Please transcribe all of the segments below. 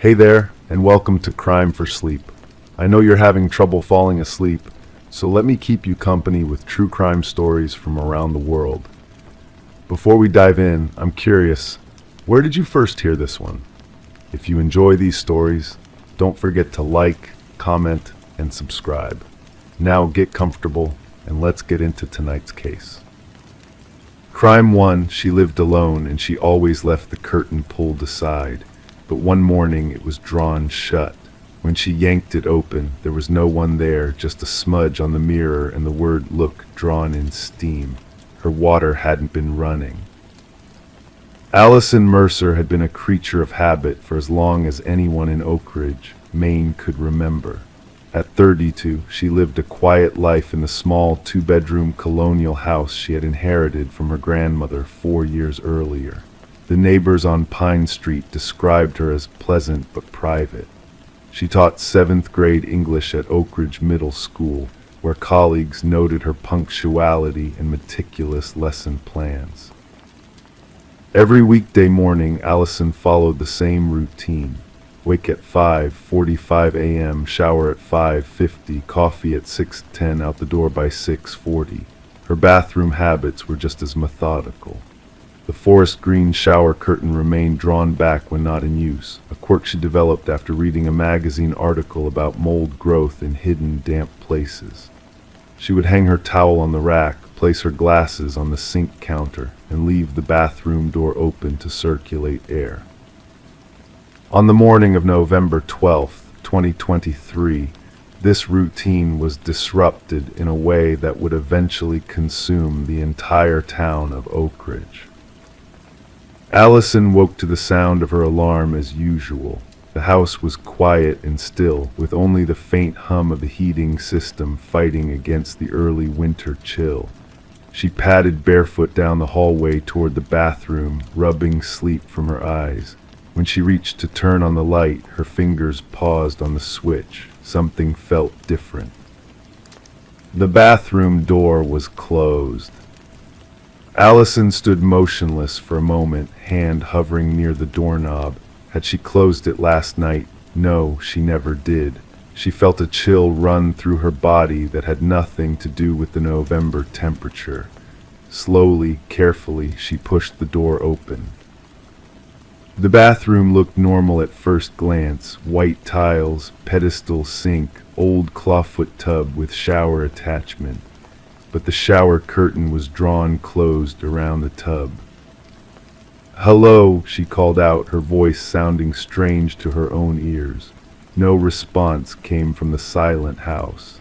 Hey there, and welcome to Crime for Sleep. I know you're having trouble falling asleep, so let me keep you company with true crime stories from around the world. Before we dive in, I'm curious, where did you first hear this one? If you enjoy these stories, don't forget to like, comment, and subscribe. Now get comfortable, and let's get into tonight's case. Crime 1, she lived alone and she always left the curtain pulled aside. But one morning it was drawn shut. When she yanked it open, there was no one there, just a smudge on the mirror and the word "look" drawn in steam. Her water hadn't been running. Allison Mercer had been a creature of habit for as long as anyone in Oak Ridge, Maine could remember. At 32, she lived a quiet life in the small two-bedroom colonial house she had inherited from her grandmother 4 years earlier. The neighbors on Pine Street described her as pleasant but private. She taught 7th grade English at Oak Ridge Middle School, where colleagues noted her punctuality and meticulous lesson plans. Every weekday morning, Allison followed the same routine. Wake at 5:45 a.m., shower at 5:50, coffee at 6:10, out the door by 6:40. Her bathroom habits were just as methodical. The forest green shower curtain remained drawn back when not in use, a quirk she developed after reading a magazine article about mold growth in hidden, damp places. She would hang her towel on the rack, place her glasses on the sink counter, and leave the bathroom door open to circulate air. On the morning of November 12, 2023, this routine was disrupted in a way that would eventually consume the entire town of Oak Ridge. Allison woke to the sound of her alarm as usual. The house was quiet and still, with only the faint hum of the heating system fighting against the early winter chill. She padded barefoot down the hallway toward the bathroom, rubbing sleep from her eyes. When she reached to turn on the light, her fingers paused on the switch. Something felt different. The bathroom door was closed. Allison stood motionless for a moment, hand hovering near the doorknob. Had she closed it last night? No, she never did. She felt a chill run through her body that had nothing to do with the November temperature. Slowly, carefully, she pushed the door open. The bathroom looked normal at first glance. White tiles, pedestal sink, old clawfoot tub with shower attachment. But the shower curtain was drawn closed around the tub. "Hello," she called out, her voice sounding strange to her own ears. No response came from the silent house.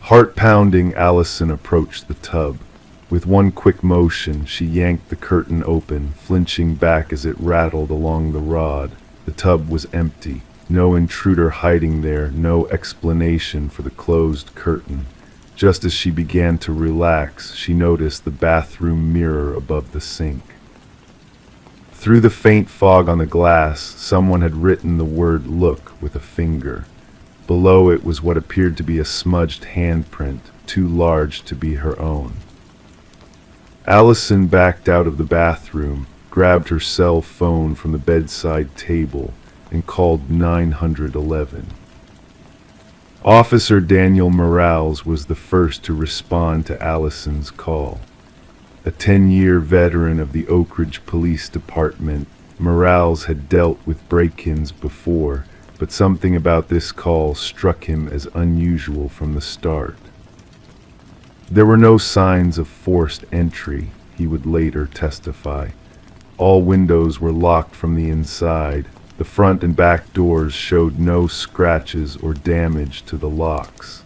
Heart-pounding, Allison approached the tub. With one quick motion, she yanked the curtain open, flinching back as it rattled along the rod. The tub was empty. No intruder hiding there, no explanation for the closed curtain. Just as she began to relax, she noticed the bathroom mirror above the sink. Through the faint fog on the glass, someone had written the word "look" with a finger. Below it was what appeared to be a smudged handprint, too large to be her own. Allison backed out of the bathroom, grabbed her cell phone from the bedside table, and called 911. Officer Daniel Morales was the first to respond to Allison's call. A 10-year veteran of the Oak Ridge Police Department, Morales had dealt with break-ins before, but something about this call struck him as unusual from the start. There were no signs of forced entry, he would later testify. All windows were locked from the inside. The front and back doors showed no scratches or damage to the locks.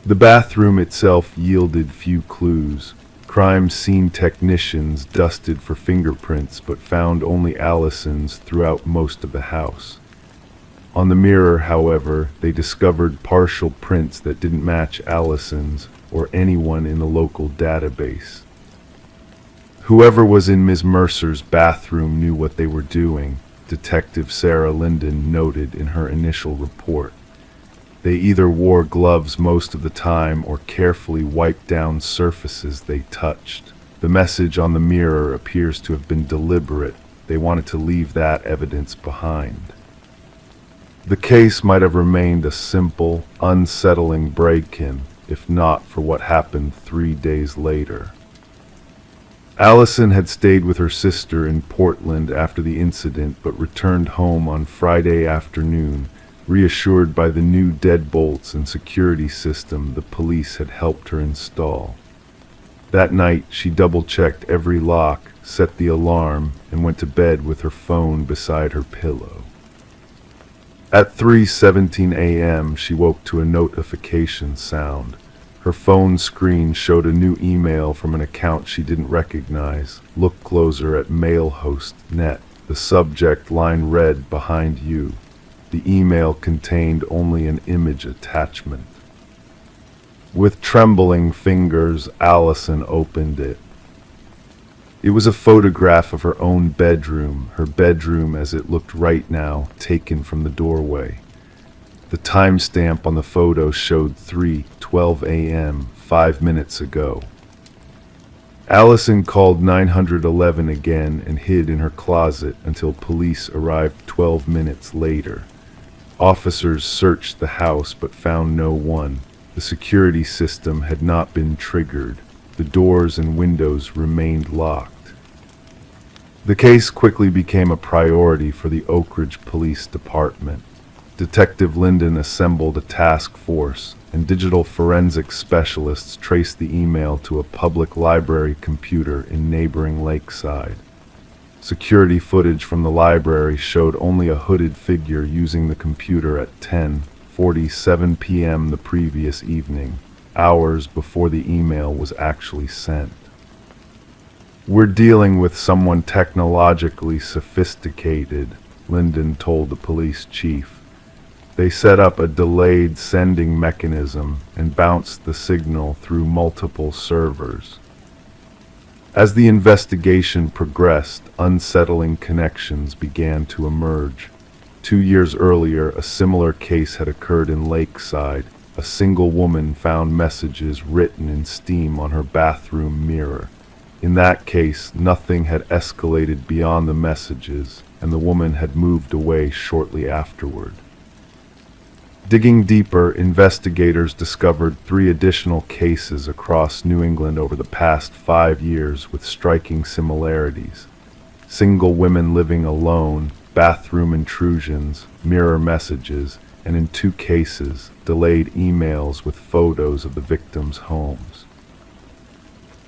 The bathroom itself yielded few clues. Crime scene technicians dusted for fingerprints but found only Allison's throughout most of the house. On the mirror, however, they discovered partial prints that didn't match Allison's or anyone in the local database. Whoever was in Ms. Mercer's bathroom knew what they were doing, Detective Sarah Linden noted in her initial report. They either wore gloves most of the time or carefully wiped down surfaces they touched. The message on the mirror appears to have been deliberate. They wanted to leave that evidence behind. The case might have remained a simple, unsettling break-in, if not for what happened 3 days later. Allison had stayed with her sister in Portland after the incident, but returned home on Friday afternoon, reassured by the new deadbolts and security system the police had helped her install. That night, she double-checked every lock, set the alarm, and went to bed with her phone beside her pillow. At 3:17 a.m., she woke to a notification sound. Her phone screen showed a new email from an account she didn't recognize. Look closer at mailhost.net. The subject line read, "Behind you." The email contained only an image attachment. With trembling fingers, Allison opened it. It was a photograph of her own bedroom, her bedroom as it looked right now, taken from the doorway. The timestamp on the photo showed 3:12 a.m., 5 minutes ago. Allison called 911 again and hid in her closet until police arrived 12 minutes later. Officers searched the house but found no one. The security system had not been triggered. The doors and windows remained locked. The case quickly became a priority for the Oak Ridge Police Department. Detective Linden assembled a task force, and digital forensics specialists traced the email to a public library computer in neighboring Lakeside. Security footage from the library showed only a hooded figure using the computer at 10:47 p.m. the previous evening, hours before the email was actually sent. "We're dealing with someone technologically sophisticated," Linden told the police chief. They set up a delayed sending mechanism and bounced the signal through multiple servers. As the investigation progressed, unsettling connections began to emerge. 2 years earlier, a similar case had occurred in Lakeside. A single woman found messages written in steam on her bathroom mirror. In that case, nothing had escalated beyond the messages, and the woman had moved away shortly afterward. Digging deeper, investigators discovered 3 additional cases across New England over the past 5 years with striking similarities. Single women living alone, bathroom intrusions, mirror messages, and in 2 cases, delayed emails with photos of the victims' homes.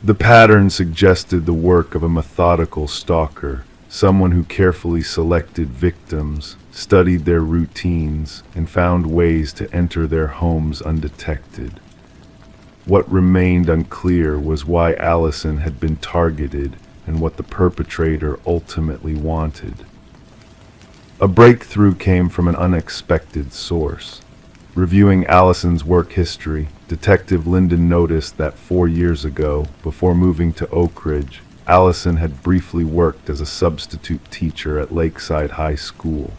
The pattern suggested the work of a methodical stalker, someone who carefully selected victims, studied their routines, and found ways to enter their homes undetected. What remained unclear was why Allison had been targeted and what the perpetrator ultimately wanted. A breakthrough came from an unexpected source. Reviewing Allison's work history, Detective Linden noticed that 4 years ago, before moving to Oak Ridge, Allison had briefly worked as a substitute teacher at Lakeside High School.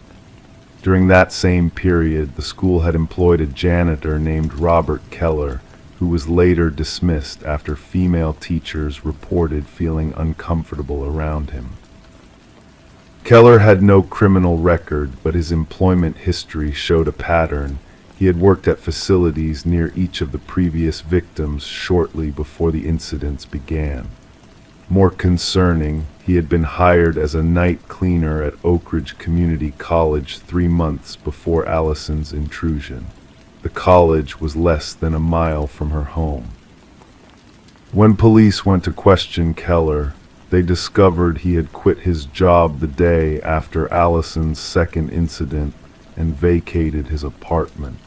During that same period, the school had employed a janitor named Robert Keller, who was later dismissed after female teachers reported feeling uncomfortable around him. Keller had no criminal record, but his employment history showed a pattern. He had worked at facilities near each of the previous victims shortly before the incidents began. More concerning, he had been hired as a night cleaner at Oak Ridge Community College 3 months before Allison's intrusion. The college was less than a mile from her home. When police went to question Keller, they discovered he had quit his job the day after Allison's second incident and vacated his apartment.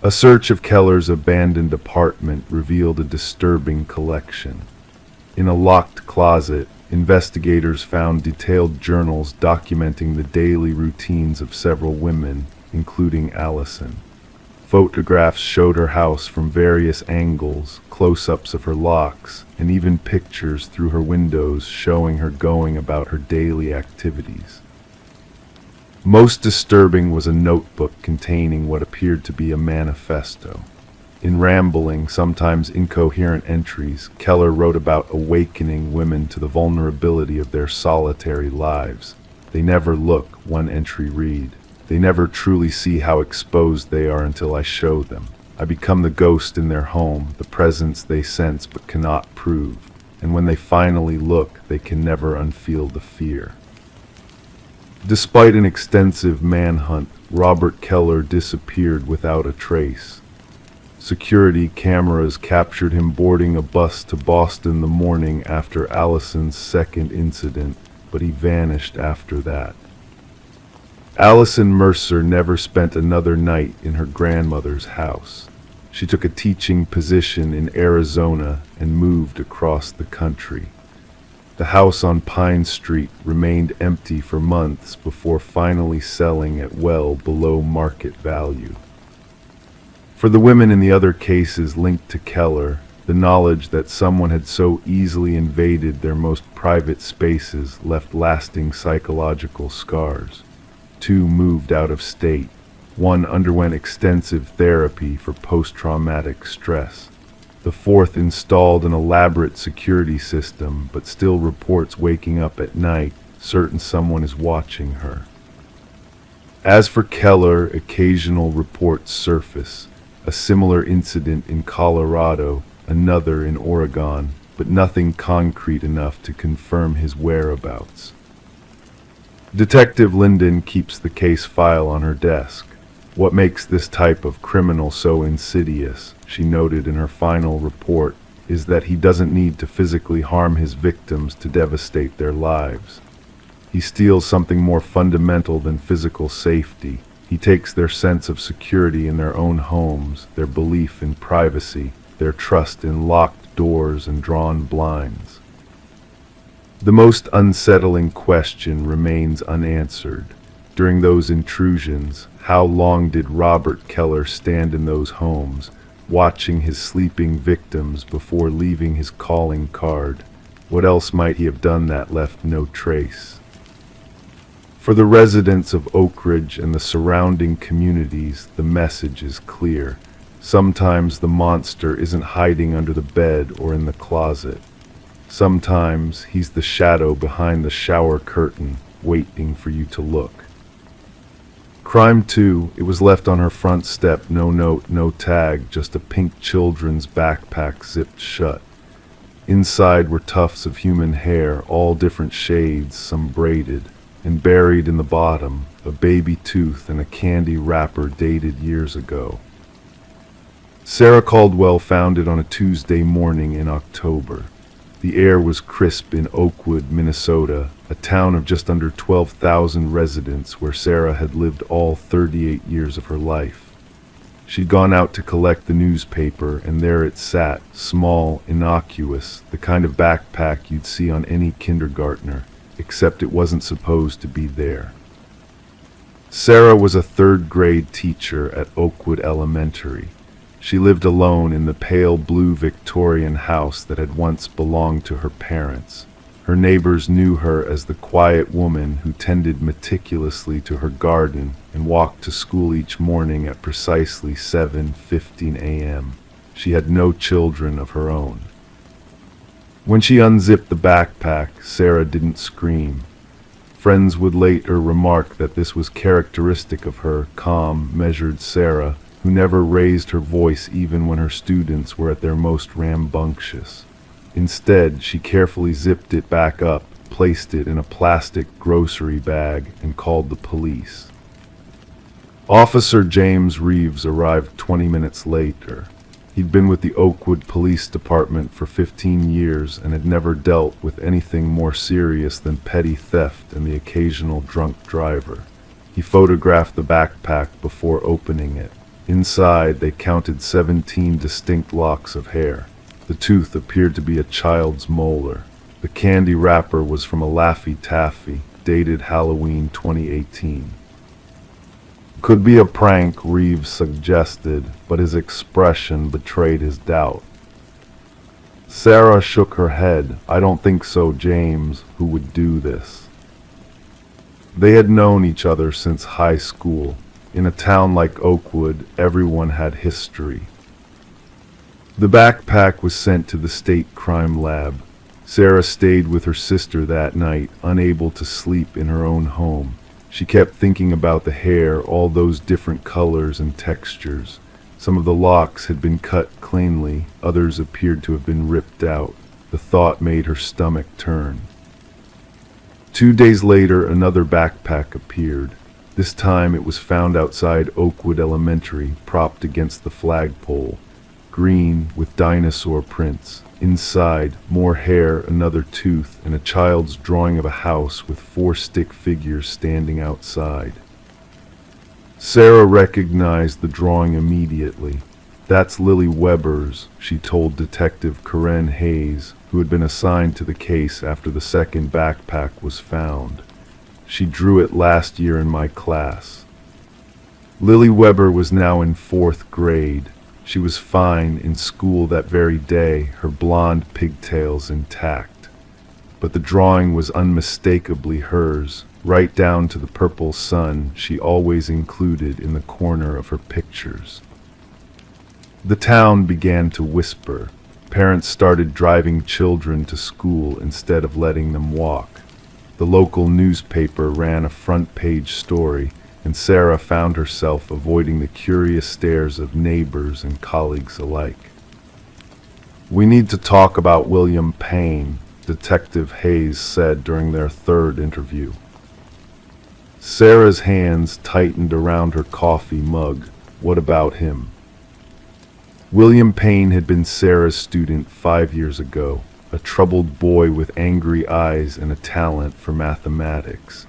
A search of Keller's abandoned apartment revealed a disturbing collection. In a locked closet, investigators found detailed journals documenting the daily routines of several women, including Allison. Photographs showed her house from various angles, close-ups of her locks, and even pictures through her windows showing her going about her daily activities. Most disturbing was a notebook containing what appeared to be a manifesto. In rambling, sometimes incoherent entries, Keller wrote about awakening women to the vulnerability of their solitary lives. They never look, one entry read. They never truly see how exposed they are until I show them. I become the ghost in their home, the presence they sense but cannot prove. And when they finally look, they can never unfeel the fear. Despite an extensive manhunt, Robert Keller disappeared without a trace. Security cameras captured him boarding a bus to Boston the morning after Allison's second incident, but he vanished after that. Allison Mercer never spent another night in her grandmother's house. She took a teaching position in Arizona and moved across the country. The house on Pine Street remained empty for months before finally selling at well below market value. For the women in the other cases linked to Keller, the knowledge that someone had so easily invaded their most private spaces left lasting psychological scars. 2 moved out of state. 1 underwent extensive therapy for post-traumatic stress. The 4th installed an elaborate security system, but still reports waking up at night, certain someone is watching her. As for Keller, occasional reports surface. A similar incident in Colorado, another in Oregon, but nothing concrete enough to confirm his whereabouts. Detective Linden keeps the case file on her desk. What makes this type of criminal so insidious, she noted in her final report, is that he doesn't need to physically harm his victims to devastate their lives. He steals something more fundamental than physical safety. He takes their sense of security in their own homes, their belief in privacy, their trust in locked doors and drawn blinds. The most unsettling question remains unanswered. During those intrusions, how long did Robert Keller stand in those homes, watching his sleeping victims before leaving his calling card? What else might he have done that left no trace? For the residents of Oak Ridge and the surrounding communities, the message is clear. Sometimes the monster isn't hiding under the bed or in the closet. Sometimes he's the shadow behind the shower curtain, waiting for you to look. Crime 2, it was left on her front step, no note, no tag, just a pink children's backpack zipped shut. Inside were tufts of human hair, all different shades, some braided, and buried in the bottom, a baby tooth and a candy wrapper dated years ago. Sarah Caldwell found it on a Tuesday morning in October. The air was crisp in Oakwood, Minnesota, a town of just under 12,000 residents where Sarah had lived all 38 years of her life. She'd gone out to collect the newspaper, and there it sat, small, innocuous, the kind of backpack you'd see on any kindergartner, except it wasn't supposed to be there. Sarah was a 3rd-grade teacher at Oakwood Elementary. She lived alone in the pale blue Victorian house that had once belonged to her parents. Her neighbors knew her as the quiet woman who tended meticulously to her garden and walked to school each morning at precisely 7:15 a.m. She had no children of her own. When she unzipped the backpack, Sarah didn't scream. Friends would later remark that this was characteristic of her, calm, measured Sarah, who never raised her voice even when her students were at their most rambunctious. Instead, she carefully zipped it back up, placed it in a plastic grocery bag, and called the police. Officer James Reeves arrived 20 minutes later. He'd been with the Oakwood Police Department for 15 years and had never dealt with anything more serious than petty theft and the occasional drunk driver. He photographed the backpack before opening it. Inside, they counted 17 distinct locks of hair. The tooth appeared to be a child's molar. The candy wrapper was from a Laffy Taffy, dated Halloween 2018. Could be a prank, Reeves suggested, but his expression betrayed his doubt. Sarah shook her head. I don't think so, James. Who would do this? They had known each other since high school. In a town like Oakwood, everyone had history. The backpack was sent to the state crime lab. Sarah stayed with her sister that night, unable to sleep in her own home. She kept thinking about the hair, all those different colors and textures. Some of the locks had been cut cleanly, others appeared to have been ripped out. The thought made her stomach turn. 2 days later, another backpack appeared. This time it was found outside Oakwood Elementary, propped against the flagpole. Green, with dinosaur prints. Inside, more hair, another tooth, and a child's drawing of a house with 4 stick figures standing outside. Sarah recognized the drawing immediately. "That's Lily Weber's," she told Detective Karen Hayes, who had been assigned to the case after the second backpack was found. "She drew it last year in my class." Lily Weber was now in 4th grade. She was fine in school that very day, her blonde pigtails intact. But the drawing was unmistakably hers, right down to the purple sun she always included in the corner of her pictures. The town began to whisper. Parents started driving children to school instead of letting them walk. The local newspaper ran a front-page story, and Sarah found herself avoiding the curious stares of neighbors and colleagues alike. "We need to talk about William Payne," Detective Hayes said during their 3rd interview. Sarah's hands tightened around her coffee mug. What about him? William Payne had been Sarah's student 5 years ago, a troubled boy with angry eyes and a talent for mathematics.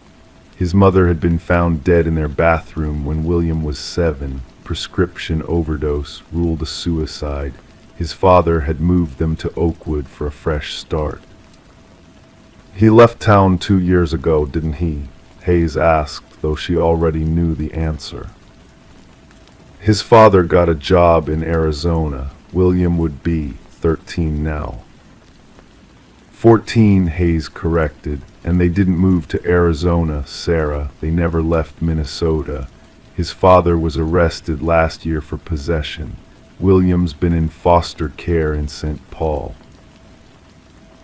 His mother had been found dead in their bathroom when William was 7. Prescription overdose, ruled a suicide. His father had moved them to Oakwood for a fresh start. "He left town 2 years ago, didn't he?" Hayes asked, though she already knew the answer. "His father got a job in Arizona. William would be 13 now." 14, Hayes corrected. "And they didn't move to Arizona, Sarah. They never left Minnesota. His father was arrested last year for possession. William's been in foster care in St. Paul."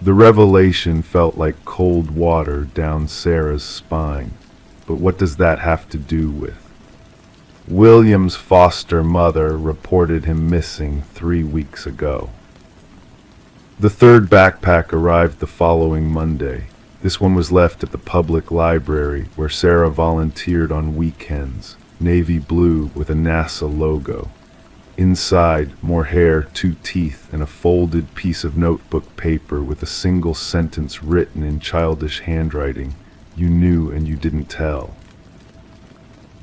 The revelation felt like cold water down Sarah's spine. But what does that have to do with? William's foster mother reported him missing 3 weeks ago. The 3rd backpack arrived the following Monday. This one was left at the public library, where Sarah volunteered on weekends. Navy blue with a NASA logo. Inside, more hair, 2 teeth, and a folded piece of notebook paper with a single sentence written in childish handwriting. "You knew and you didn't tell."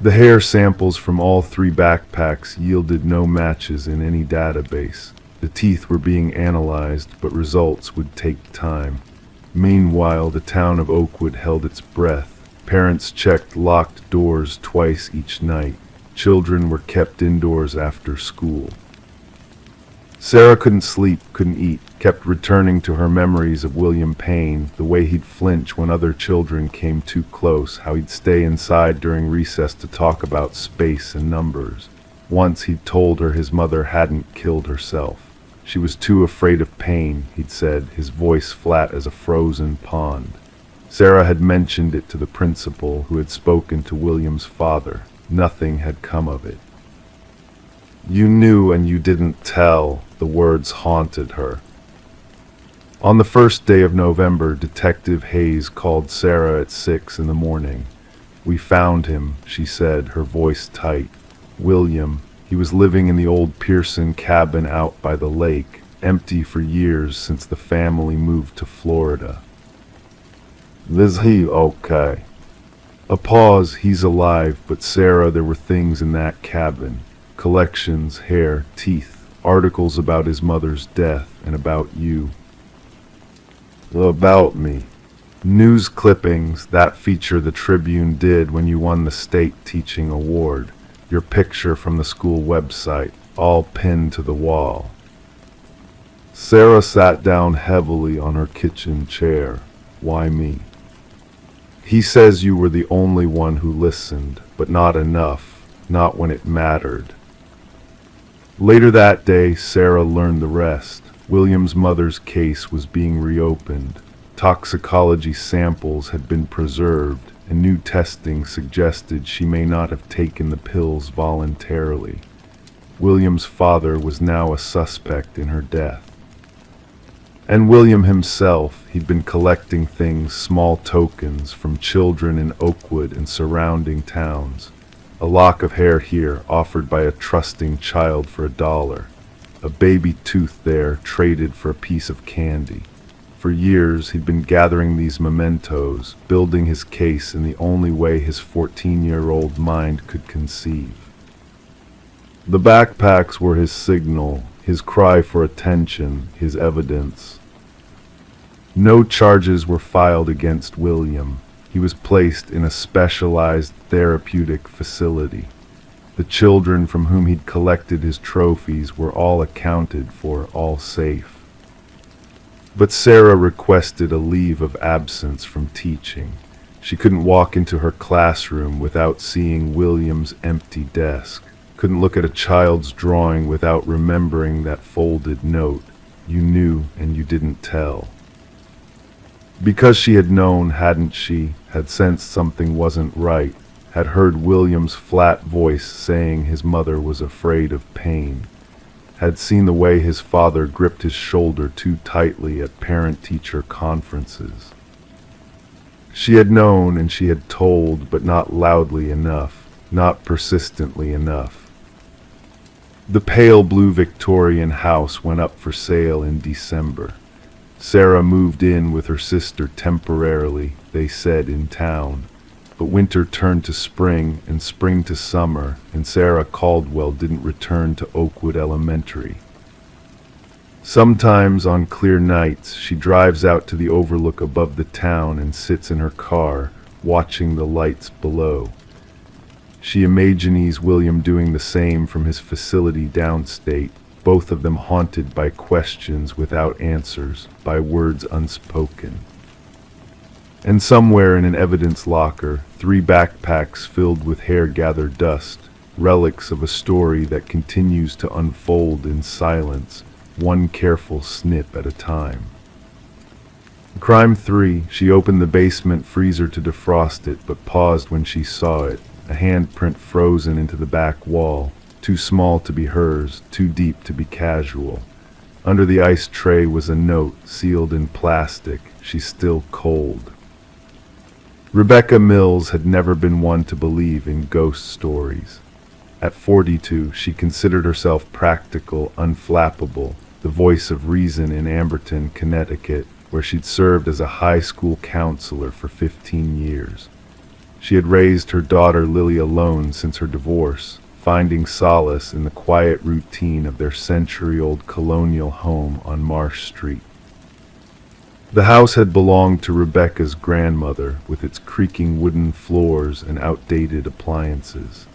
The hair samples from all 3 backpacks yielded no matches in any database. The teeth were being analyzed, but results would take time. Meanwhile, the town of Oakwood held its breath. Parents checked locked doors twice each night. Children were kept indoors after school. Sarah couldn't sleep, couldn't eat, kept returning to her memories of William Payne, the way he'd flinch when other children came too close, how he'd stay inside during recess to talk about space and numbers. Once he'd told her his mother hadn't killed herself. She was too afraid of pain, he'd said, his voice flat as a frozen pond. Sarah had mentioned it to the principal, who had spoken to William's father. Nothing had come of it. "You knew and you didn't tell," the words haunted her. On the 1st day of November, Detective Hayes called Sarah at 6 in the morning. "We found him," she said, her voice tight. "William. He was living in the old Pearson cabin out by the lake, empty for years since the family moved to Florida." "Is he okay?" A pause. "He's alive, but Sarah, there were things in that cabin. Collections, hair, teeth, articles about his mother's death and about you." "About me?" "News clippings, that feature the Tribune did when you won the state teaching award. Your picture from the school website, all pinned to the wall." Sarah sat down heavily on her kitchen chair. "Why me?" "He says you were the only one who listened, but not enough, not when it mattered." Later that day, Sarah learned the rest. William's mother's case was being reopened. Toxicology samples had been preserved, and new testing suggested she may not have taken the pills voluntarily. William's father was now a suspect in her death. And William himself, he'd been collecting things, small tokens, from children in Oakwood and surrounding towns. A lock of hair here, offered by a trusting child for $1. A baby tooth there, traded for a piece of candy. For years, he'd been gathering these mementos, building his case in the only way his 14-year-old mind could conceive. The backpacks were his signal, his cry for attention, his evidence. No charges were filed against William. He was placed in a specialized therapeutic facility. The children from whom he'd collected his trophies were all accounted for, all safe. But Sarah requested a leave of absence from teaching. She couldn't walk into her classroom without seeing William's empty desk. Couldn't look at a child's drawing without remembering that folded note. You knew and you didn't tell. Because she had known, hadn't she, had sensed something wasn't right, had heard William's flat voice saying his mother was afraid of pain, had seen the way his father gripped his shoulder too tightly at parent-teacher conferences. She had known and she had told, but not loudly enough, not persistently enough. The pale blue Victorian house went up for sale in December. Sarah moved in with her sister temporarily, they said, in town. But winter turned to spring and spring to summer, and Sarah Caldwell didn't return to Oakwood Elementary. Sometimes on clear nights, she drives out to the overlook above the town and sits in her car, watching the lights below. She imagines William doing the same from his facility downstate, both of them haunted by questions without answers, by words unspoken. And somewhere in an evidence locker, 3 backpacks filled with hair-gathered dust, relics of a story that continues to unfold in silence, one careful snip at a time. Crime 3, she opened the basement freezer to defrost it, but paused when she saw it, a handprint frozen into the back wall, too small to be hers, too deep to be casual. Under the ice tray was a note, sealed in plastic, she's still cold. Rebecca Mills had never been one to believe in ghost stories. At 42, she considered herself practical, unflappable, the voice of reason in Amberton, Connecticut, where she'd served as a high school counselor for 15 years. She had raised her daughter Lily alone since her divorce, finding solace in the quiet routine of their century-old colonial home on Marsh Street. The house had belonged to Rebecca's grandmother, with its creaking wooden floors and outdated appliances.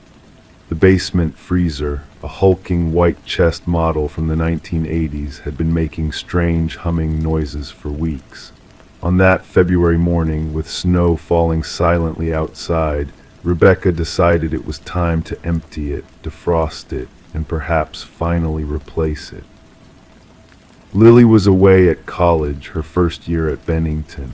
The basement freezer, a hulking white-chest model from the 1980s, had been making strange humming noises for weeks. On that February morning, with snow falling silently outside, Rebecca decided it was time to empty it, defrost it, and perhaps finally replace it. Lily was away at college, her first year at Bennington.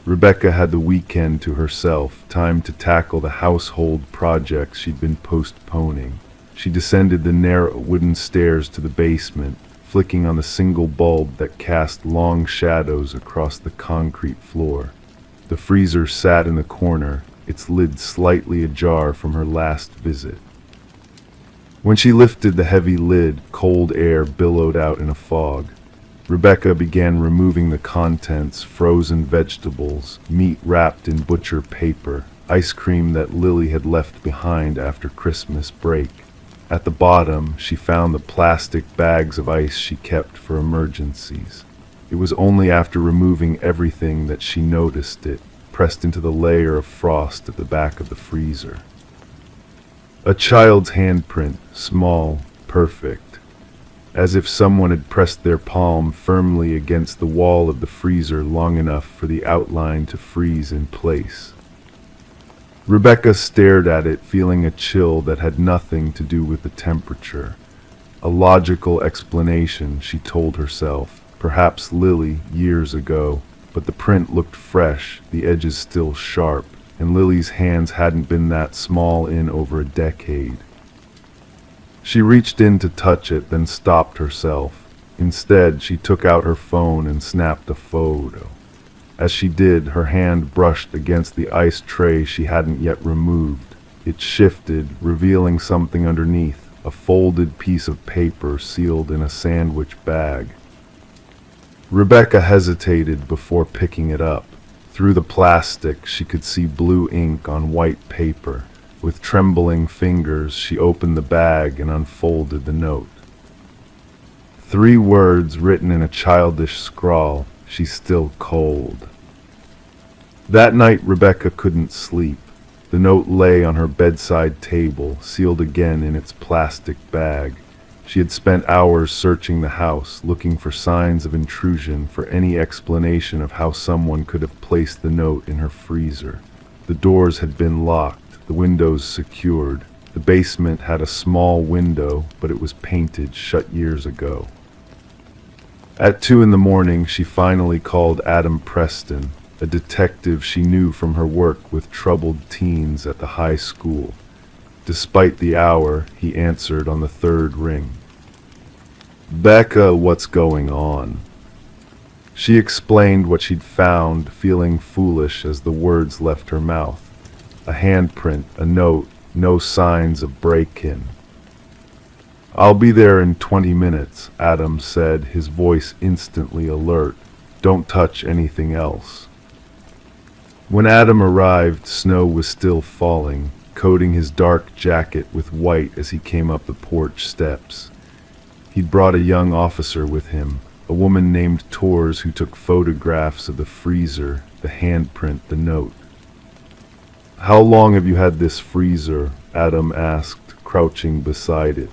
Rebecca had the weekend to herself, time to tackle the household projects she'd been postponing. She descended the narrow wooden stairs to the basement, flicking on the single bulb that cast long shadows across the concrete floor. The freezer sat in the corner, its lid slightly ajar from her last visit. When she lifted the heavy lid, cold air billowed out in a fog. Rebecca began removing the contents, frozen vegetables, meat wrapped in butcher paper, ice cream that Lily had left behind after Christmas break. At the bottom, she found the plastic bags of ice she kept for emergencies. It was only after removing everything that she noticed it, pressed into the layer of frost at the back of the freezer. A child's handprint, small, perfect, as if someone had pressed their palm firmly against the wall of the freezer long enough for the outline to freeze in place. Rebecca stared at it, feeling a chill that had nothing to do with the temperature. A logical explanation, she told herself. Perhaps Lily, years ago. But the print looked fresh, the edges still sharp, and Lily's hands hadn't been that small in over a decade. She reached in to touch it, then stopped herself. Instead, she took out her phone and snapped a photo. As she did, her hand brushed against the ice tray she hadn't yet removed. It shifted, revealing something underneath, a folded piece of paper sealed in a sandwich bag. Rebecca hesitated before picking it up. Through the plastic, she could see blue ink on white paper. With trembling fingers, she opened the bag and unfolded the note. 3 words written in a childish scrawl, "She's still cold." That night, Rebecca couldn't sleep. The note lay on her bedside table, sealed again in its plastic bag. She had spent hours searching the house, looking for signs of intrusion, for any explanation of how someone could have placed the note in her freezer. The doors had been locked, the windows secured. The basement had a small window, but it was painted shut years ago. At 2 in the morning, she finally called Adam Preston, a detective she knew from her work with troubled teens at the high school. Despite the hour, he answered on the 3rd ring. "Becca, what's going on?" She explained what she'd found, feeling foolish as the words left her mouth. A handprint, a note, no signs of break-in. "I'll be there in 20 minutes, Adam said, his voice instantly alert. "Don't touch anything else." When Adam arrived, snow was still falling, coating his dark jacket with white as he came up the porch steps. He'd brought a young officer with him, a woman named Tors who took photographs of the freezer, the handprint, the note. "How long have you had this freezer?" Adam asked, crouching beside it.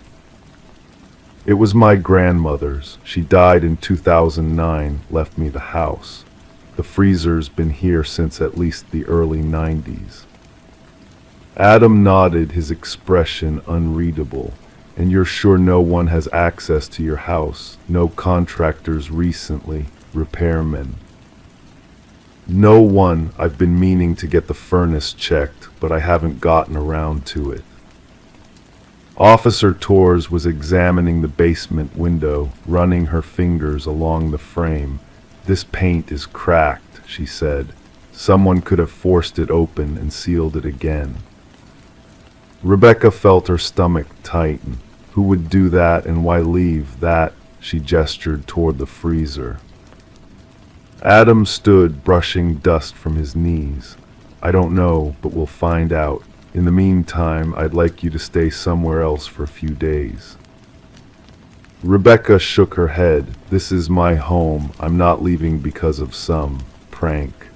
"It was my grandmother's. She died in 2009, left me the house. The freezer's been here since at least the early 90s. Adam nodded, his expression unreadable. "And you're sure no one has access to your house? No contractors recently? Repairmen?" "No one. I've been meaning to get the furnace checked, but I haven't gotten around to it." Officer Tors was examining the basement window, running her fingers along the frame. "This paint is cracked," she said. "Someone could have forced it open and sealed it again." Rebecca felt her stomach tighten. Who would do that, and why leave that? She gestured toward the freezer. Adam stood, brushing dust from his knees. "I don't know, but we'll find out. In the meantime, I'd like you to stay somewhere else for a few days." Rebecca shook her head. "This is my home. I'm not leaving because of some prank."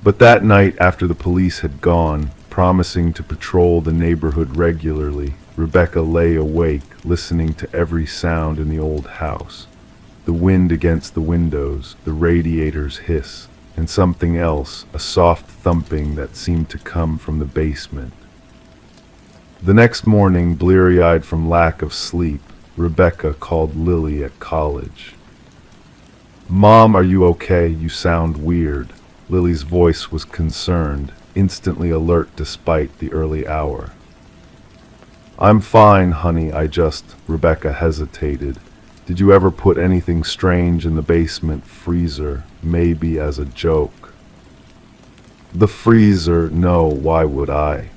But that night, after the police had gone, promising to patrol the neighborhood regularly, Rebecca lay awake, listening to every sound in the old house. The wind against the windows, the radiator's hiss, and something else, a soft thumping that seemed to come from the basement. The next morning, bleary-eyed from lack of sleep, Rebecca called Lily at college. "Mom, are you okay? You sound weird." Lily's voice was concerned, instantly alert despite the early hour. "I'm fine, honey, Rebecca hesitated. "Did you ever put anything strange in the basement freezer, maybe as a joke?" "The freezer? No, why would I?"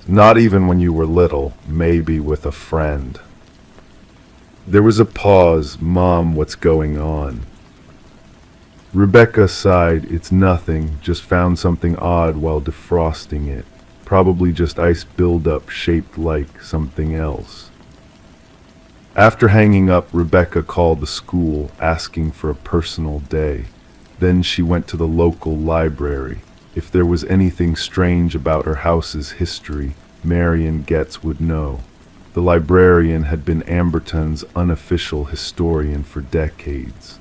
"Not even when you were little, maybe with a friend." There was a pause. "Mom, what's going on?" Rebecca sighed. "It's nothing, just found something odd while defrosting it. Probably just ice buildup shaped like something else." After hanging up, Rebecca called the school, asking for a personal day. Then she went to the local library. If there was anything strange about her house's history, Marion Getz would know. The librarian had been Amberton's unofficial historian for decades.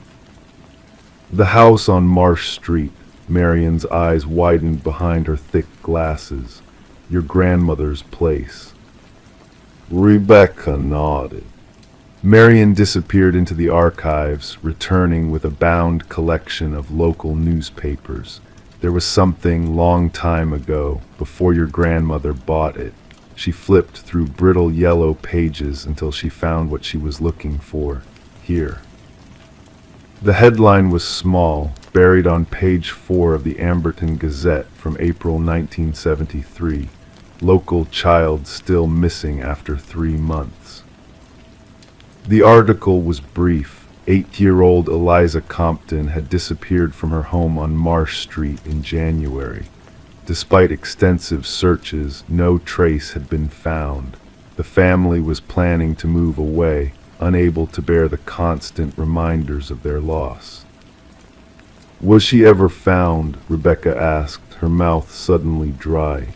"The house on Marsh Street," Marion's eyes widened behind her thick glasses. "Your grandmother's place." Rebecca nodded. Marion disappeared into the archives, returning with a bound collection of local newspapers. There was something long time ago, before your grandmother bought it. She flipped through brittle yellow pages until she found what she was looking for. Here. The headline was small, buried on page 4 of the Amberton Gazette from April 1973. Local child still missing after 3 months. The article was brief. 8-year-old Eliza Compton had disappeared from her home on Marsh Street in January. Despite extensive searches, no trace had been found. The family was planning to move away, unable to bear the constant reminders of their loss. Was she ever found? Rebecca asked, her mouth suddenly dry.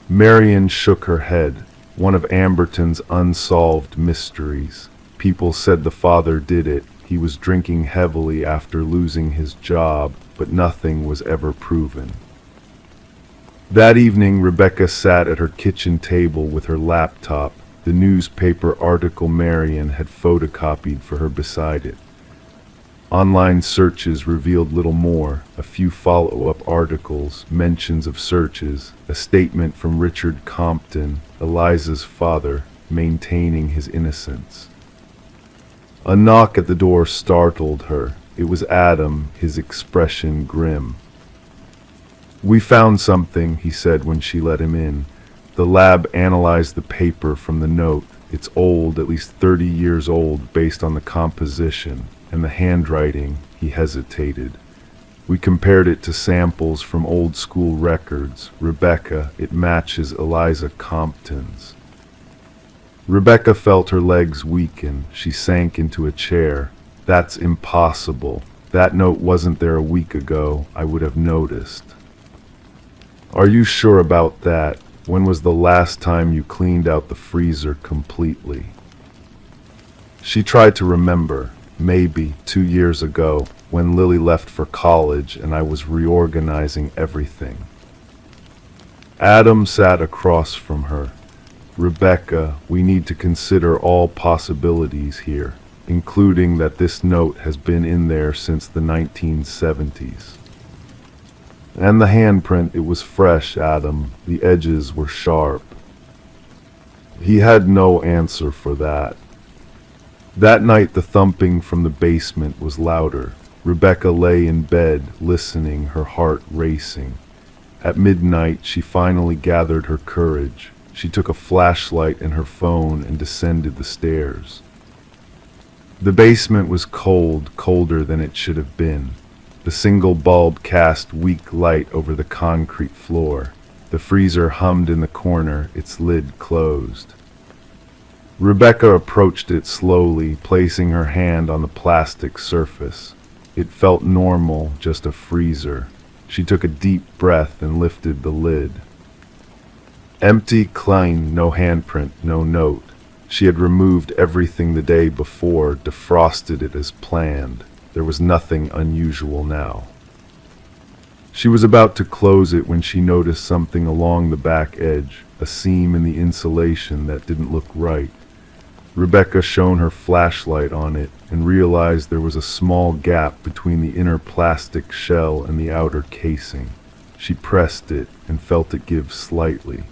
Marion shook her head. One of Amberton's unsolved mysteries. People said the father did it. He was drinking heavily after losing his job, but nothing was ever proven. That evening, Rebecca sat at her kitchen table with her laptop, the newspaper article Marion had photocopied for her beside it. Online searches revealed little more, a few follow-up articles, mentions of searches, a statement from Richard Compton, Eliza's father, maintaining his innocence. A knock at the door startled her. It was Adam, his expression grim. "We found something," he said when she let him in. The lab analyzed the paper from the note. It's old, at least 30 years old, based on the composition. And the handwriting, he hesitated. "We compared it to samples from old school records. Rebecca, it matches Eliza Compton's." Rebecca felt her legs weaken. She sank into a chair. "That's impossible. That note wasn't there a week ago. I would have noticed." "Are you sure about that? When was the last time you cleaned out the freezer completely?" She tried to remember. Maybe 2 years ago, when Lily left for college and I was reorganizing everything. Adam sat across from her. "Rebecca, we need to consider all possibilities here, including that this note has been in there since the 1970s. And the handprint, it was fresh, Adam. The edges were sharp." He had no answer for that. That night the thumping from the basement was louder. Rebecca lay in bed, listening, her heart racing. At midnight she finally gathered her courage. She took a flashlight and her phone and descended the stairs. The basement was cold, colder than it should have been. The single bulb cast weak light over the concrete floor. The freezer hummed in the corner, its lid closed. Rebecca approached it slowly, placing her hand on the plastic surface. It felt normal, just a freezer. She took a deep breath and lifted the lid. Empty, clean, no handprint, no note. She had removed everything the day before, defrosted it as planned. There was nothing unusual now. She was about to close it when she noticed something along the back edge, a seam in the insulation that didn't look right. Rebecca shone her flashlight on it and realized there was a small gap between the inner plastic shell and the outer casing. She pressed it and felt it give slightly.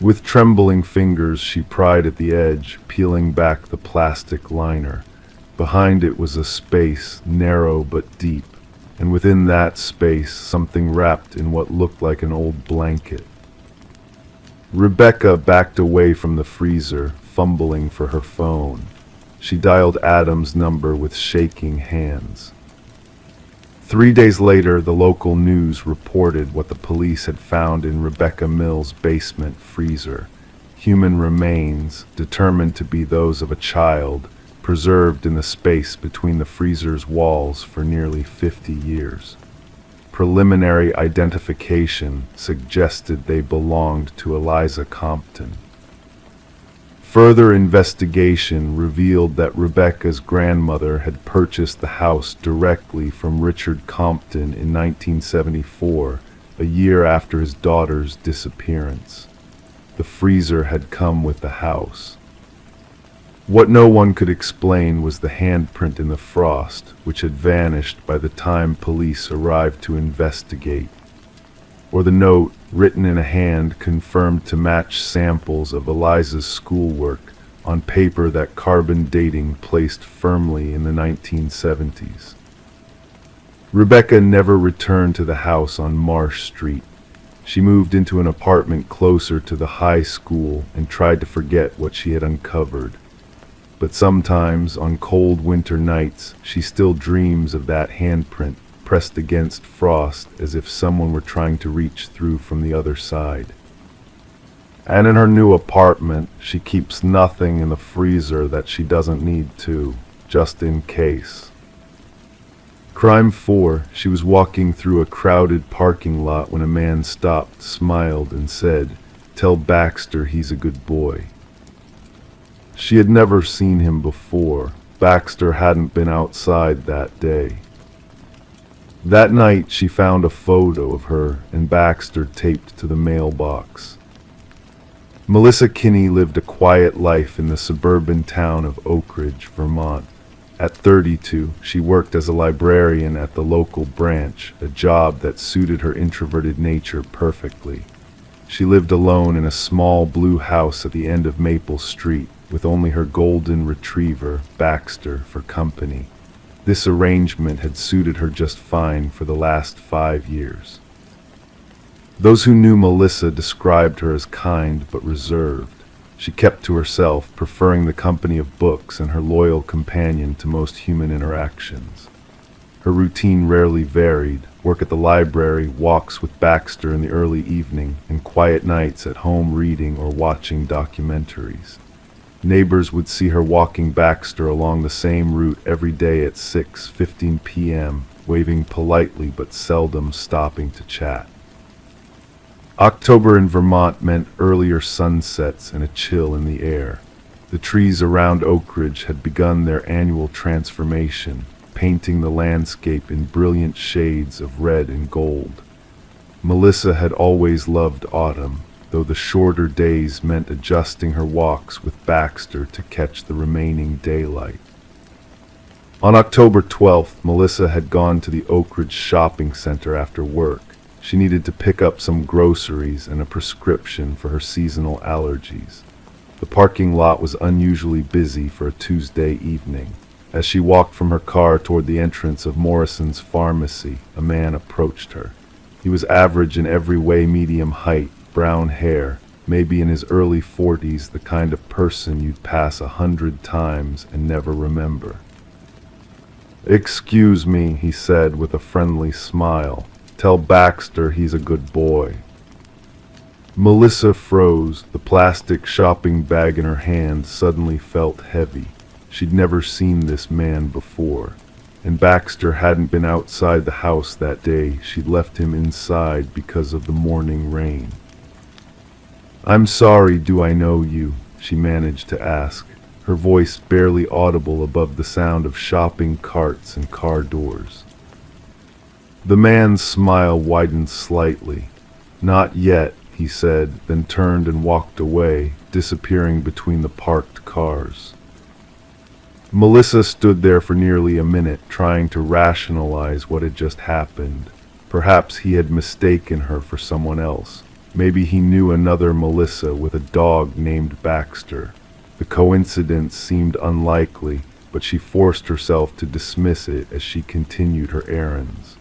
With trembling fingers, she pried at the edge, peeling back the plastic liner. Behind it was a space, narrow but deep, and within that space, something wrapped in what looked like an old blanket. Rebecca backed away from the freezer, fumbling for her phone. She dialed Adam's number with shaking hands. 3 days later, the local news reported what the police had found in Rebecca Mill's basement freezer. Human remains, determined to be those of a child, preserved in the space between the freezer's walls for nearly 50 years. Preliminary identification suggested they belonged to Eliza Compton. Further investigation revealed that Rebecca's grandmother had purchased the house directly from Richard Compton in 1974, a year after his daughter's disappearance. The freezer had come with the house. What no one could explain was the handprint in the frost, which had vanished by the time police arrived to investigate, or the note, written in a hand confirmed to match samples of Eliza's schoolwork on paper that carbon dating placed firmly in the 1970s. Rebecca never returned to the house on Marsh Street. She moved into an apartment closer to the high school and tried to forget what she had uncovered. But sometimes, on cold winter nights, she still dreams of that handprint pressed against frost as if someone were trying to reach through from the other side. And in her new apartment, she keeps nothing in the freezer that she doesn't need to, just in case. Crime 4, she was walking through a crowded parking lot when a man stopped, smiled, and said, "Tell Baxter he's a good boy." She had never seen him before. Baxter hadn't been outside that day. That night, she found a photo of her and Baxter taped to the mailbox. Melissa Kinney lived a quiet life in the suburban town of Oak Ridge, Vermont. At 32, she worked as a librarian at the local branch, a job that suited her introverted nature perfectly. She lived alone in a small blue house at the end of Maple Street, with only her golden retriever, Baxter, for company. This arrangement had suited her just fine for the last 5 years. Those who knew Melissa described her as kind but reserved. She kept to herself, preferring the company of books and her loyal companion to most human interactions. Her routine rarely varied: work at the library, walks with Baxter in the early evening, and quiet nights at home reading or watching documentaries. Neighbors would see her walking Baxter along the same route every day at 6:15 p.m., waving politely but seldom stopping to chat. October in Vermont meant earlier sunsets and a chill in the air. The trees around Oak Ridge had begun their annual transformation, painting the landscape in brilliant shades of red and gold. Melissa had always loved autumn, though the shorter days meant adjusting her walks with Baxter to catch the remaining daylight. On October 12th, Melissa had gone to the Oak Ridge shopping center after work. She needed to pick up some groceries and a prescription for her seasonal allergies. The parking lot was unusually busy for a Tuesday evening. As she walked from her car toward the entrance of Morrison's Pharmacy, a man approached her. He was average in every way, medium height, brown hair, maybe in his early 40s, the kind of person you'd pass 100 times and never remember. "Excuse me," he said with a friendly smile. "Tell Baxter he's a good boy." Melissa froze. The plastic shopping bag in her hand suddenly felt heavy. She'd never seen this man before, and Baxter hadn't been outside the house that day. She'd left him inside because of the morning rain. "I'm sorry, do I know you?" she managed to ask, her voice barely audible above the sound of shopping carts and car doors. The man's smile widened slightly. "Not yet," he said, then turned and walked away, disappearing between the parked cars. Melissa stood there for nearly a minute, trying to rationalize what had just happened. Perhaps he had mistaken her for someone else. Maybe he knew another Melissa with a dog named Baxter. The coincidence seemed unlikely, but she forced herself to dismiss it as she continued her errands.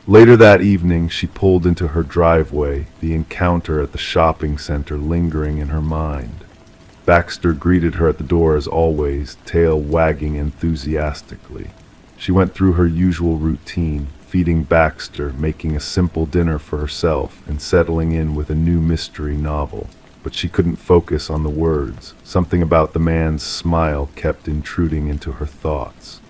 Later that evening, she pulled into her driveway, the encounter at the shopping center lingering in her mind. Baxter greeted her at the door as always, tail wagging enthusiastically. She went through her usual routine, feeding Baxter, making a simple dinner for herself, and settling in with a new mystery novel. But she couldn't focus on the words. Something about the man's smile kept intruding into her thoughts.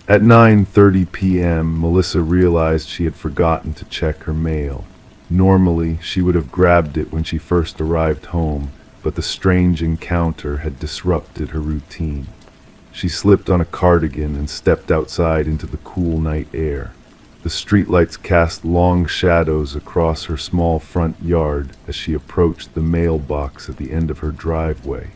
At 9:30 p.m., Melissa realized she had forgotten to check her mail. Normally, she would have grabbed it when she first arrived home, but the strange encounter had disrupted her routine. She slipped on a cardigan and stepped outside into the cool night air. The The streetlights cast long shadows across her small front yard as she approached the mailbox at the end of her driveway.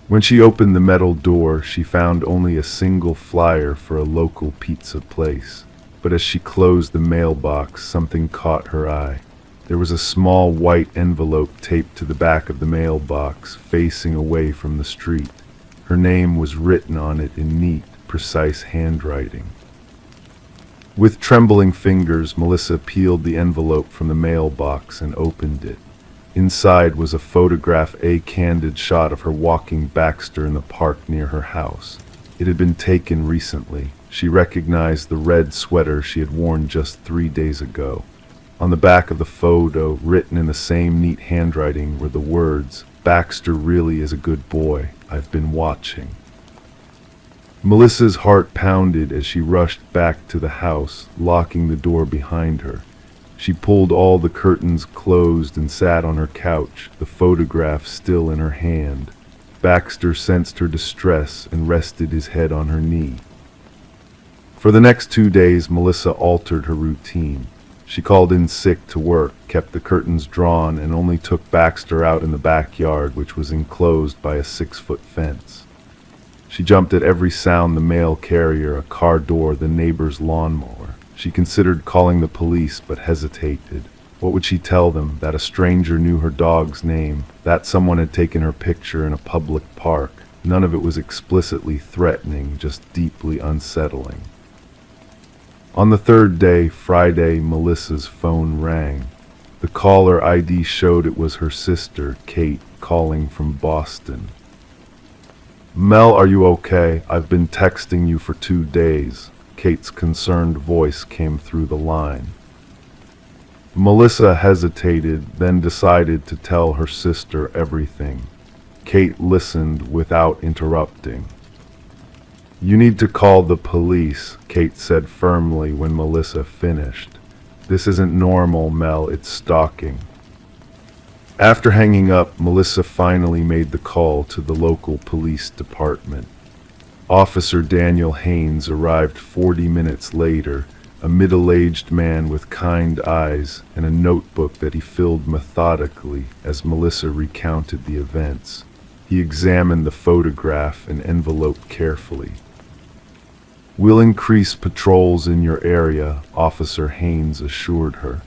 When she opened the metal door, she found only a single flyer for a local pizza place. But as she closed the mailbox, something caught her eye. There was a small white envelope taped to the back of the mailbox, facing away from the street. Her name was written on it in neat, precise handwriting. With trembling fingers, Melissa peeled the envelope from the mailbox and opened it. Inside was a candid shot of her walking Baxter in the park near her house. It had been taken recently. She recognized the red sweater she had worn just 3 days ago. On the back of the photo, written in the same neat handwriting, were the words, "Baxter really is a good boy. I've been watching." Melissa's heart pounded as she rushed back to the house, locking the door behind her. She pulled all the curtains closed and sat on her couch, the photograph still in her hand. Baxter sensed her distress and rested his head on her knee. For the next 2 days, Melissa altered her routine. She called in sick to work, kept the curtains drawn, and only took Baxter out in the backyard, which was enclosed by a 6-foot fence. She jumped at every sound: the mail carrier, a car door, the neighbor's lawnmower. She considered calling the police, but hesitated. What would she tell them? That a stranger knew her dog's name, that someone had taken her picture in a public park. None of it was explicitly threatening, just deeply unsettling. On the 3rd day, Friday, Melissa's phone rang. The caller ID showed it was her sister, Kate, calling from Boston. "Mel, are you okay? I've been texting you for 2 days. Kate's concerned voice came through the line. Melissa hesitated, then decided to tell her sister everything. Kate listened without interrupting. "You need to call the police," Kate said firmly when Melissa finished. "This isn't normal, Mel, it's stalking." After hanging up, Melissa finally made the call to the local police department. Officer Daniel Haynes arrived 40 minutes later, a middle-aged man with kind eyes and a notebook that he filled methodically as Melissa recounted the events. He examined the photograph and envelope carefully. "We'll increase patrols in your area," Officer Haynes assured her,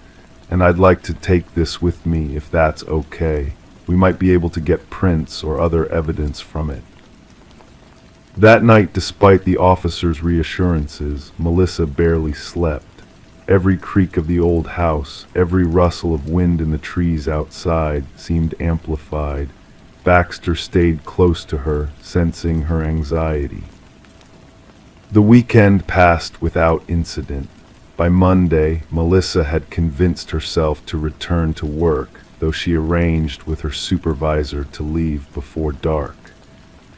"and I'd like to take this with me if that's okay. We might be able to get prints or other evidence from it." That night, despite the officer's reassurances, Melissa barely slept. Every creak of the old house, every rustle of wind in the trees outside seemed amplified. Baxter stayed close to her, sensing her anxiety. The weekend passed without incident. By Monday, Melissa had convinced herself to return to work, though she arranged with her supervisor to leave before dark.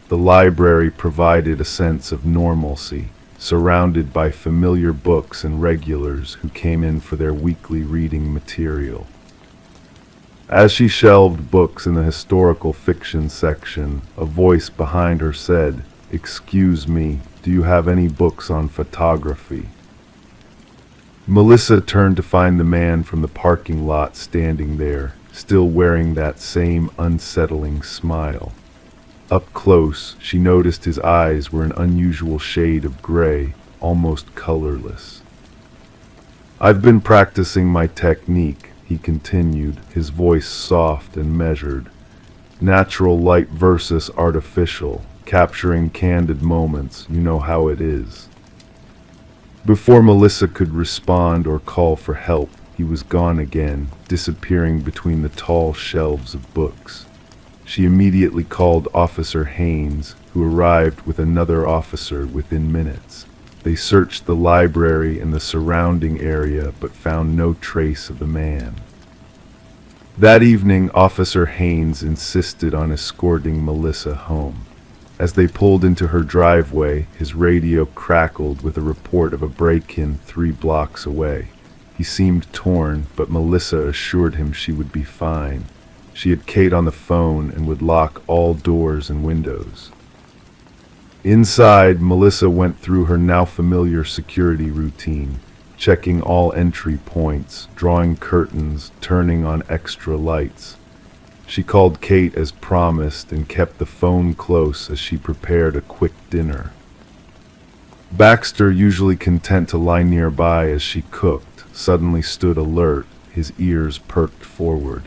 The library provided a sense of normalcy, surrounded by familiar books and regulars who came in for their weekly reading material. As she shelved books in the historical fiction section, a voice behind her said, "Excuse me, do you have any books on photography?" Melissa turned to find the man from the parking lot standing there, still wearing that same unsettling smile. Up close, she noticed his eyes were an unusual shade of gray, almost colorless. "I've been practicing my technique," he continued, his voice soft and measured. "Natural light versus artificial, capturing candid moments, you know how it is." Before Melissa could respond or call for help, he was gone again, disappearing between the tall shelves of books. She immediately called Officer Haynes, who arrived with another officer within minutes. They searched the library and the surrounding area, but found no trace of the man. That evening, Officer Haynes insisted on escorting Melissa home. As they pulled into her driveway, his radio crackled with a report of a break-in 3 blocks away. He seemed torn, but Melissa assured him she would be fine. She had Kate on the phone and would lock all doors and windows. Inside, Melissa went through her now familiar security routine. checking all entry points, drawing curtains, turning on extra lights. She called Kate as promised and kept the phone close as she prepared a quick dinner. Baxter, usually content to lie nearby as she cooked, suddenly stood alert, his ears perked forward.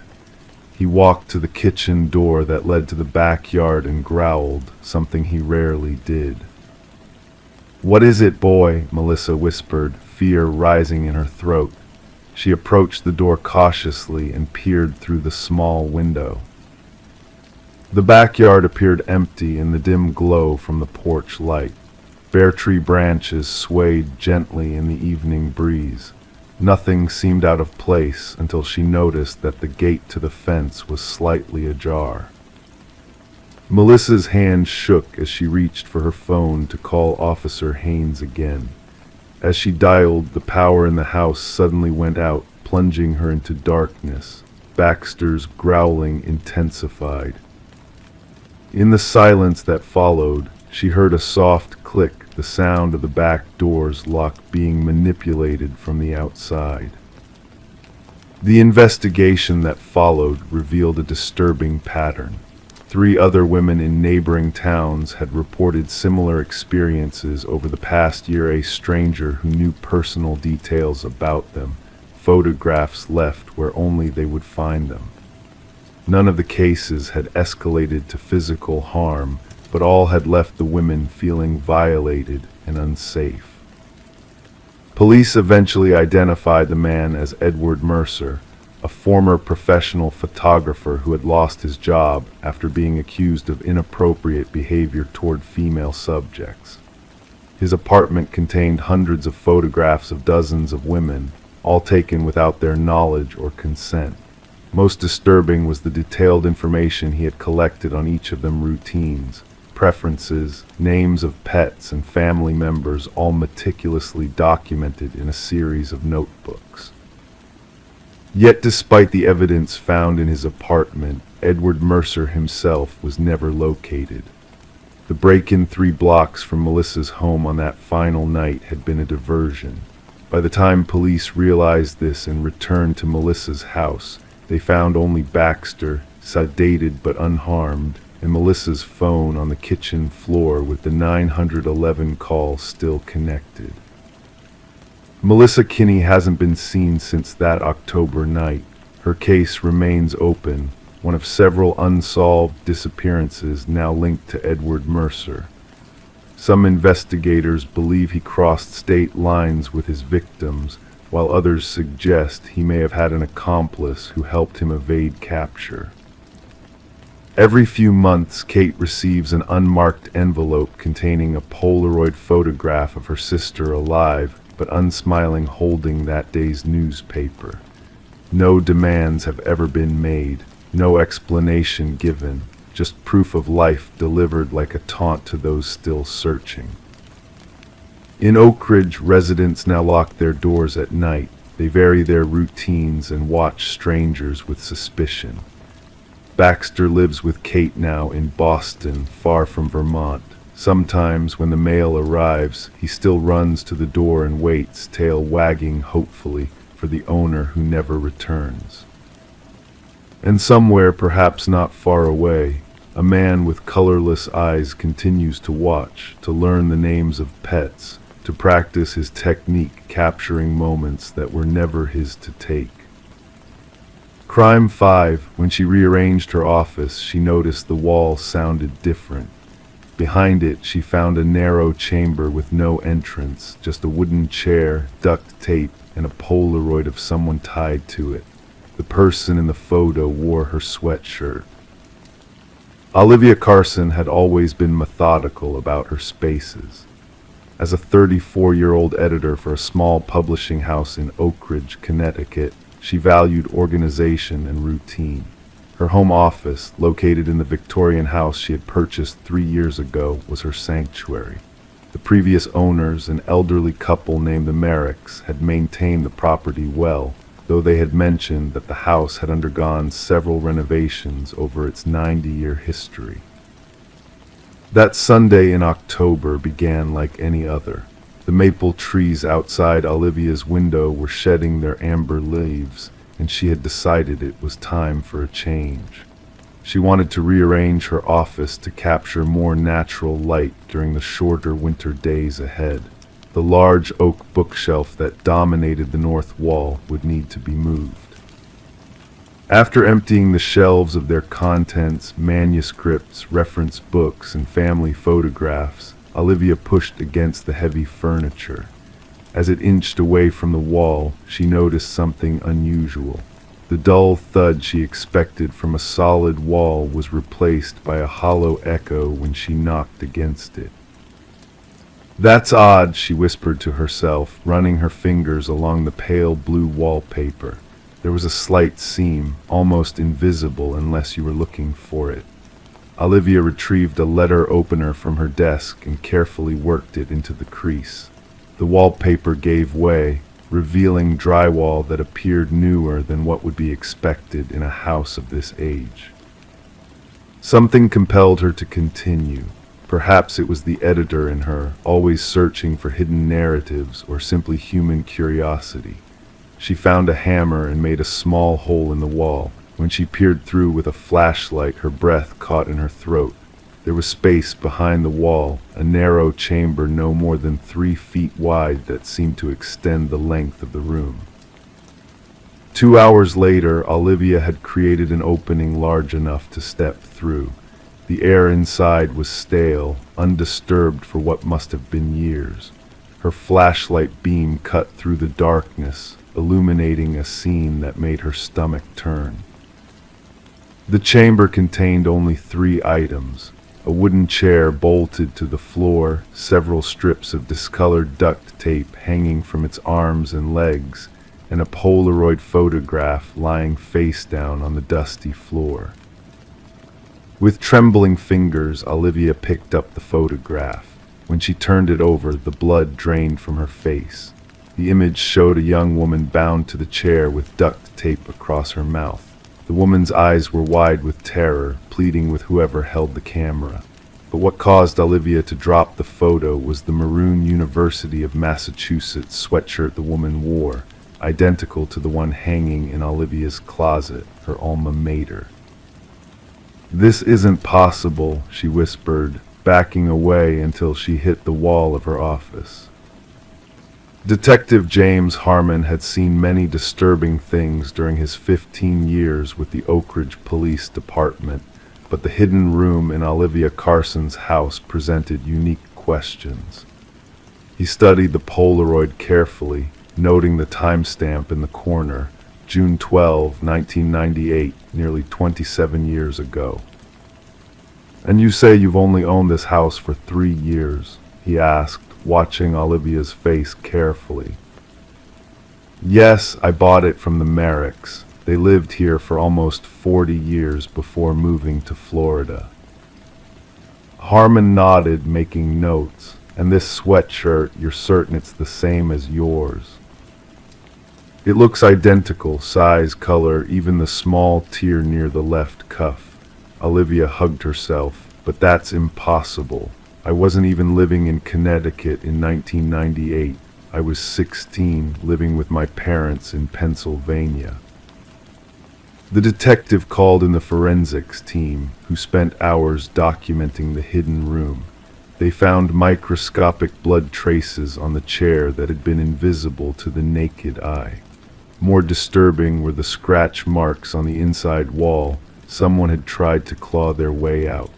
He walked to the kitchen door that led to the backyard and growled, something he rarely did. "What is it, boy?" Melissa whispered, fear rising in her throat. She approached the door cautiously and peered through the small window. The backyard appeared empty in the dim glow from the porch light. Bare tree branches swayed gently in the evening breeze. Nothing seemed out of place until she noticed that the gate to the fence was slightly ajar. Melissa's hand shook as she reached for her phone to call Officer Haynes again. As she dialed, the power in the house suddenly went out, plunging her into darkness. Baxter's growling intensified. In the silence that followed, she heard a soft click, the sound of the back door's lock being manipulated from the outside. The investigation that followed revealed a disturbing pattern. 3 other women in neighboring towns had reported similar experiences over the past year. A stranger who knew personal details about them, photographs left where only they would find them. None of the cases had escalated to physical harm, but all had left the women feeling violated and unsafe. Police eventually identified the man as Edward Mercer, a former professional photographer who had lost his job after being accused of inappropriate behavior toward female subjects. His apartment contained hundreds of photographs of dozens of women, all taken without their knowledge or consent. Most disturbing was the detailed information he had collected on each of them: routines, preferences, names of pets and family members, all meticulously documented in a series of notebooks. Yet despite the evidence found in his apartment, Edward Mercer himself was never located. The break-in 3 blocks from Melissa's home on that final night had been a diversion. By the time police realized this and returned to Melissa's house, they found only Baxter, sedated but unharmed, and Melissa's phone on the kitchen floor with the 911 call still connected. Melissa Kinney hasn't been seen since that October night. Her case remains open, one of several unsolved disappearances now linked to Edward Mercer. Some investigators believe he crossed state lines with his victims, while others suggest he may have had an accomplice who helped him evade capture. Every few months, Kate receives an unmarked envelope containing a Polaroid photograph of her sister alive, but unsmiling, holding that day's newspaper. No demands have ever been made, no explanation given, just proof of life delivered like a taunt to those still searching. In Oak Ridge, residents now lock their doors at night. They vary their routines and watch strangers with suspicion. Baxter lives with Kate now in Boston, far from Vermont. Sometimes when the mail arrives, he still runs to the door and waits, tail wagging hopefully, for the owner who never returns. And somewhere, perhaps not far away, a man with colorless eyes continues to watch, to learn the names of pets, to practice his technique, capturing moments that were never his to take. Crime 5, when she rearranged her office, she noticed the wall sounded different. Behind it, she found a narrow chamber with no entrance, just a wooden chair, duct tape, and a Polaroid of someone tied to it. The person in the photo wore her sweatshirt. Olivia Carson had always been methodical about her spaces. As a 34-year-old editor for a small publishing house in Oak Ridge, Connecticut, she valued organization and routine. Her home office, located in the Victorian house she had purchased 3 years ago, was her sanctuary. The previous owners, an elderly couple named the Merricks, had maintained the property well, though they had mentioned that the house had undergone several renovations over its 90-year history. That Sunday in October began like any other. The maple trees outside Olivia's window were shedding their amber leaves, and she had decided it was time for a change. She wanted to rearrange her office to capture more natural light during the shorter winter days ahead. The large oak bookshelf that dominated the north wall would need to be moved. After emptying the shelves of their contents, manuscripts, reference books, and family photographs, Olivia pushed against the heavy furniture. As it inched away from the wall, she noticed something unusual. The dull thud she expected from a solid wall was replaced by a hollow echo when she knocked against it. "That's odd," she whispered to herself, running her fingers along the pale blue wallpaper. There was a slight seam, almost invisible unless you were looking for it. Olivia retrieved a letter opener from her desk and carefully worked it into the crease. The wallpaper gave way, revealing drywall that appeared newer than what would be expected in a house of this age. Something compelled her to continue. Perhaps it was the editor in her, always searching for hidden narratives or simply human curiosity. She found a hammer and made a small hole in the wall. When she peered through with a flashlight, her breath caught in her throat. There was space behind the wall, a narrow chamber no more than 3 feet wide that seemed to extend the length of the room. 2 hours later, Olivia had created an opening large enough to step through. The air inside was stale, undisturbed for what must have been years. Her flashlight beam cut through the darkness, illuminating a scene that made her stomach turn. The chamber contained only 3 items: a wooden chair bolted to the floor, several strips of discolored duct tape hanging from its arms and legs, and a Polaroid photograph lying face down on the dusty floor. With trembling fingers, Olivia picked up the photograph. When she turned it over, the blood drained from her face. The image showed a young woman bound to the chair with duct tape across her mouth. The woman's eyes were wide with terror, pleading with whoever held the camera. But what caused Olivia to drop the photo was the maroon University of Massachusetts sweatshirt the woman wore, identical to the one hanging in Olivia's closet, her alma mater. "This isn't possible," she whispered, backing away until she hit the wall of her office. Detective James Harmon had seen many disturbing things during his 15 years with the Oak Ridge Police Department, but the hidden room in Olivia Carson's house presented unique questions. He studied the Polaroid carefully, noting the timestamp in the corner, June 12, 1998, nearly 27 years ago. "And you say you've only owned this house for 3 years?" he asked, watching Olivia's face carefully. "Yes, I bought it from the Merricks. They lived here for almost 40 years before moving to Florida." Harmon nodded, making notes. "And this sweatshirt, you're certain it's the same as yours?" "It looks identical, size, color, even the small tear near the left cuff." Olivia hugged herself. "But that's impossible. I wasn't even living in Connecticut in 1998. I was 16, living with my parents in Pennsylvania." The detective called in the forensics team, who spent hours documenting the hidden room. They found microscopic blood traces on the chair that had been invisible to the naked eye. More disturbing were the scratch marks on the inside wall. Someone had tried to claw their way out.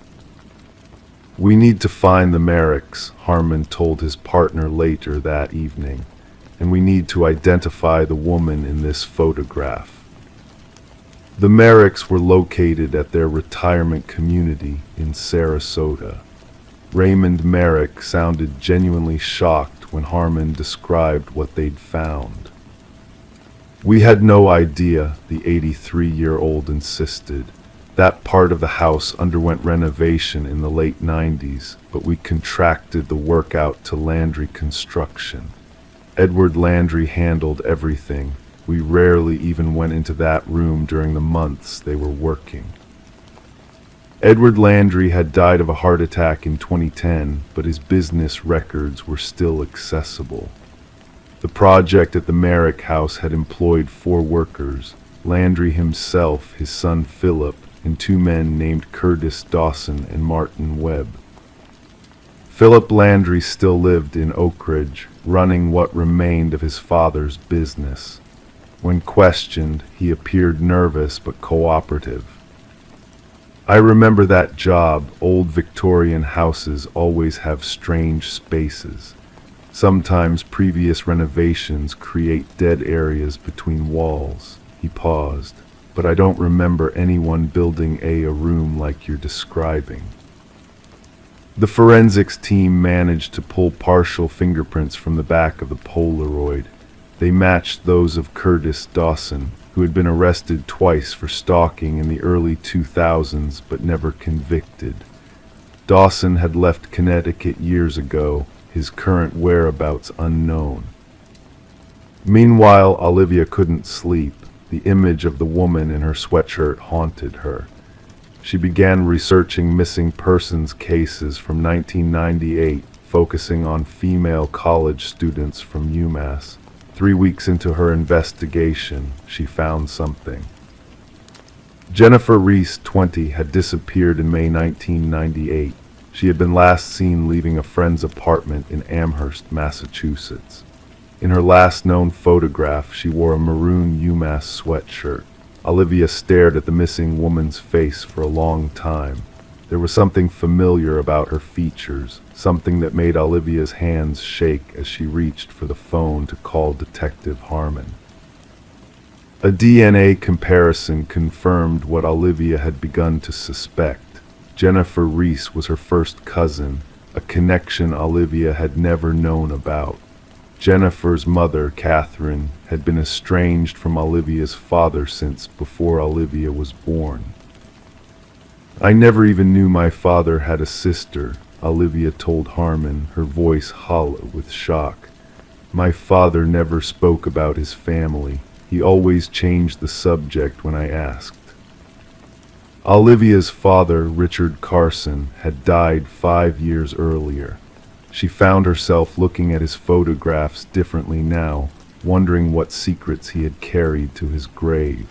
"We need to find the Merricks," Harmon told his partner later that evening, "and we need to identify the woman in this photograph." The Merricks were located at their retirement community in Sarasota. Raymond Merrick sounded genuinely shocked when Harmon described what they'd found. "We had no idea," the 83-year-old insisted. "That part of the house underwent renovation in the late 90s, but we contracted the work out to Landry Construction. Edward Landry handled everything. We rarely even went into that room during the months they were working." Edward Landry had died of a heart attack in 2010, but his business records were still accessible. The project at the Merrick house had employed 4 workers: Landry himself, his son Philip, and 2 men named Curtis Dawson and Martin Webb. Philip Landry still lived in Oak Ridge, running what remained of his father's business. When questioned, he appeared nervous but cooperative. "I remember that job. Old Victorian houses always have strange spaces. Sometimes previous renovations create dead areas between walls." He paused. "But I don't remember anyone building a room like you're describing." The forensics team managed to pull partial fingerprints from the back of the Polaroid. They matched those of Curtis Dawson, who had been arrested twice for stalking in the early 2000s but never convicted. Dawson had left Connecticut years ago, his current whereabouts unknown. Meanwhile, Olivia couldn't sleep. The image of the woman in her sweatshirt haunted her. She began researching missing persons cases from 1998, focusing on female college students from UMass. 3 weeks into her investigation, she found something. Jennifer Reese, 20, had disappeared in May 1998. She had been last seen leaving a friend's apartment in Amherst, Massachusetts. In her last known photograph, she wore a maroon UMass sweatshirt. Olivia stared at the missing woman's face for a long time. There was something familiar about her features, something that made Olivia's hands shake as she reached for the phone to call Detective Harmon. A DNA comparison confirmed what Olivia had begun to suspect. Jennifer Reese was her first cousin, a connection Olivia had never known about. Jennifer's mother, Catherine, had been estranged from Olivia's father since before Olivia was born. "I never even knew my father had a sister," Olivia told Harmon, her voice hollow with shock. "My father never spoke about his family. He always changed the subject when I asked." Olivia's father, Richard Carson, had died 5 years earlier. She found herself looking at his photographs differently now, wondering what secrets he had carried to his grave.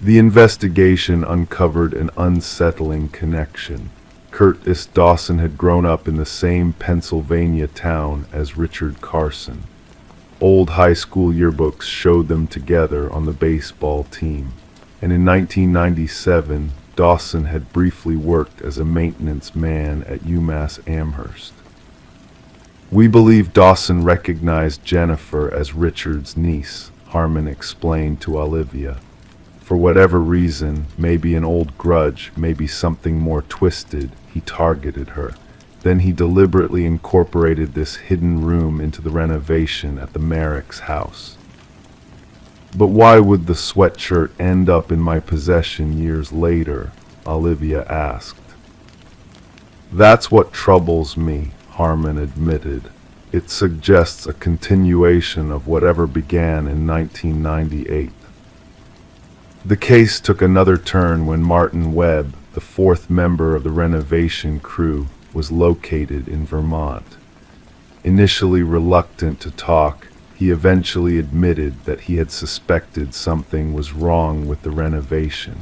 The investigation uncovered an unsettling connection. Curtis Dawson had grown up in the same Pennsylvania town as Richard Carson. Old high school yearbooks showed them together on the baseball team, and in 1997, Dawson had briefly worked as a maintenance man at UMass Amherst. "We believe Dawson recognized Jennifer as Richard's niece," Harmon explained to Olivia. "For whatever reason, maybe an old grudge, maybe something more twisted, he targeted her. Then he deliberately incorporated this hidden room into the renovation at the Merrick's house." "But why would the sweatshirt end up in my possession years later?" Olivia asked. "That's what troubles me," Harmon admitted. "It suggests a continuation of whatever began in 1998. The case took another turn when Martin Webb, the 4th member of the renovation crew, was located in Vermont. Initially reluctant to talk, he eventually admitted that he had suspected something was wrong with the renovation.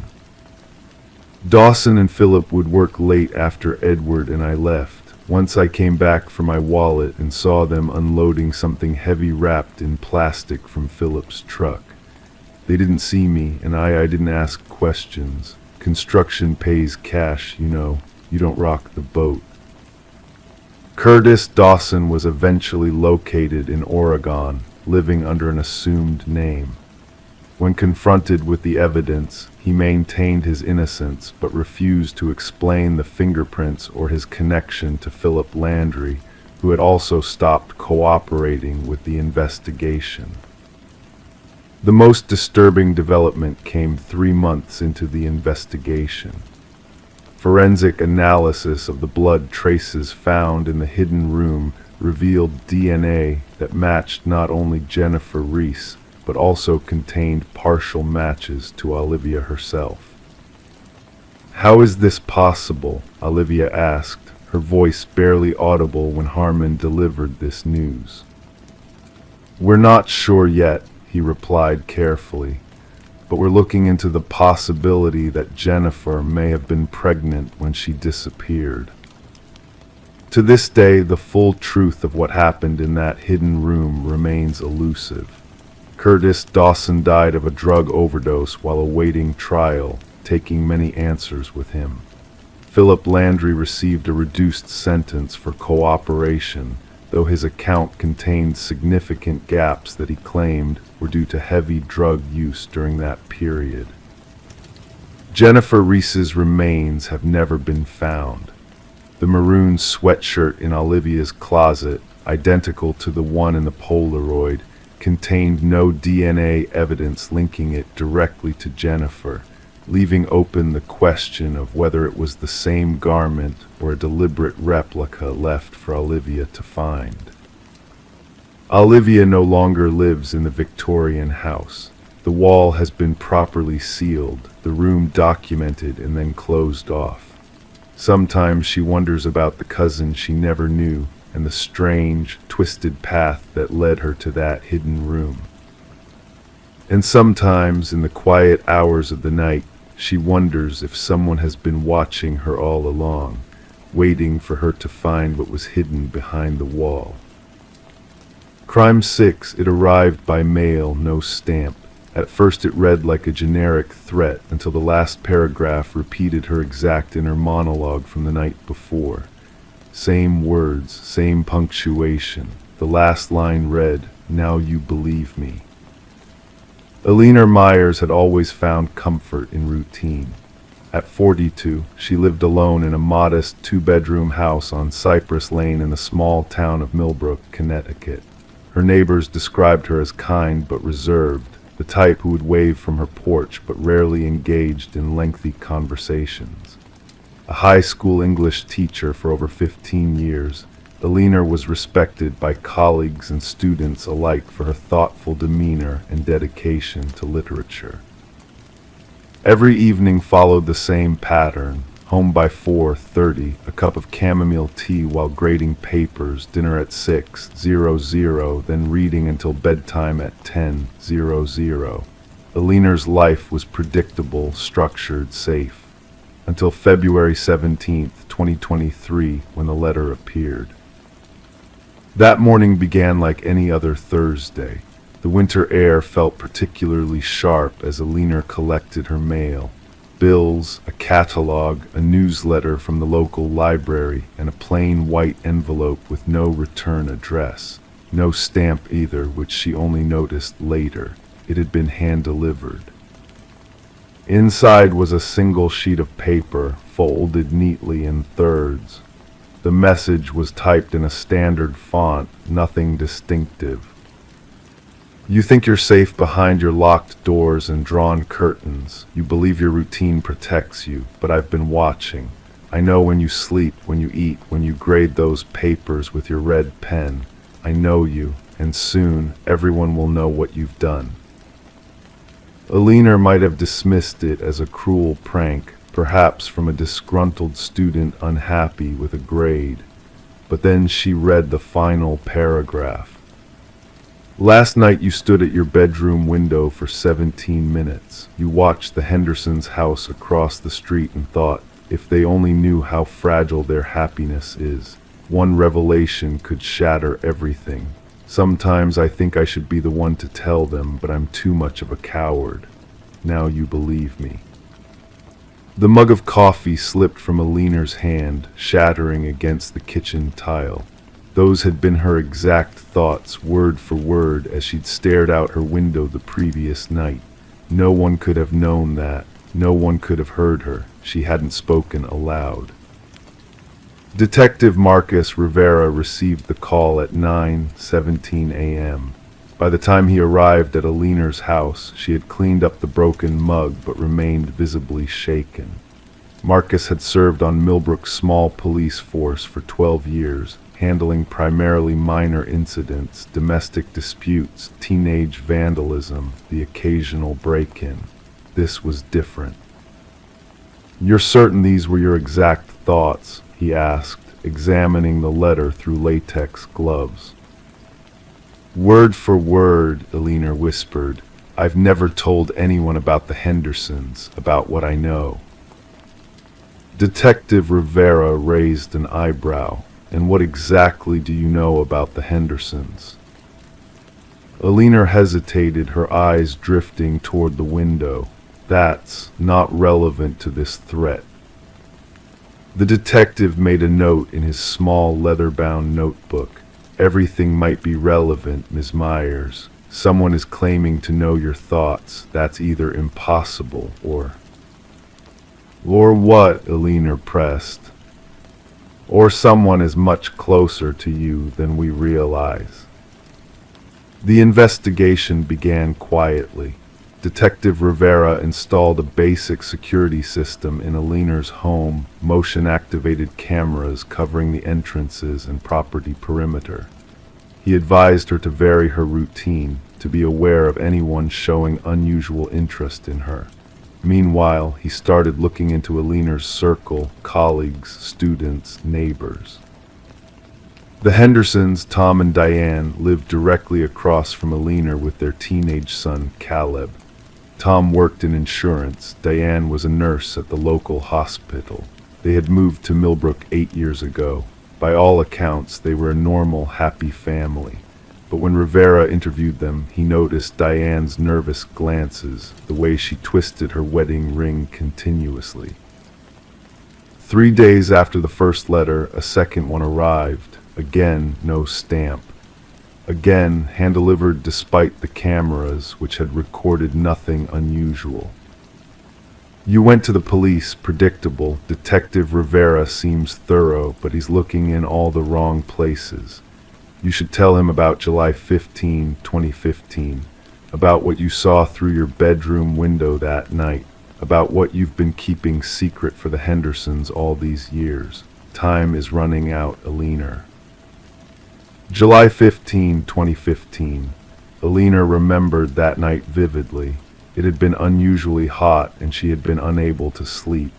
"Dawson and Philip would work late after Edward and I left. Once I came back for my wallet and saw them unloading something heavy wrapped in plastic from Philip's truck. They didn't see me, and I didn't ask questions. Construction pays cash, you know. You don't rock the boat." Curtis Dawson was eventually located in Oregon, living under an assumed name. When confronted with the evidence, he maintained his innocence but refused to explain the fingerprints or his connection to Philip Landry, who had also stopped cooperating with the investigation. The most disturbing development came 3 months into the investigation. Forensic analysis of the blood traces found in the hidden room revealed DNA that matched not only Jennifer Reese, but also contained partial matches to Olivia herself. "How is this possible?" Olivia asked, her voice barely audible when Harmon delivered this news. "We're not sure yet," he replied carefully, "but we're looking into the possibility that Jennifer may have been pregnant when she disappeared." To this day, the full truth of what happened in that hidden room remains elusive. Curtis Dawson died of a drug overdose while awaiting trial, taking many answers with him. Philip Landry received a reduced sentence for cooperation, though his account contained significant gaps that he claimed were due to heavy drug use during that period. Jennifer Reese's remains have never been found. The maroon sweatshirt in Olivia's closet, identical to the one in the Polaroid, contained no DNA evidence linking it directly to Jennifer, leaving open the question of whether it was the same garment or a deliberate replica left for Olivia to find. Olivia no longer lives in the Victorian house. The wall has been properly sealed, the room documented and then closed off. Sometimes she wonders about the cousin she never knew and the strange, twisted path that led her to that hidden room. And sometimes, in the quiet hours of the night, she wonders if someone has been watching her all along, waiting for her to find what was hidden behind the wall. Crime 6, it arrived by mail, no stamp. At first it read like a generic threat until the last paragraph repeated her exact inner monologue from the night before. Same words, same punctuation. The last line read, "Now you believe me." Alina Myers had always found comfort in routine. At 42, she lived alone in a modest two-bedroom house on Cypress Lane in the small town of Millbrook, Connecticut. Her neighbors described her as kind but reserved, the type who would wave from her porch but rarely engaged in lengthy conversations. A high school English teacher for over 15 years, Alina was respected by colleagues and students alike for her thoughtful demeanor and dedication to literature. Every evening followed the same pattern: home by 4:30, a cup of chamomile tea while grading papers, dinner at 6:00, then reading until bedtime at 10:00. Alina's life was predictable, structured, safe, until February 17th, 2023, when the letter appeared. That morning began like any other Thursday. The winter air felt particularly sharp as Alina collected her mail. Bills, a catalog, a newsletter from the local library, and a plain white envelope with no return address. No stamp either, which she only noticed later. It had been hand-delivered. Inside was a single sheet of paper, folded neatly in thirds. The message was typed in a standard font, nothing distinctive. "You think you're safe behind your locked doors and drawn curtains. You believe your routine protects you, but I've been watching. I know when you sleep, when you eat, when you grade those papers with your red pen. I know you, and soon everyone will know what you've done." Alina might have dismissed it as a cruel prank, perhaps from a disgruntled student unhappy with a grade. But then she read the final paragraph. "Last night you stood at your bedroom window for 17 minutes. You watched the Hendersons' house across the street and thought, if they only knew how fragile their happiness is. One revelation could shatter everything. Sometimes I think I should be the one to tell them, but I'm too much of a coward. Now you believe me." The mug of coffee slipped from Alina's hand, shattering against the kitchen tile. Those had been her exact thoughts, word for word, as she'd stared out her window the previous night. No one could have known that. No one could have heard her. She hadn't spoken aloud. Detective Marcus Rivera received the call at 9:17 a.m. By the time he arrived at Alina's house, she had cleaned up the broken mug but remained visibly shaken. Marcus had served on Millbrook's small police force for 12 years, handling primarily minor incidents, domestic disputes, teenage vandalism, the occasional break-in. This was different. "You're certain these were your exact thoughts?" he asked, examining the letter through latex gloves. "Word for word," Alina whispered. "I've never told anyone about the Hendersons, about what I know." Detective Rivera raised an eyebrow. "And what exactly do you know about the Hendersons?" Alina hesitated, her eyes drifting toward the window. "That's not relevant to this threat." The detective made a note in his small leather-bound notebook. "Everything might be relevant, Ms. Myers. Someone is claiming to know your thoughts. That's either impossible or..." "Or what?" Alina pressed. "Or someone is much closer to you than we realize." The investigation began quietly. Detective Rivera installed a basic security system in Alina's home, motion-activated cameras covering the entrances and property perimeter. He advised her to vary her routine, to be aware of anyone showing unusual interest in her. Meanwhile, he started looking into Alina's circle, colleagues, students, neighbors. The Hendersons, Tom and Diane, lived directly across from Alina with their teenage son, Caleb. Tom worked in insurance. Diane was a nurse at the local hospital. They had moved to Millbrook 8 years ago. By all accounts, they were a normal, happy family. But when Rivera interviewed them, he noticed Diane's nervous glances, the way she twisted her wedding ring continuously. 3 days after the first letter, a second one arrived. Again, no stamp. Again, hand-delivered despite the cameras, which had recorded nothing unusual. "You went to the police, predictable. Detective Rivera seems thorough, but he's looking in all the wrong places. You should tell him about July 15, 2015, about what you saw through your bedroom window that night, about what you've been keeping secret for the Hendersons all these years. Time is running out, Alina." July 15, 2015. Alina remembered that night vividly. It had been unusually hot, and she had been unable to sleep.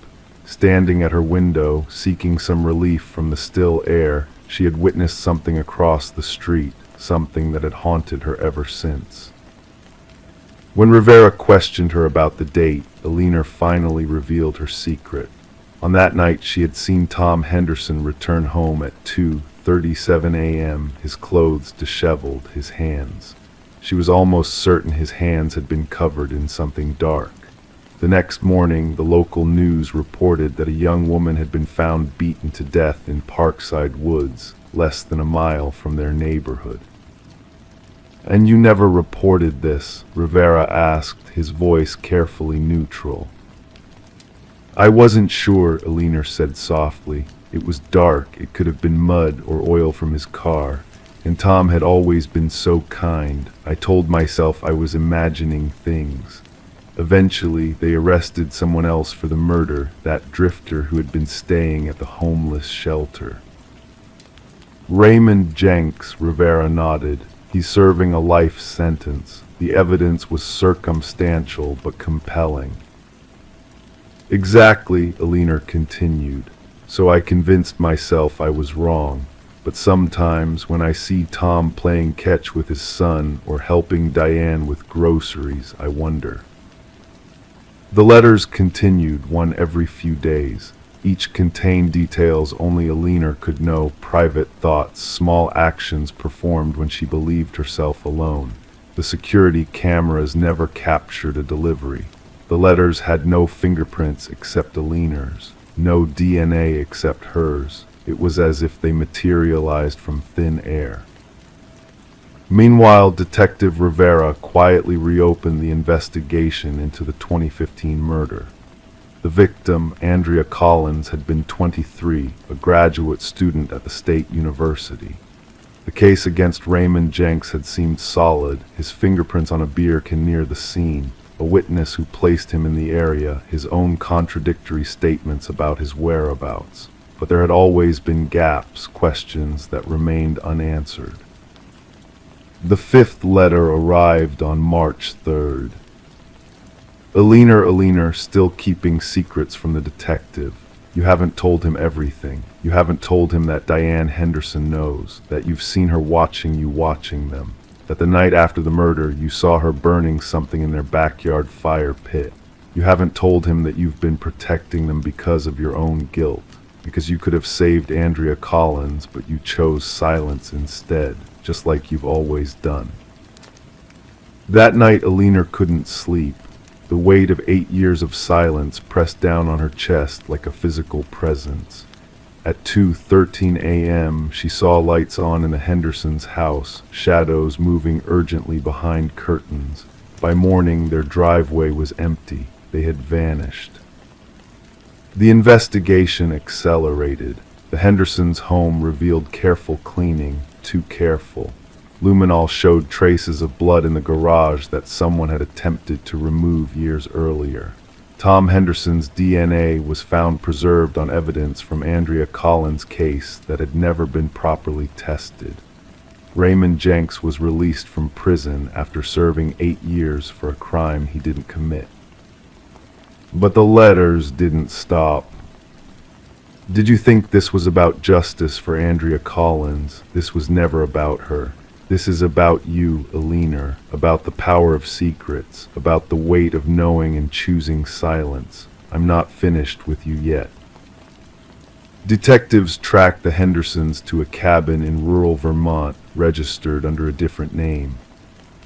Standing at her window, seeking some relief from the still air, she had witnessed something across the street, something that had haunted her ever since. When Rivera questioned her about the date, Alina finally revealed her secret. On that night, she had seen Tom Henderson return home at 2:37 a.m., his clothes disheveled, his hands. She was almost certain his hands had been covered in something dark. The next morning, the local news reported that a young woman had been found beaten to death in Parkside Woods, less than a mile from their neighborhood. "And you never reported this?" Rivera asked, his voice carefully neutral. "I wasn't sure," Alina said softly. "It was dark. It could have been mud or oil from his car. And Tom had always been so kind. I told myself I was imagining things. Eventually, they arrested someone else for the murder, that drifter who had been staying at the homeless shelter." "Raymond Jenks," Rivera nodded. "He's serving a life sentence. The evidence was circumstantial but compelling." "Exactly," Alina continued. "So I convinced myself I was wrong. But sometimes when I see Tom playing catch with his son or helping Diane with groceries, I wonder." The letters continued, one every few days. Each contained details only Alina could know, private thoughts, small actions performed when she believed herself alone. The security cameras never captured a delivery. The letters had no fingerprints except Alina's, no DNA except hers. It was as if they materialized from thin air. Meanwhile, Detective Rivera quietly reopened the investigation into the 2015 murder. The victim, Andrea Collins, had been 23, a graduate student at the state university. The case against Raymond Jenks had seemed solid, his fingerprints on a beer can near the scene, a witness who placed him in the area, his own contradictory statements about his whereabouts. But there had always been gaps, questions that remained unanswered. The fifth letter arrived on March 3rd. Alina, still keeping secrets from the detective. You haven't told him everything. You haven't told him that Diane Henderson knows, that you've seen her watching you watching them, that the night after the murder you saw her burning something in their backyard fire pit. You haven't told him that you've been protecting them because of your own guilt, because you could have saved Andrea Collins, but you chose silence instead, just like you've always done. That night Alina couldn't sleep. The weight of 8 years of silence pressed down on her chest like a physical presence. At 2:13 a.m., she saw lights on in the Hendersons' house, shadows moving urgently behind curtains. By morning, their driveway was empty. They had vanished. The investigation accelerated. The Hendersons' home revealed careful cleaning, too careful. Luminol showed traces of blood in the garage that someone had attempted to remove years earlier. Tom Henderson's DNA was found preserved on evidence from Andrea Collins' case that had never been properly tested. Raymond Jenks was released from prison after serving 8 years for a crime he didn't commit. But the letters didn't stop. Did you think this was about justice for Andrea Collins? This was never about her. This is about you, Alina, about the power of secrets, about the weight of knowing and choosing silence. I'm not finished with you yet. Detectives tracked the Hendersons to a cabin in rural Vermont, registered under a different name.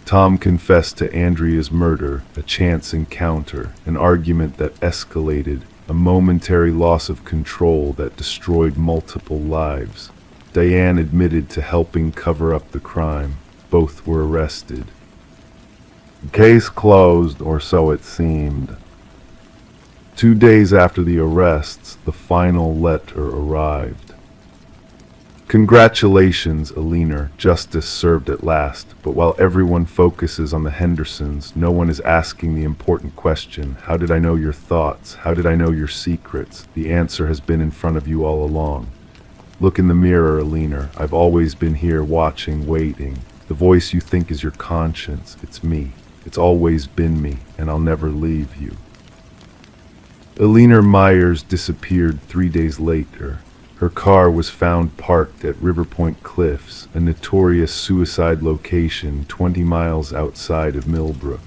Tom confessed to Andrea's murder, a chance encounter, an argument that escalated, a momentary loss of control that destroyed multiple lives. Diane admitted to helping cover up the crime. Both were arrested. Case closed, or so it seemed. 2 days after the arrests, the final letter arrived. Congratulations, Alina. Justice served at last. But while everyone focuses on the Hendersons, no one is asking the important question, how did I know your thoughts? How did I know your secrets? The answer has been in front of you all along. Look in the mirror, Alina. I've always been here watching, waiting. The voice you think is your conscience, it's me. It's always been me, and I'll never leave you. Alina Myers disappeared 3 days later. Her car was found parked at Riverpoint Cliffs, a notorious suicide location 20 miles outside of Millbrook.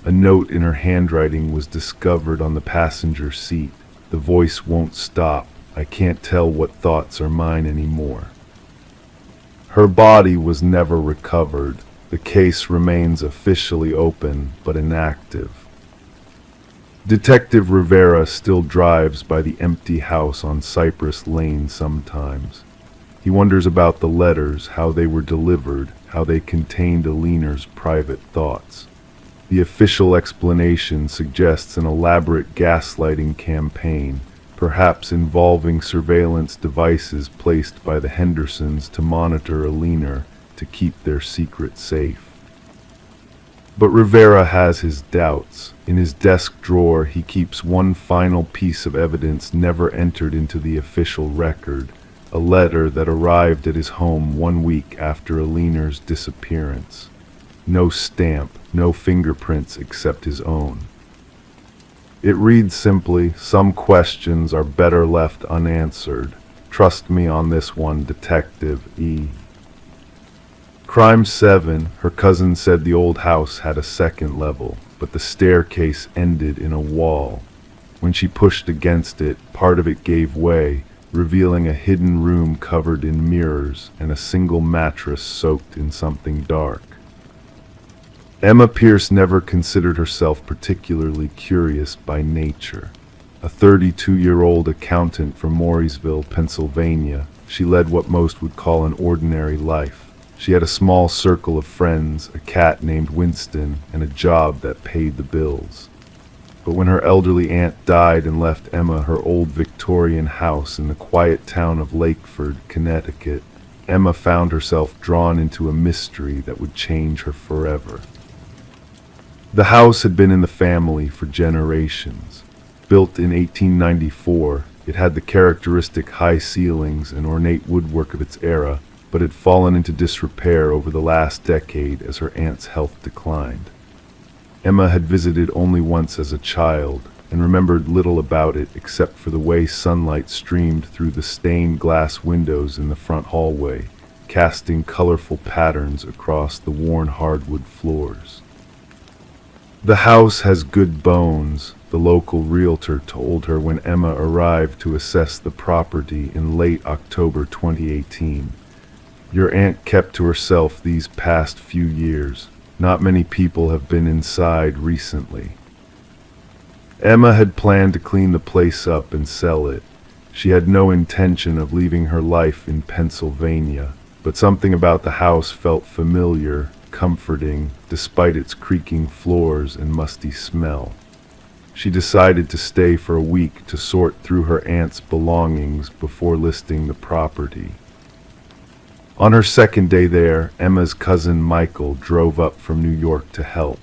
A note in her handwriting was discovered on the passenger seat. The voice won't stop. I can't tell what thoughts are mine anymore. Her body was never recovered. The case remains officially open, but inactive. Detective Rivera still drives by the empty house on Cypress Lane sometimes. He wonders about the letters, how they were delivered, how they contained Alina's private thoughts. The official explanation suggests an elaborate gaslighting campaign, perhaps involving surveillance devices placed by the Hendersons to monitor Alina to keep their secret safe. But Rivera has his doubts. In his desk drawer, he keeps one final piece of evidence never entered into the official record, a letter that arrived at his home 1 week after Alina's disappearance. No stamp, no fingerprints except his own. It reads simply, "Some questions are better left unanswered. Trust me on this one, Detective E." Crime 7, her cousin said the old house had a second level, but the staircase ended in a wall. When she pushed against it, part of it gave way, revealing a hidden room covered in mirrors and a single mattress soaked in something dark. Emma Pierce never considered herself particularly curious by nature. A 32-year-old accountant from Maury'sville, Pennsylvania, she led what most would call an ordinary life. She had a small circle of friends, a cat named Winston, and a job that paid the bills. But when her elderly aunt died and left Emma her old Victorian house in the quiet town of Lakeford, Connecticut, Emma found herself drawn into a mystery that would change her forever. The house had been in the family for generations. Built in 1894, it had the characteristic high ceilings and ornate woodwork of its era, but had fallen into disrepair over the last decade as her aunt's health declined. Emma had visited only once as a child, and remembered little about it except for the way sunlight streamed through the stained glass windows in the front hallway, casting colorful patterns across the worn hardwood floors. "The house has good bones," the local realtor told her when Emma arrived to assess the property in late October 2018. "Your aunt kept to herself these past few years. Not many people have been inside recently." Emma had planned to clean the place up and sell it. She had no intention of leaving her life in Pennsylvania, but something about the house felt familiar, comforting, despite its creaking floors and musty smell. She decided to stay for a week to sort through her aunt's belongings before listing the property. On her second day there, Emma's cousin Michael drove up from New York to help.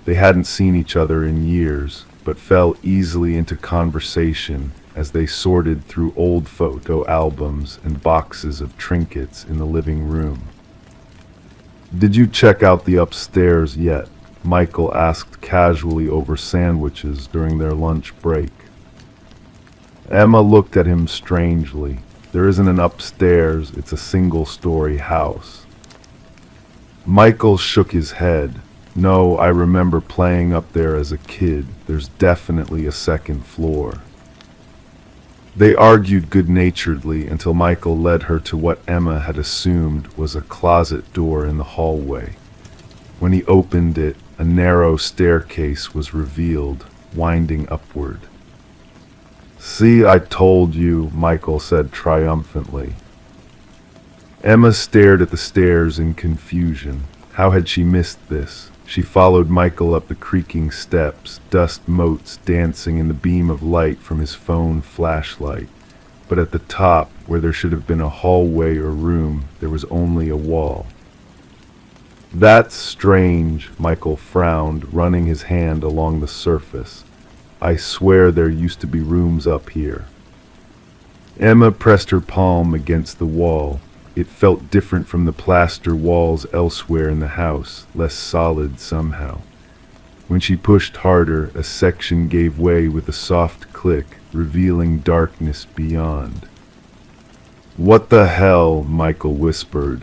They hadn't seen each other in years, but fell easily into conversation as they sorted through old photo albums and boxes of trinkets in the living room. "Did you check out the upstairs yet?" Michael asked casually over sandwiches during their lunch break. Emma looked at him strangely. "There isn't an upstairs, it's a single-story house." Michael shook his head. "No, I remember playing up there as a kid. There's definitely a second floor." They argued good-naturedly until Michael led her to what Emma had assumed was a closet door in the hallway. When he opened it, a narrow staircase was revealed, winding upward. "See, I told you," Michael said triumphantly. Emma stared at the stairs in confusion. How had she missed this? She followed Michael up the creaking steps, dust motes dancing in the beam of light from his phone flashlight. But at the top, where there should have been a hallway or room, there was only a wall. "That's strange," Michael frowned, running his hand along the surface. "I swear there used to be rooms up here." Emma pressed her palm against the wall. It felt different from the plaster walls elsewhere in the house, less solid somehow. When she pushed harder, a section gave way with a soft click, revealing darkness beyond. "What the hell?" Michael whispered.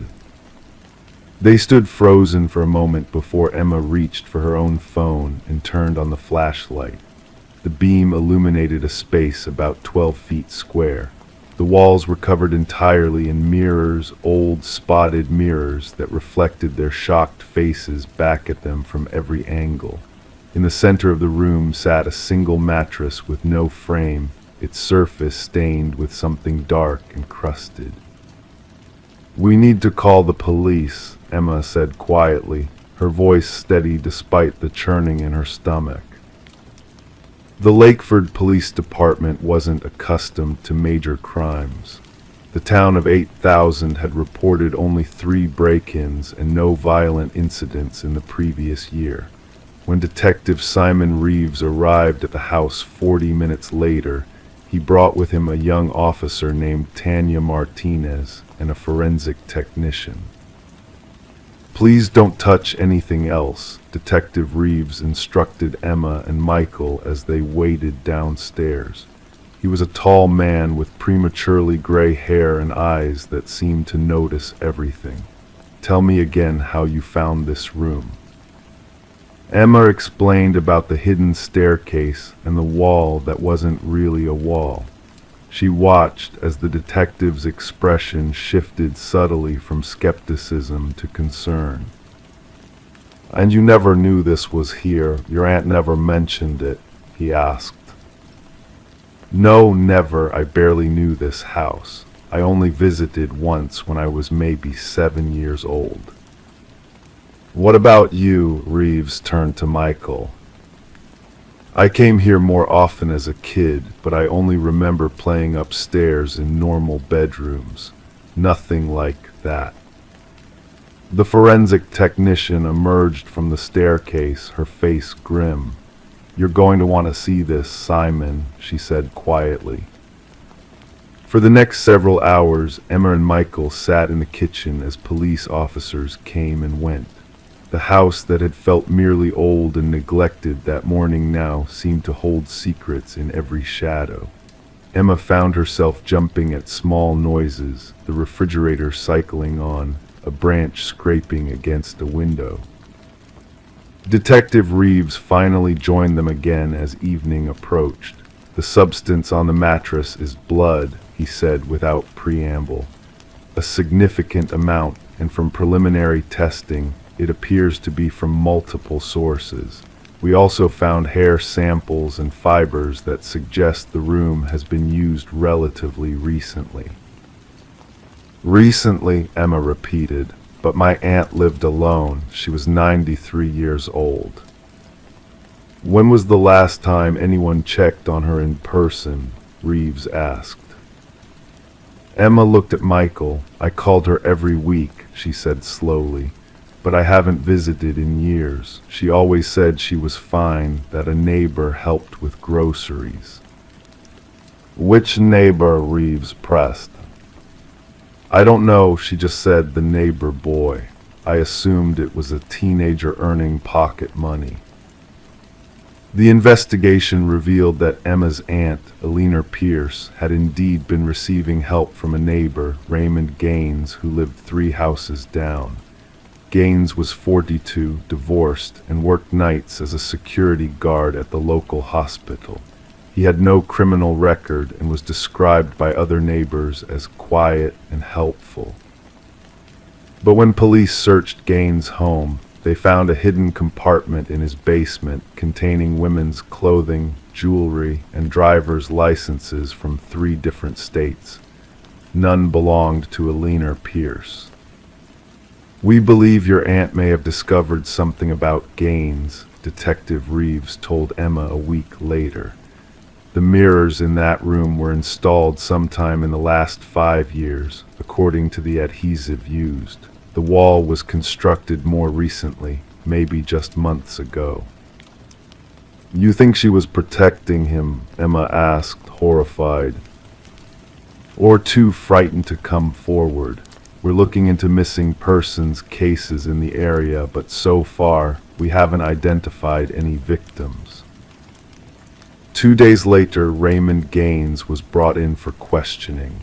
They stood frozen for a moment before Emma reached for her own phone and turned on the flashlight. The beam illuminated a space about 12 feet square. The walls were covered entirely in mirrors, old spotted mirrors that reflected their shocked faces back at them from every angle. In the center of the room sat a single mattress with no frame, its surface stained with something dark and crusted. "We need to call the police," Emma said quietly, her voice steady despite the churning in her stomach. The Lakeford Police Department wasn't accustomed to major crimes. The town of 8,000 had reported only 3 break-ins and no violent incidents in the previous year. When Detective Simon Reeves arrived at the house 40 minutes later, he brought with him a young officer named Tanya Martinez and a forensic technician. "Please don't touch anything else," Detective Reeves instructed Emma and Michael as they waded downstairs. He was a tall man with prematurely gray hair and eyes that seemed to notice everything. "Tell me again how you found this room." Emma explained about the hidden staircase and the wall that wasn't really a wall. She watched as the detective's expression shifted subtly from skepticism to concern. "And you never knew this was here? Your aunt never mentioned it?" he asked. "No, never. I barely knew this house. I only visited once when I was maybe 7 years old." "What about you?" Reeves turned to Michael. "I came here more often as a kid, but I only remember playing upstairs in normal bedrooms. Nothing like that." The forensic technician emerged from the staircase, her face grim. "You're going to want to see this, Simon," she said quietly. For the next several hours, Emma and Michael sat in the kitchen as police officers came and went. The house that had felt merely old and neglected that morning now seemed to hold secrets in every shadow. Emma found herself jumping at small noises, the refrigerator cycling on, a branch scraping against a window. Detective Reeves finally joined them again as evening approached. "The substance on the mattress is blood," he said without preamble. "A significant amount, and from preliminary testing, it appears to be from multiple sources. We also found hair samples and fibers that suggest the room has been used relatively recently." "Recently," Emma repeated, "but my aunt lived alone. She was 93 years old." "When was the last time anyone checked on her in person?" Reeves asked. Emma looked at Michael. "I called her every week," she said slowly, "but I haven't visited in years. She always said she was fine, that a neighbor helped with groceries." "Which neighbor?" Reeves pressed. "I don't know, she just said the neighbor boy. I assumed it was a teenager earning pocket money." The investigation revealed that Emma's aunt, Eleanor Pierce, had indeed been receiving help from a neighbor, Raymond Gaines, who lived 3 houses down. Gaines was 42, divorced, and worked nights as a security guard at the local hospital. He had no criminal record and was described by other neighbors as quiet and helpful. But when police searched Gaines' home, they found a hidden compartment in his basement containing women's clothing, jewelry, and driver's licenses from 3 different states. None belonged to Eleanor Pierce. "We believe your aunt may have discovered something about Gaines," Detective Reeves told Emma a week later. "The mirrors in that room were installed sometime in the last 5 years, according to the adhesive used. The wall was constructed more recently, maybe just months ago." "You think she was protecting him?" Emma asked, horrified. "Or too frightened to come forward. We're looking into missing persons cases in the area, but so far, we haven't identified any victims." 2 days later, Raymond Gaines was brought in for questioning.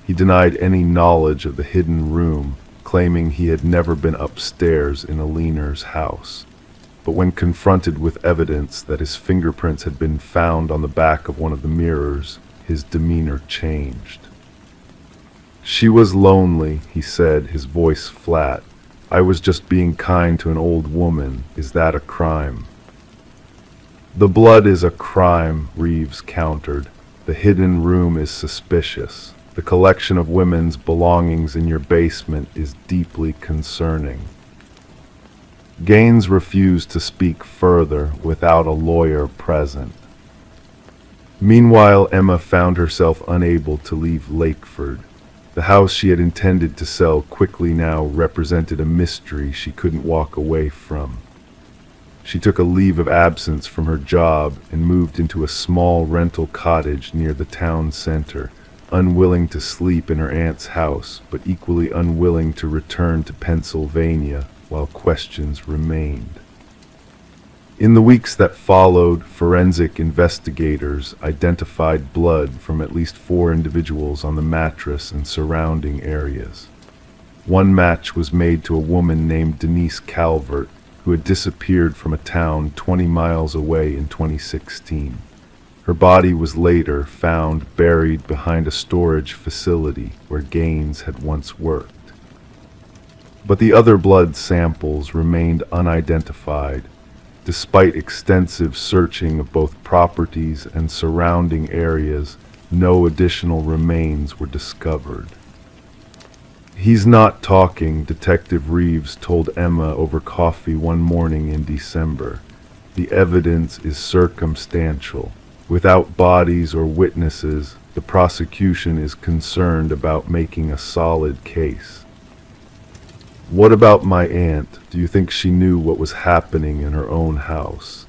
He denied any knowledge of the hidden room, claiming he had never been upstairs in Eleanor's house. But when confronted with evidence that his fingerprints had been found on the back of one of the mirrors, his demeanor changed. "She was lonely," he said, his voice flat. "I was just being kind to an old woman. Is that a crime?" "The blood is a crime," Reeves countered. "The hidden room is suspicious. The collection of women's belongings in your basement is deeply concerning." Gaines refused to speak further without a lawyer present. Meanwhile, Emma found herself unable to leave Lakeford. The house she had intended to sell quickly now represented a mystery she couldn't walk away from. She took a leave of absence from her job and moved into a small rental cottage near the town center, unwilling to sleep in her aunt's house, but equally unwilling to return to Pennsylvania while questions remained. In the weeks that followed, forensic investigators identified blood from at least 4 individuals on the mattress and surrounding areas. One match was made to a woman named Denise Calvert, who had disappeared from a town 20 miles away in 2016. Her body was later found buried behind a storage facility where Gaines had once worked. But the other blood samples remained unidentified. Despite extensive searching of both properties and surrounding areas, no additional remains were discovered. "He's not talking," Detective Reeves told Emma over coffee one morning in December. "The evidence is circumstantial. Without bodies or witnesses, the prosecution is concerned about making a solid case." "What about my aunt? Do you think she knew what was happening in her own house?"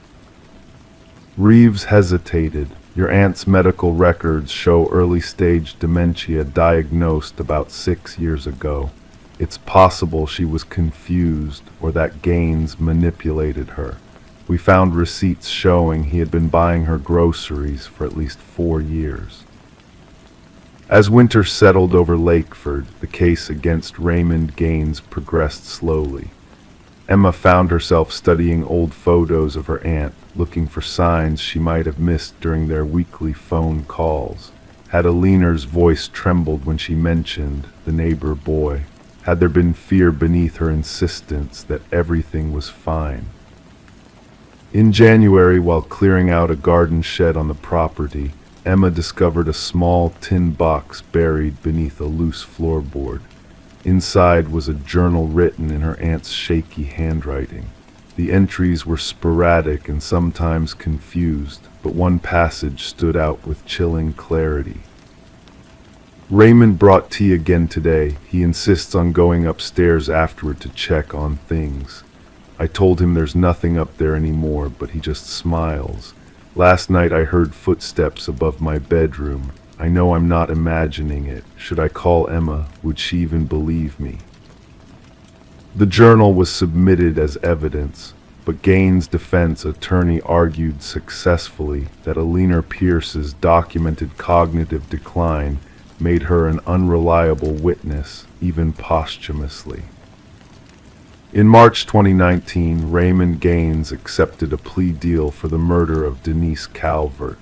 Reeves hesitated. "Your aunt's medical records show early-stage dementia diagnosed about 6 years ago. It's possible she was confused or that Gaines manipulated her. We found receipts showing he had been buying her groceries for at least 4 years. As winter settled over Lakeford, the case against Raymond Gaines progressed slowly. Emma found herself studying old photos of her aunt, looking for signs she might have missed during their weekly phone calls. Had Aliner's voice trembled when she mentioned the neighbor boy? Had there been fear beneath her insistence that everything was fine? In January, while clearing out a garden shed on the property, Emma discovered a small tin box buried beneath a loose floorboard. Inside was a journal written in her aunt's shaky handwriting. The entries were sporadic and sometimes confused, but one passage stood out with chilling clarity. Raymond brought tea again today. He insists on going upstairs afterward to check on things. I told him there's nothing up there anymore, but he just smiles. Last night I heard footsteps above my bedroom. I know I'm not imagining it. Should I call Emma? Would she even believe me? The journal was submitted as evidence, but Gaines' defense attorney argued successfully that Aliner Pierce's documented cognitive decline made her an unreliable witness, even posthumously. In March 2019, Raymond Gaines accepted a plea deal for the murder of Denise Calvert.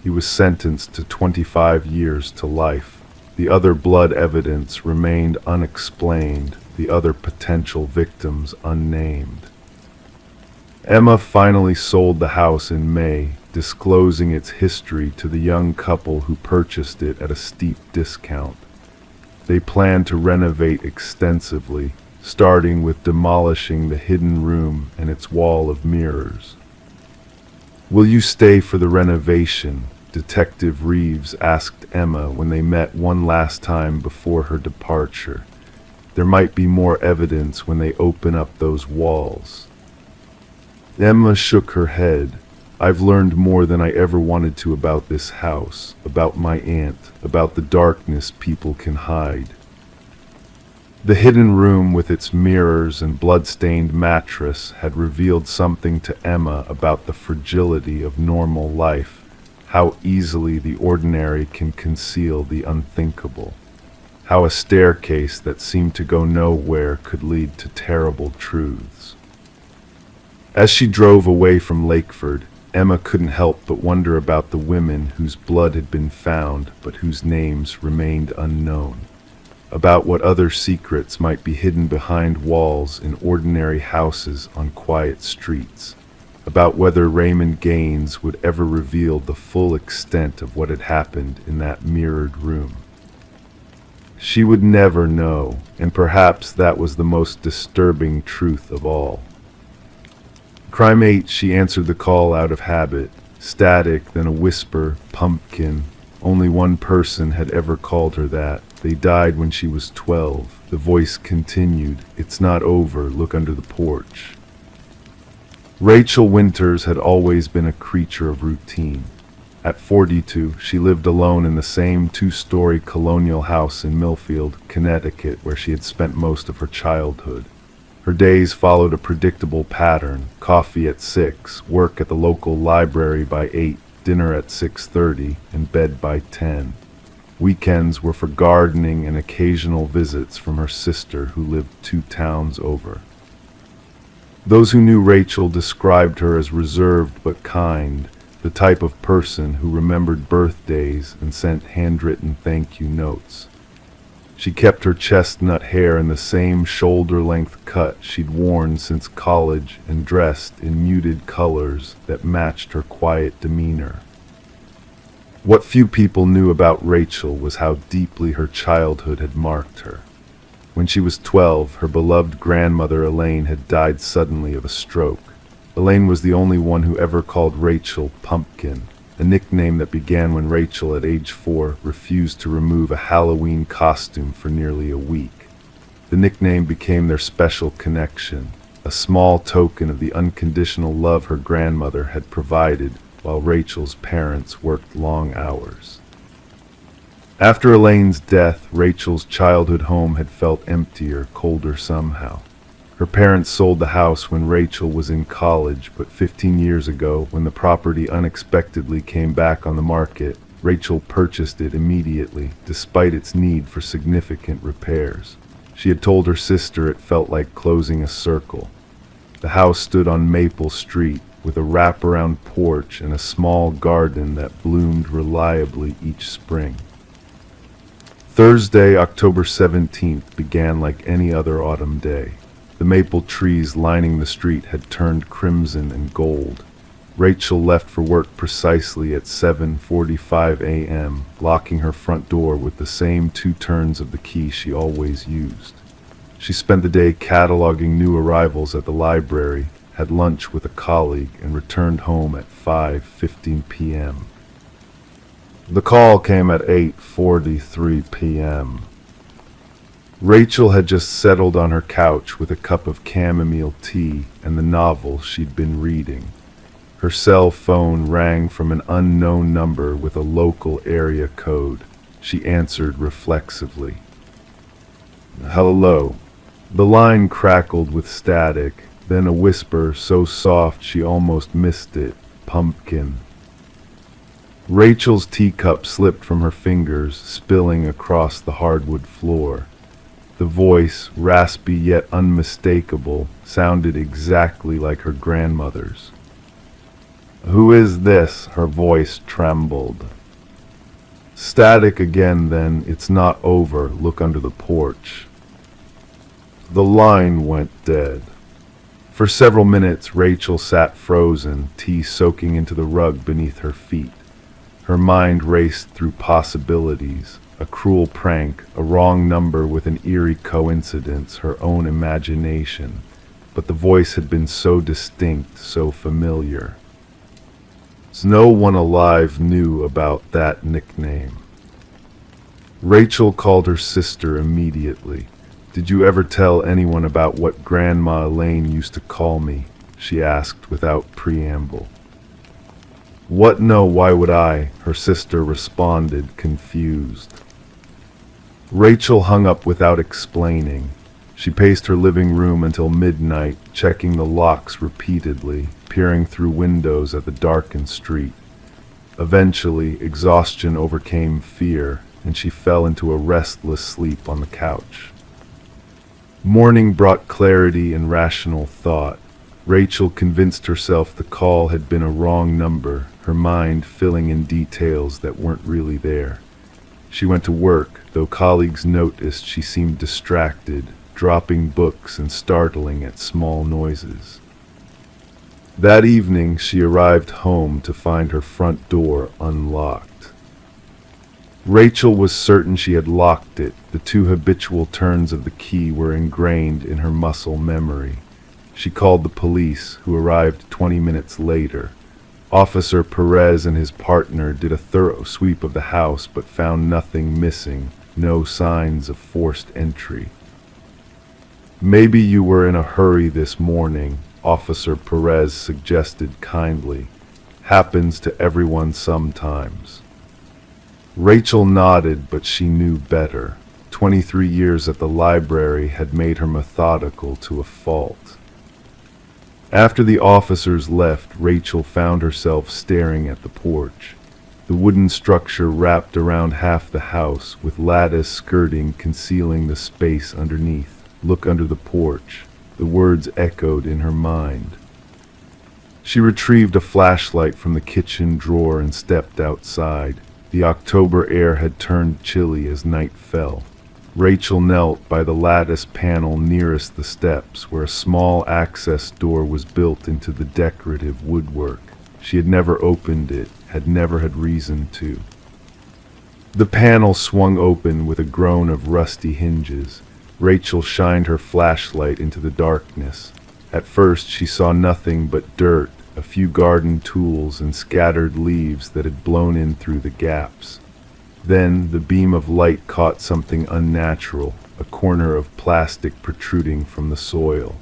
He was sentenced to 25 years to life. The other blood evidence remained unexplained, the other potential victims unnamed. Emma finally sold the house in May, disclosing its history to the young couple who purchased it at a steep discount. They planned to renovate extensively, starting with demolishing the hidden room and its wall of mirrors. "Will you stay for the renovation?" Detective Reeves asked Emma when they met one last time before her departure. "There might be more evidence when they open up those walls." Emma shook her head. "I've learned more than I ever wanted to about this house, about my aunt, about the darkness people can hide." The hidden room with its mirrors and blood-stained mattress had revealed something to Emma about the fragility of normal life, how easily the ordinary can conceal the unthinkable, how a staircase that seemed to go nowhere could lead to terrible truths. As she drove away from Lakeford, Emma couldn't help but wonder about the women whose blood had been found but whose names remained unknown, about what other secrets might be hidden behind walls in ordinary houses on quiet streets, about whether Raymond Gaines would ever reveal the full extent of what had happened in that mirrored room. She would never know, and perhaps that was the most disturbing truth of all. "Crime 8, she answered the call out of habit, static, then a whisper, "Pumpkin." Only one person had ever called her that. They died when she was 12. The voice continued, "It's not over, look under the porch." Rachel Winters had always been a creature of routine. At 42, she lived alone in the same 2-story colonial house in Millfield, Connecticut, where she had spent most of her childhood. Her days followed a predictable pattern: coffee at 6, work at the local library by 8, dinner at 6:30, and bed by 10. Weekends were for gardening and occasional visits from her sister who lived 2 towns over. Those who knew Rachel described her as reserved but kind, the type of person who remembered birthdays and sent handwritten thank you notes. She kept her chestnut hair in the same shoulder-length cut she'd worn since college and dressed in muted colors that matched her quiet demeanor. What few people knew about Rachel was how deeply her childhood had marked her. When she was 12, her beloved grandmother Elaine had died suddenly of a stroke. Elaine was the only one who ever called Rachel Pumpkin, a nickname that began when Rachel, at age 4, refused to remove a Halloween costume for nearly a week. The nickname became their special connection, a small token of the unconditional love her grandmother had provided while Rachel's parents worked long hours. After Elaine's death, Rachel's childhood home had felt emptier, colder somehow. Her parents sold the house when Rachel was in college, but 15 years ago, when the property unexpectedly came back on the market, Rachel purchased it immediately, despite its need for significant repairs. She had told her sister it felt like closing a circle. The house stood on Maple Street, with a wraparound porch and a small garden that bloomed reliably each spring. Thursday, October 17th, began like any other autumn day. The maple trees lining the street had turned crimson and gold. Rachel left for work precisely at 7:45 a.m., locking her front door with the same 2 turns of the key she always used. She spent the day cataloging new arrivals at the library, had lunch with a colleague, and returned home at 5:15 p.m. The call came at 8:43 p.m. Rachel had just settled on her couch with a cup of chamomile tea and the novel she'd been reading. Her cell phone rang from an unknown number with a local area code. She answered reflexively. "Hello." The line crackled with static, then a whisper so soft she almost missed it. "Pumpkin." Rachel's teacup slipped from her fingers, spilling across the hardwood floor. The voice, raspy yet unmistakable, sounded exactly like her grandmother's. "Who is this?" Her voice trembled. "Static again then. It's not over. Look under the porch." The line went dead. For several minutes, Rachel sat frozen, tea soaking into the rug beneath her feet. Her mind raced through possibilities, a cruel prank, a wrong number with an eerie coincidence, her own imagination. But the voice had been so distinct, so familiar. No one alive knew about that nickname. Rachel called her sister immediately. "Did you ever tell anyone about what Grandma Elaine used to call me?" she asked without preamble. "What? No, why would I?" her sister responded, confused. Rachel hung up without explaining. She paced her living room until midnight, checking the locks repeatedly, peering through windows at the darkened street. Eventually, exhaustion overcame fear, and she fell into a restless sleep on the couch. Morning brought clarity and rational thought. Rachel convinced herself the call had been a wrong number, her mind filling in details that weren't really there. She went to work, though colleagues noticed she seemed distracted, dropping books and startling at small noises. That evening, she arrived home to find her front door unlocked. Rachel was certain she had locked it. The 2 habitual turns of the key were ingrained in her muscle memory. She called the police, who arrived 20 minutes later. Officer Perez and his partner did a thorough sweep of the house but found nothing missing, no signs of forced entry. "Maybe you were in a hurry this morning," Officer Perez suggested kindly. "Happens to everyone sometimes." Rachel nodded, but she knew better. 23 years at the library had made her methodical to a fault. After the officers left, Rachel found herself staring at the porch. The wooden structure wrapped around half the house, with lattice skirting concealing the space underneath. "Look under the porch." The words echoed in her mind. She retrieved a flashlight from the kitchen drawer and stepped outside. The October air had turned chilly as night fell. Rachel knelt by the lattice panel nearest the steps, where a small access door was built into the decorative woodwork. She had never opened it, had never had reason to. The panel swung open with a groan of rusty hinges. Rachel shined her flashlight into the darkness. At first she saw nothing but dirt, a few garden tools and scattered leaves that had blown in through the gaps. Then the beam of light caught something unnatural, a corner of plastic protruding from the soil.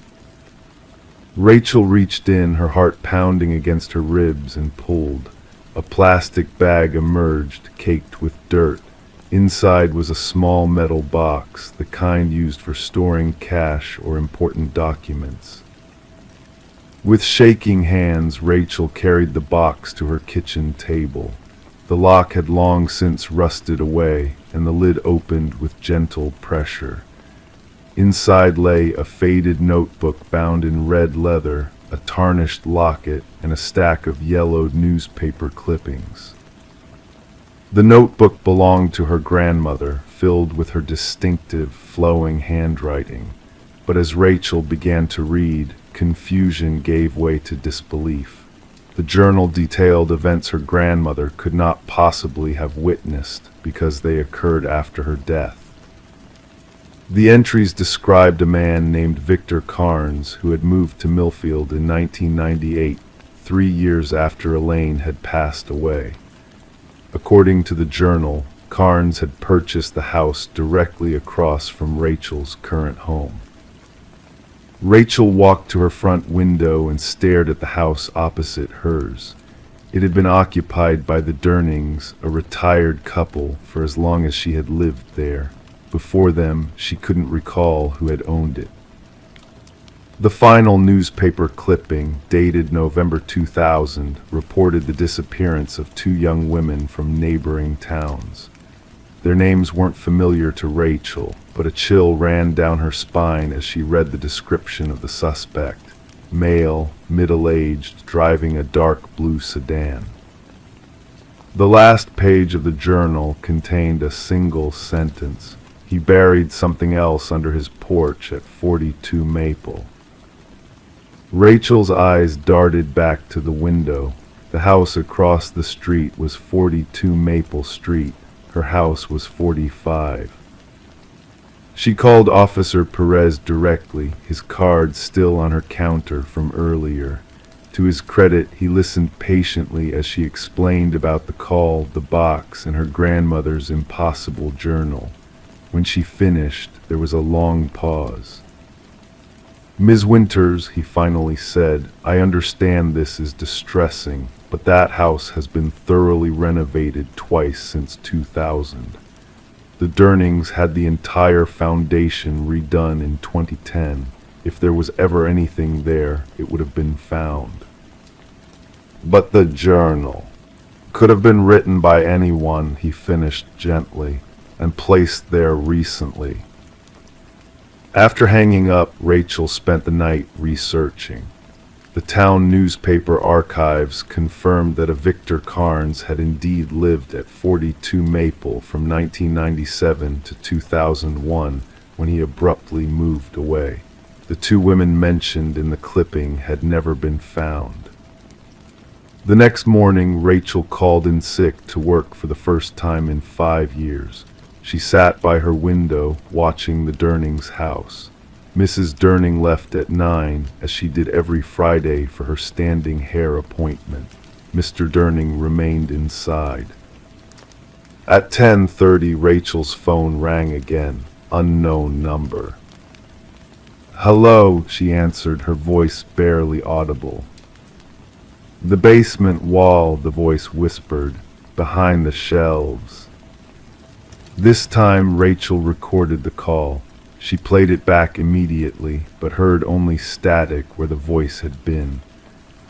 Rachel reached in, her heart pounding against her ribs, and pulled. A plastic bag emerged, caked with dirt. Inside was a small metal box, the kind used for storing cash or important documents. With shaking hands, Rachel carried the box to her kitchen table. The lock had long since rusted away, and the lid opened with gentle pressure. Inside lay a faded notebook bound in red leather, a tarnished locket, and a stack of yellowed newspaper clippings. The notebook belonged to her grandmother, filled with her distinctive, flowing handwriting. But as Rachel began to read, confusion gave way to disbelief. The journal detailed events her grandmother could not possibly have witnessed because they occurred after her death. The entries described a man named Victor Carnes who had moved to Millfield in 1998, 3 years after Elaine had passed away. According to the journal, Carnes had purchased the house directly across from Rachel's current home. Rachel walked to her front window and stared at the house opposite hers. It had been occupied by the Durnings, a retired couple, for as long as she had lived there. Before them, she couldn't recall who had owned it. The final newspaper clipping, dated November 2000, reported the disappearance of 2 young women from neighboring towns. Their names weren't familiar to Rachel, but a chill ran down her spine as she read the description of the suspect. Male, middle-aged, driving a dark blue sedan. The last page of the journal contained a single sentence. He buried something else under his porch at 42 Maple. Rachel's eyes darted back to the window. The house across the street was 42 Maple Street. Her house was 45. She called Officer Perez directly, his card still on her counter from earlier. To his credit, he listened patiently as she explained about the call, the box, and her grandmother's impossible journal. When she finished, there was a long pause. "Ms. Winters," he finally said, "I understand this is distressing, but that house has been thoroughly renovated twice since 2000. The Durnings had the entire foundation redone in 2010. If there was ever anything there, it would have been found." "But the journal could have been written by anyone," he finished gently, "and placed there recently." After hanging up, Rachel spent the night researching. The town newspaper archives confirmed that a Victor Carnes had indeed lived at 42 Maple from 1997 to 2001, when he abruptly moved away. The 2 women mentioned in the clipping had never been found. The next morning, Rachel called in sick to work for the first time in 5 years. She sat by her window, watching the Durnings' house. Mrs. Durning left at 9, as she did every Friday for her standing hair appointment. Mr. Durning remained inside. At 10:30, Rachel's phone rang again. Unknown number. "Hello," she answered, her voice barely audible. "The basement wall," the voice whispered, "behind the shelves." This time, Rachel recorded the call. She played it back immediately, but heard only static where the voice had been.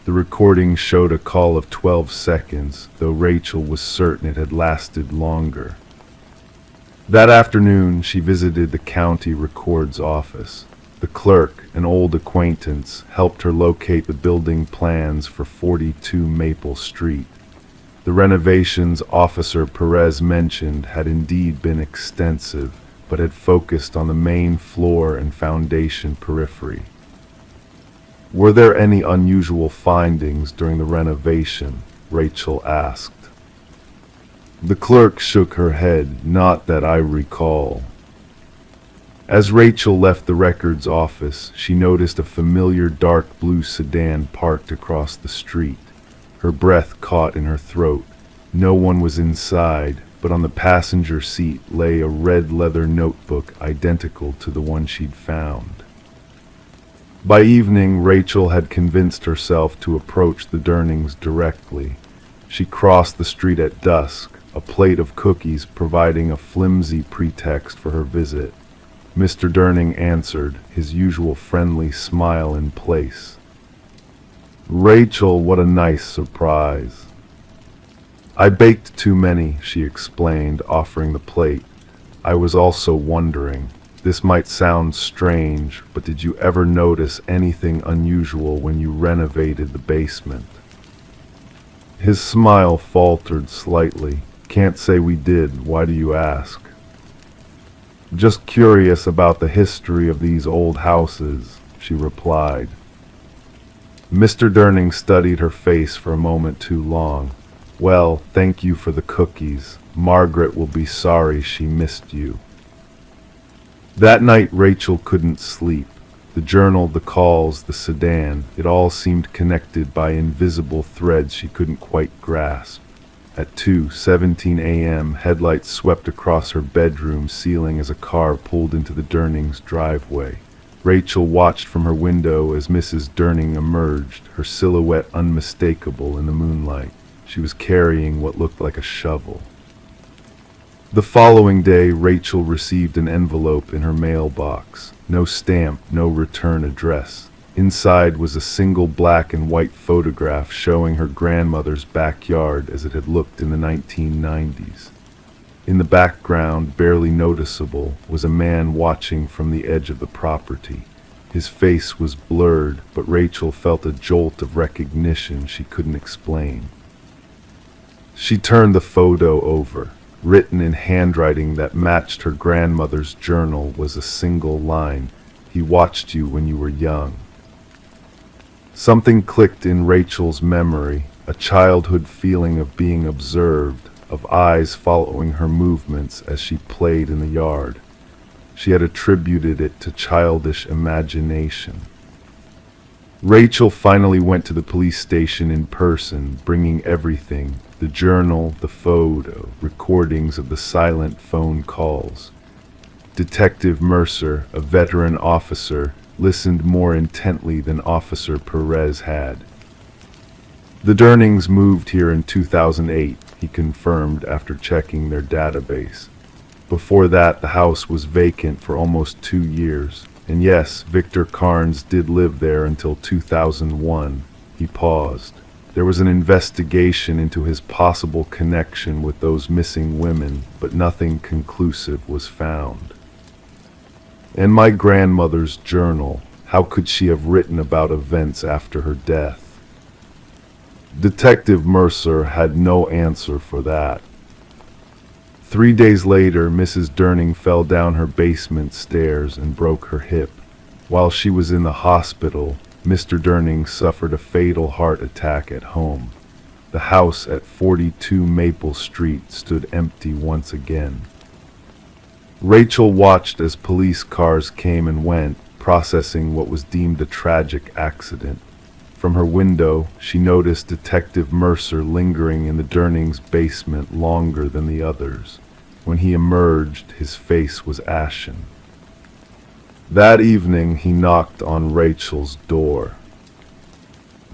The recording showed a call of 12 seconds, though Rachel was certain it had lasted longer. That afternoon, she visited the county records office. The clerk, an old acquaintance, helped her locate the building plans for 42 Maple Street. The renovations Officer Perez mentioned had indeed been extensive, but had focused on the main floor and foundation periphery. "Were there any unusual findings during the renovation?" Rachel asked. The clerk shook her head. "Not that I recall." As Rachel left the records office, she noticed a familiar dark blue sedan parked across the street. Her breath caught in her throat. No one was inside, but on the passenger seat lay a red leather notebook identical to the one she'd found. By evening, Rachel had convinced herself to approach the Durnings directly. She crossed the street at dusk, a plate of cookies providing a flimsy pretext for her visit. Mr. Durning answered, his usual friendly smile in place. "Rachel, what a nice surprise." "I baked too many," she explained, offering the plate. "I was also wondering. This might sound strange, but did you ever notice anything unusual when you renovated the basement?" His smile faltered slightly. "Can't say we did. Why do you ask?" "Just curious about the history of these old houses," she replied. Mr. Durning studied her face for a moment too long. "Well, thank you for the cookies. Margaret will be sorry she missed you." That night Rachel couldn't sleep. The journal, the calls, the sedan, it all seemed connected by invisible threads she couldn't quite grasp. At 2:17 a.m., headlights swept across her bedroom ceiling as a car pulled into the Durnings' driveway. Rachel watched from her window as Mrs. Durning emerged, her silhouette unmistakable in the moonlight. She was carrying what looked like a shovel. The following day, Rachel received an envelope in her mailbox. No stamp, no return address. Inside was a single black and white photograph showing her grandmother's backyard as it had looked in the 1990s. In the background, barely noticeable, was a man watching from the edge of the property. His face was blurred, but Rachel felt a jolt of recognition she couldn't explain. She turned the photo over. Written in handwriting that matched her grandmother's journal was a single line: "He watched you when you were young." Something clicked in Rachel's memory, a childhood feeling of being observed, of eyes following her movements as she played in the yard. She had attributed it to childish imagination. Rachel finally went to the police station in person, bringing everything: the journal, the photo, recordings of the silent phone calls. Detective Mercer, a veteran officer, listened more intently than Officer Perez had. "The Durnings moved here in 2008, he confirmed after checking their database. "Before that, the house was vacant for almost 2 years. And yes, Victor Carnes did live there until 2001. He paused. There was an investigation into his possible connection with those missing women, but nothing conclusive was found. And my grandmother's journal, how could she have written about events after her death? Detective Mercer had no answer for that. 3 days later, Mrs. Durning fell down her basement stairs and broke her hip. While she was in the hospital, Mr. Durning suffered a fatal heart attack at home. The house at 42 Maple Street stood empty once again. Rachel watched as police cars came and went, processing what was deemed a tragic accident. From her window, she noticed Detective Mercer lingering in the Durnings' basement longer than the others. When he emerged, his face was ashen. That evening, he knocked on Rachel's door.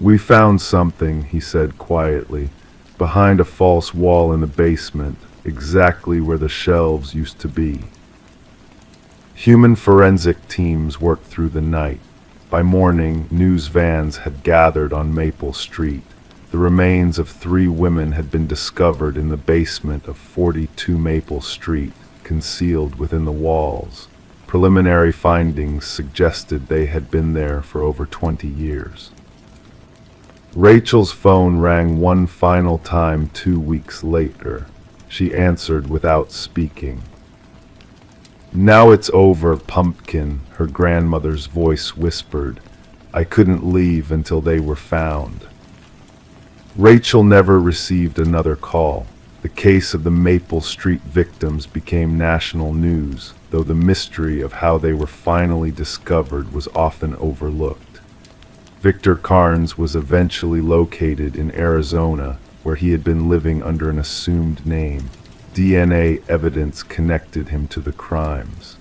"We found something," he said quietly, "behind a false wall in the basement, exactly where the shelves used to be." Human forensic teams worked through the night. By morning, news vans had gathered on Maple Street. The remains of 3 women had been discovered in the basement of 42 Maple Street, concealed within the walls. Preliminary findings suggested they had been there for over 20 years. Rachel's phone rang one final time 2 weeks later. She answered without speaking. "Now it's over, Pumpkin," her grandmother's voice whispered. "I couldn't leave until they were found." Rachel never received another call. The case of the Maple Street victims became national news, though the mystery of how they were finally discovered was often overlooked. Victor Carnes was eventually located in Arizona, where he had been living under an assumed name. DNA evidence connected him to the crimes.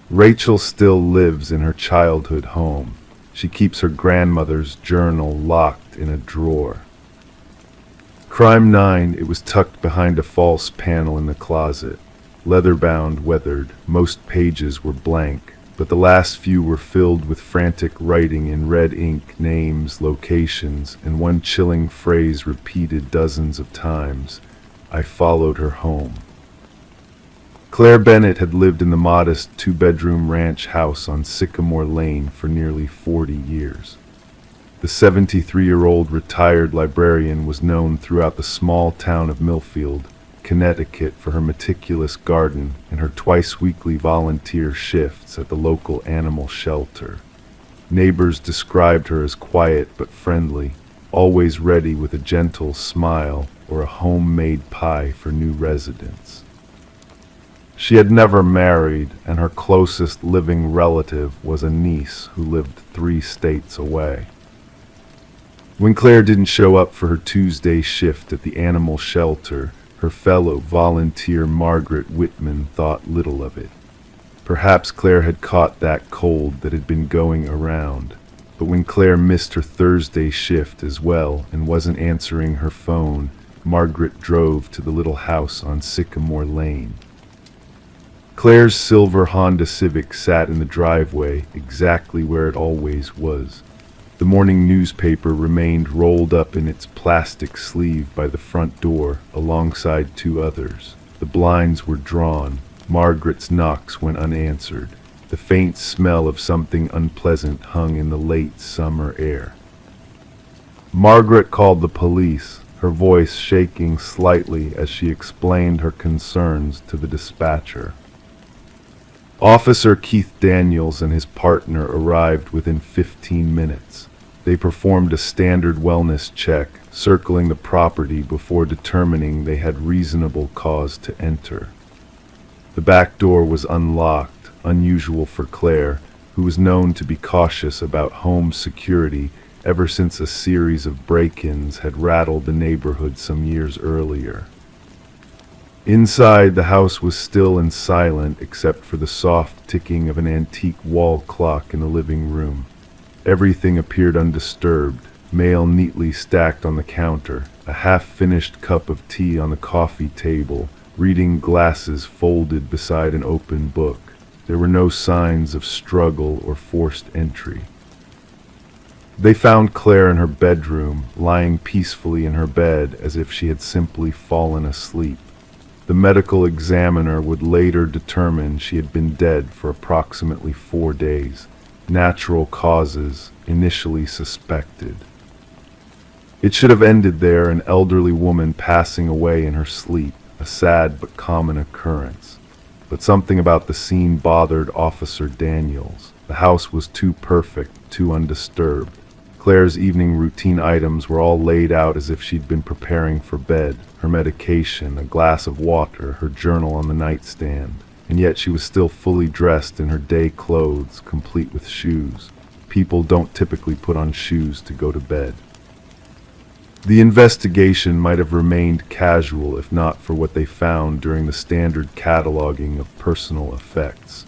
Rachel still lives in her childhood home. She keeps her grandmother's journal locked in a drawer. Crime 9, it was tucked behind a false panel in the closet. Leather-bound, weathered, most pages were blank, but the last few were filled with frantic writing in red ink, names, locations, and one chilling phrase repeated dozens of times: "I followed her home." Claire Bennett had lived in the modest two-bedroom ranch house on Sycamore Lane for nearly 40 years. The 73-year-old retired librarian was known throughout the small town of Millfield, Connecticut, for her meticulous garden and her twice-weekly volunteer shifts at the local animal shelter. Neighbors described her as quiet but friendly, always ready with a gentle smile or a homemade pie for new residents. She had never married, and her closest living relative was a niece who lived 3 states away. When Claire didn't show up for her Tuesday shift at the animal shelter, her fellow volunteer Margaret Whitman thought little of it. Perhaps Claire had caught that cold that had been going around, but when Claire missed her Thursday shift as well and wasn't answering her phone, Margaret drove to the little house on Sycamore Lane. Claire's silver Honda Civic sat in the driveway, exactly where it always was. The morning newspaper remained rolled up in its plastic sleeve by the front door, alongside 2 others. The blinds were drawn. Margaret's knocks went unanswered. The faint smell of something unpleasant hung in the late summer air. Margaret called the police, her voice shaking slightly as she explained her concerns to the dispatcher. Officer Keith Daniels and his partner arrived within 15 minutes. They performed a standard wellness check, circling the property before determining they had reasonable cause to enter. The back door was unlocked, unusual for Claire, who was known to be cautious about home security ever since a series of break-ins had rattled the neighborhood some years earlier. Inside, the house was still and silent except for the soft ticking of an antique wall clock in the living room. Everything appeared undisturbed, mail neatly stacked on the counter, a half-finished cup of tea on the coffee table, reading glasses folded beside an open book. There were no signs of struggle or forced entry. They found Claire in her bedroom, lying peacefully in her bed as if she had simply fallen asleep. The medical examiner would later determine she had been dead for approximately 4 days. Natural causes, initially suspected. It should have ended there, an elderly woman passing away in her sleep, a sad but common occurrence. But something about the scene bothered Officer Daniels. The house was too perfect, too undisturbed. Claire's evening routine items were all laid out as if she'd been preparing for bed, her medication, a glass of water, her journal on the nightstand. And yet she was still fully dressed in her day clothes, complete with shoes. People don't typically put on shoes to go to bed. The investigation might have remained casual if not for what they found during the standard cataloging of personal effects.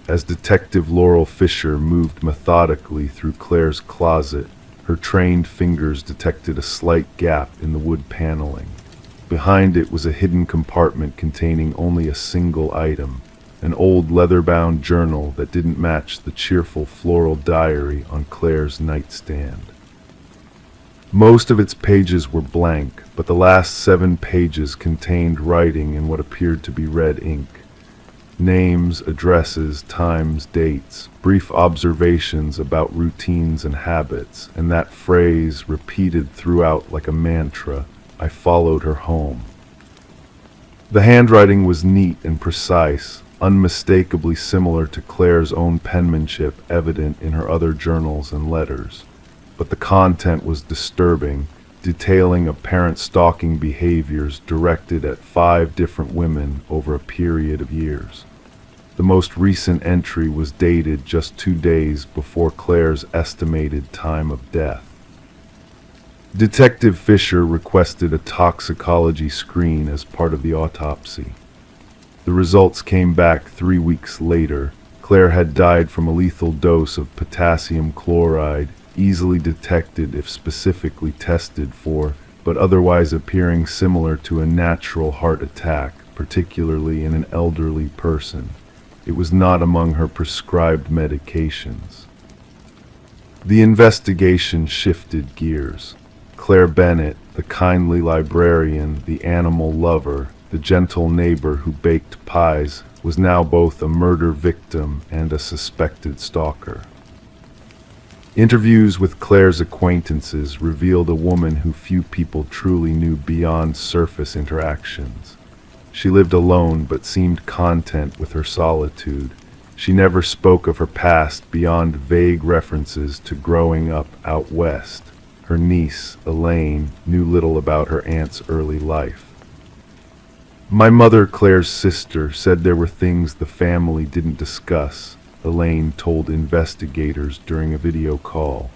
As Detective Laurel Fisher moved methodically through Claire's closet, her trained fingers detected a slight gap in the wood paneling. Behind it was a hidden compartment containing only a single item, an old leather-bound journal that didn't match the cheerful floral diary on Claire's nightstand. Most of its pages were blank, but the last 7 pages contained writing in what appeared to be red ink. Names, addresses, times, dates, brief observations about routines and habits, and that phrase repeated throughout like a mantra: "I followed her home." The handwriting was neat and precise, unmistakably similar to Claire's own penmanship evident in her other journals and letters. But the content was disturbing, detailing apparent stalking behaviors directed at 5 different women over a period of years. The most recent entry was dated just 2 days before Claire's estimated time of death. Detective Fisher requested a toxicology screen as part of the autopsy. The results came back 3 weeks later. Claire had died from a lethal dose of potassium chloride, easily detected if specifically tested for but otherwise appearing similar to a natural heart attack, particularly in an elderly person. It was not among her prescribed medications. The investigation shifted gears. Claire Bennett, the kindly librarian, the animal lover, the gentle neighbor who baked pies, was now both a murder victim and a suspected stalker. Interviews with Claire's acquaintances revealed a woman who few people truly knew beyond surface interactions. She lived alone but seemed content with her solitude. She never spoke of her past beyond vague references to growing up out west. Her niece, Elaine, knew little about her aunt's early life. My mother, Claire's sister, said there were things the family didn't discuss, Elaine told investigators during a video call.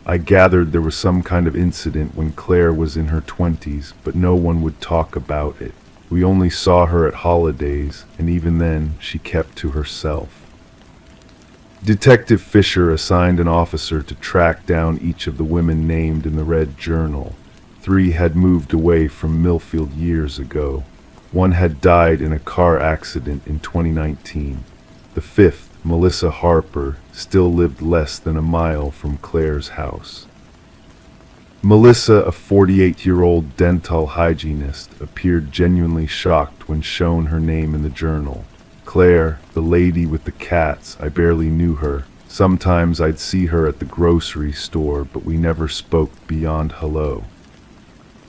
I gathered there was some kind of incident when Claire was in her 20s, but no one would talk about it. We only saw her at holidays, and even then, she kept to herself. Detective Fisher assigned an officer to track down each of the women named in the Red Journal. 3 had moved away from Millfield years ago. 1 had died in a car accident in 2019. The 5th, Melissa Harper, still lived less than a mile from Claire's house. Melissa, a 48-year-old dental hygienist, appeared genuinely shocked when shown her name in the journal. Claire, the lady with the cats, I barely knew her. Sometimes I'd see her at the grocery store, but we never spoke beyond hello.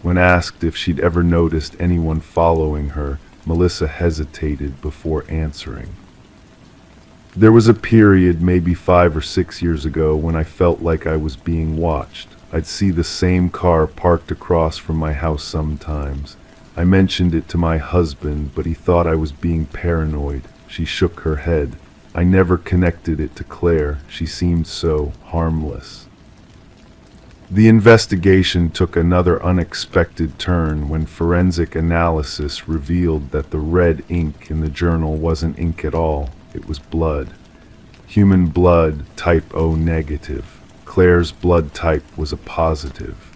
When asked if she'd ever noticed anyone following her, Melissa hesitated before answering. There was a period, maybe 5 or 6 years ago, when I felt like I was being watched. I'd see the same car parked across from my house sometimes. I mentioned it to my husband, but he thought I was being paranoid. She shook her head. I never connected it to Claire. She seemed so harmless. The investigation took another unexpected turn when forensic analysis revealed that the red ink in the journal wasn't ink at all. It was blood. Human blood, type O negative. Claire's blood type was a positive.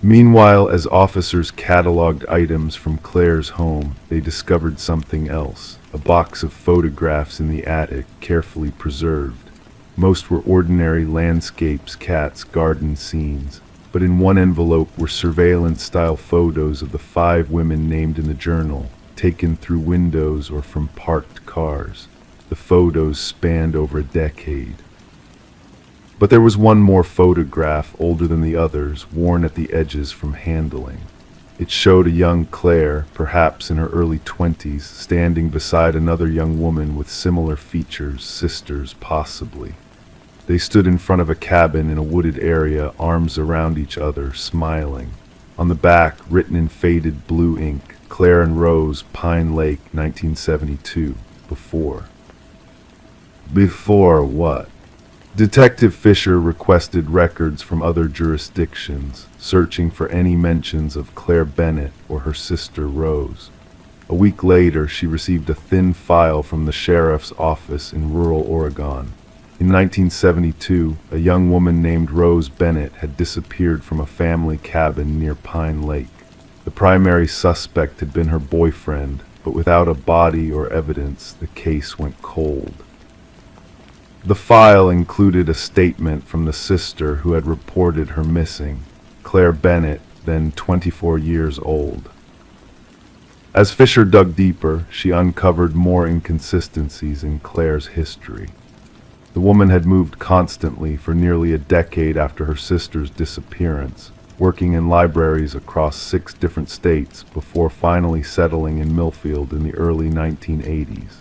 Meanwhile, as officers cataloged items from Claire's home, they discovered something else. A box of photographs in the attic, carefully preserved. Most were ordinary landscapes, cats, garden scenes. But in one envelope were surveillance-style photos of the 5 women named in the journal, taken through windows or from parked cars. The photos spanned over a decade. But there was one more photograph, older than the others, worn at the edges from handling. It showed a young Claire, perhaps in her early 20s, standing beside another young woman with similar features, sisters possibly. They stood in front of a cabin in a wooded area, arms around each other, smiling. On the back, written in faded blue ink, Claire and Rose, Pine Lake, 1972. Before. Before what? Detective Fisher requested records from other jurisdictions, searching for any mentions of Claire Bennett or her sister Rose. A week later, she received a thin file from the sheriff's office in rural Oregon. In 1972, a young woman named Rose Bennett had disappeared from a family cabin near Pine Lake. The primary suspect had been her boyfriend, but without a body or evidence, the case went cold. The file included a statement from the sister who had reported her missing, Claire Bennett, then 24 years old. As Fisher dug deeper, she uncovered more inconsistencies in Claire's history. The woman had moved constantly for nearly a decade after her sister's disappearance, working in libraries across 6 different states before finally settling in Millfield in the early 1980s.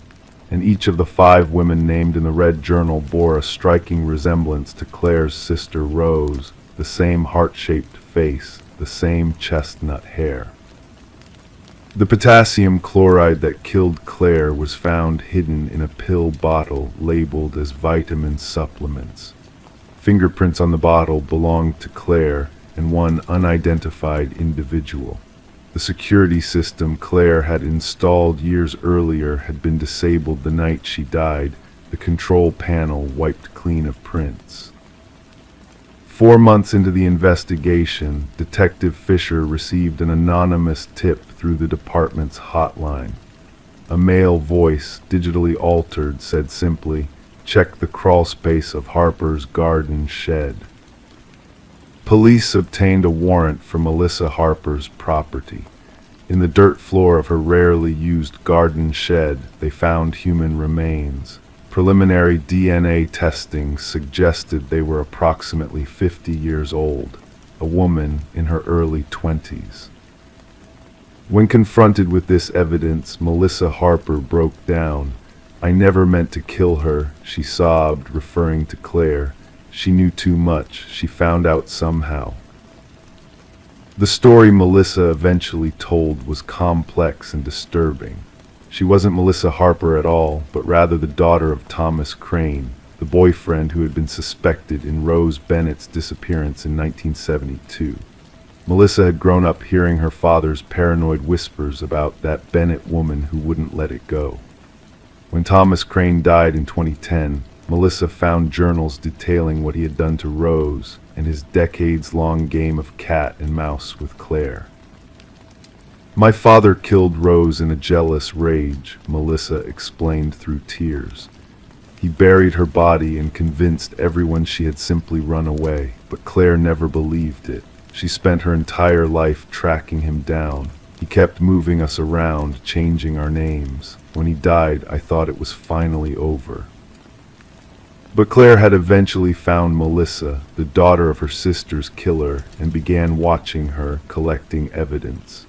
And each of the 5 women named in the Red Journal bore a striking resemblance to Claire's sister Rose, the same heart-shaped face, the same chestnut hair. The potassium chloride that killed Claire was found hidden in a pill bottle labeled as vitamin supplements. Fingerprints on the bottle belonged to Claire and one unidentified individual. The security system Claire had installed years earlier had been disabled the night she died, the control panel wiped clean of prints. 4 months into the investigation, Detective Fisher received an anonymous tip through the department's hotline. A male voice, digitally altered, said simply, "Check the crawl space of Harper's garden shed." Police obtained a warrant for Melissa Harper's property. In the dirt floor of her rarely used garden shed, they found human remains. Preliminary DNA testing suggested they were approximately 50 years old, a woman in her early 20s. When confronted with this evidence, Melissa Harper broke down. "I never meant to kill her," she sobbed, referring to Claire. "She knew too much. She found out somehow." The story Melissa eventually told was complex and disturbing. She wasn't Melissa Harper at all, but rather the daughter of Thomas Crane, the boyfriend who had been suspected in Rose Bennett's disappearance in 1972. Melissa had grown up hearing her father's paranoid whispers about that Bennett woman who wouldn't let it go. When Thomas Crane died in 2010, Melissa found journals detailing what he had done to Rose and his decades-long game of cat and mouse with Claire. "My father killed Rose in a jealous rage," Melissa explained through tears. "He buried her body and convinced everyone she had simply run away, but Claire never believed it. She spent her entire life tracking him down. He kept moving us around, changing our names. When he died, I thought it was finally over." But Claire had eventually found Melissa, the daughter of her sister's killer, and began watching her, collecting evidence.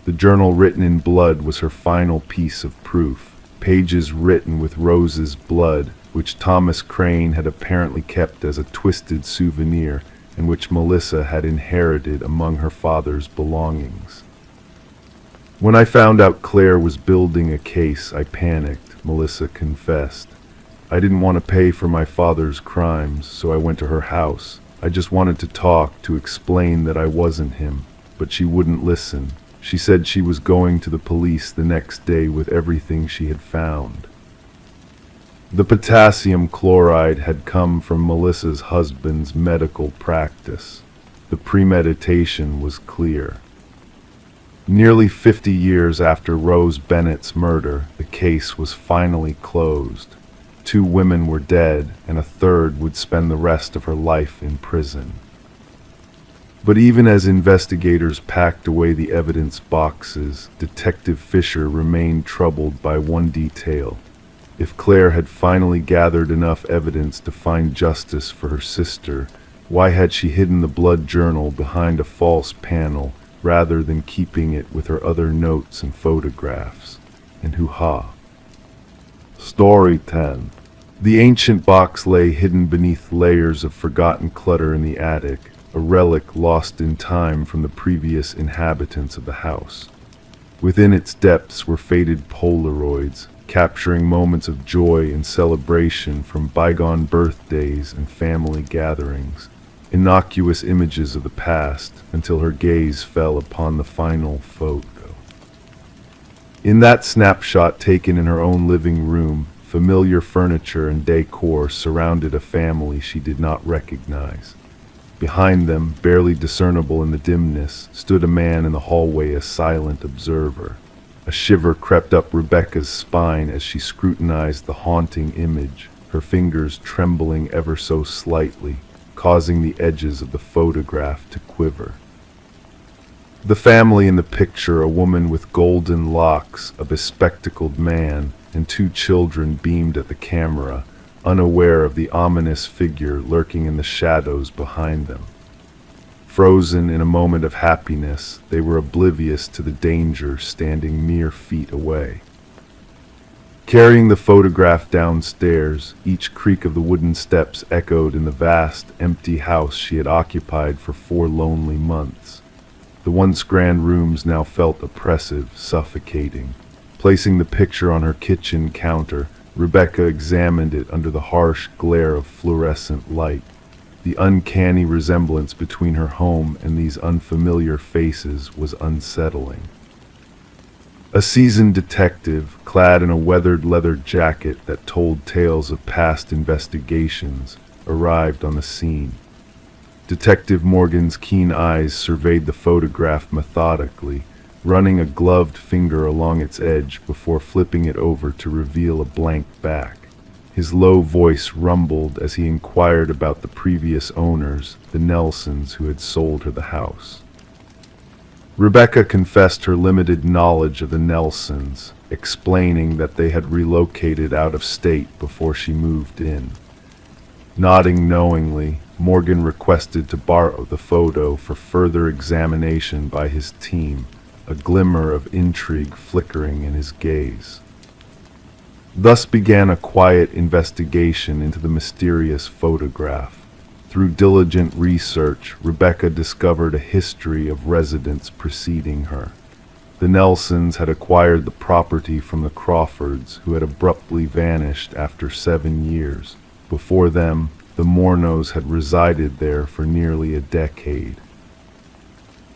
The journal written in blood was her final piece of proof, pages written with Rose's blood, which Thomas Crane had apparently kept as a twisted souvenir, and which Melissa had inherited among her father's belongings. "When I found out Claire was building a case, I panicked," Melissa confessed. "I didn't want to pay for my father's crimes, so I went to her house. I just wanted to talk, to explain that I wasn't him, but she wouldn't listen. She said she was going to the police the next day with everything she had found." The potassium chloride had come from Melissa's husband's medical practice. The premeditation was clear. Nearly 50 years after Rose Bennett's murder, the case was finally closed. 2 women were dead, and a third would spend the rest of her life in prison. But even as investigators packed away the evidence boxes, Detective Fisher remained troubled by one detail. If Claire had finally gathered enough evidence to find justice for her sister, why had she hidden the blood journal behind a false panel rather than keeping it with her other notes and photographs? And hoo-ha. Story 10. The ancient box lay hidden beneath layers of forgotten clutter in the attic, a relic lost in time from the previous inhabitants of the house. Within its depths were faded Polaroids, capturing moments of joy and celebration from bygone birthdays and family gatherings, innocuous images of the past, until her gaze fell upon the final photo. In that snapshot taken in her own living room, familiar furniture and decor surrounded a family she did not recognize. Behind them, barely discernible in the dimness, stood a man in the hallway, a silent observer. A shiver crept up Rebecca's spine as she scrutinized the haunting image, her fingers trembling ever so slightly, causing the edges of the photograph to quiver. The family in the picture, a woman with golden locks, a bespectacled man, and 2 children, beamed at the camera, unaware of the ominous figure lurking in the shadows behind them. Frozen in a moment of happiness, they were oblivious to the danger standing mere feet away. Carrying the photograph downstairs, each creak of the wooden steps echoed in the vast, empty house she had occupied for 4 lonely months. The once grand rooms now felt oppressive, suffocating. Placing the picture on her kitchen counter, Rebecca examined it under the harsh glare of fluorescent light. The uncanny resemblance between her home and these unfamiliar faces was unsettling. A seasoned detective, clad in a weathered leather jacket that told tales of past investigations, arrived on the scene. Detective Morgan's keen eyes surveyed the photograph methodically, running a gloved finger along its edge before flipping it over to reveal a blank back. His low voice rumbled as he inquired about the previous owners, the Nelsons, who had sold her the house. Rebecca confessed her limited knowledge of the Nelsons, explaining that they had relocated out of state before she moved in. Nodding knowingly, Morgan requested to borrow the photo for further examination by his team, a glimmer of intrigue flickering in his gaze. Thus began a quiet investigation into the mysterious photograph. Through diligent research, Rebecca discovered a history of residents preceding her. The Nelsons had acquired the property from the Crawfords, who had abruptly vanished after 7 years. Before them, the Mornos had resided there for nearly a decade.